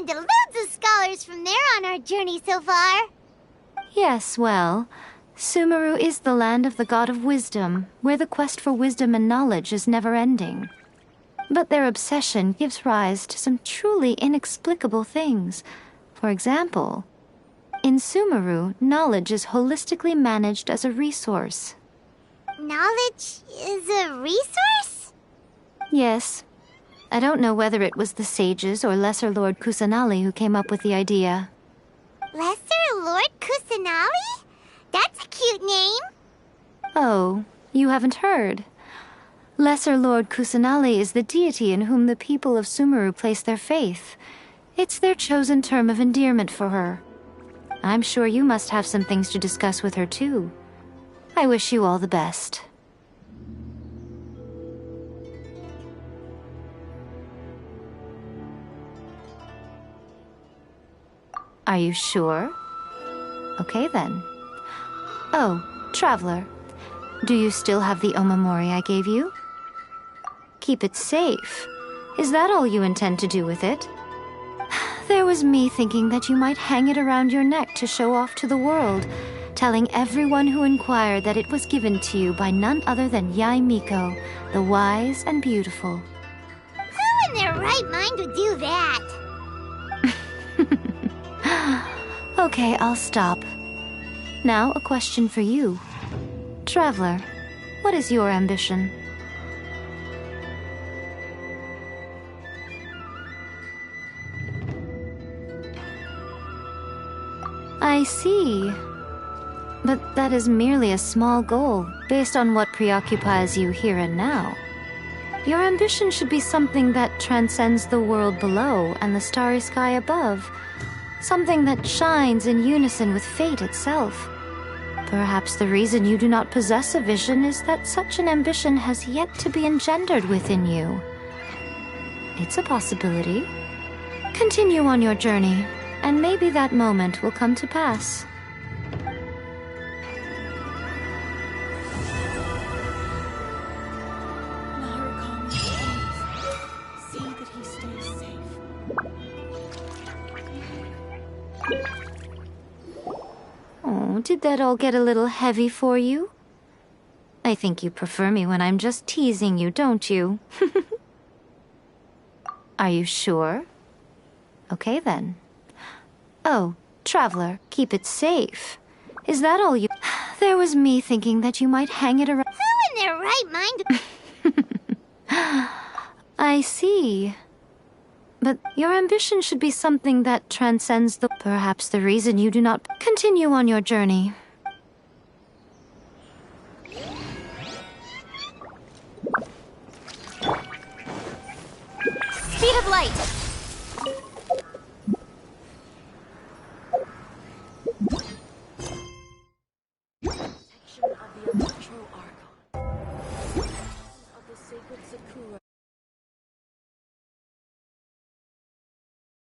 into loads of scholars from there on our journey so far. Yes, well, Sumeru is the land of the god of wisdom, where the quest for wisdom and knowledge is never-ending. But their obsession gives rise to some truly inexplicable things. For example, in Sumeru, knowledge is holistically managed as a resource. Knowledge is a resource? Yes. I don't know whether it was the sages or Lesser Lord Kusanali who came up with the idea. Lesser Lord Kusanali? That's a cute name. Oh, you haven't heard. Lesser Lord Kusanali is the deity in whom the people of Sumeru place their faith. It's their chosen term of endearment for her. I'm sure you must have some things to discuss with her too. I wish you all the best. Are you sure? Okay then. Oh, Traveler, do you still have the omamori I gave you? Keep it safe. Is that all you intend to do with it? There was me thinking that you might hang it around your neck to show off to the world, telling everyone who inquired that it was given to you by none other than Yae Miko, the wise and beautiful. Who in their right mind would do that? Okay, I'll stop. Now, a question for you. Traveler, what is your ambition? I see. But that is merely a small goal, based on what preoccupies you here and now. Your ambition should be something that transcends the world below and the starry sky above. Something that shines in unison with fate itself. Perhaps the reason you do not possess a vision is that such an ambition has yet to be engendered within you. It's a possibility. Continue on your journey, and maybe that moment will come to pass. Oh, did that all get a little heavy for you? I think you prefer me when I'm just teasing you, don't you? Are you sure? Okay then. Oh, Traveler, keep it safe. Is that all you... There was me thinking that you might hang it around... Who in their right mind... I see. But your ambition should be something that transcends the... Perhaps the reason you do not... Continue on your journey. Speed of light!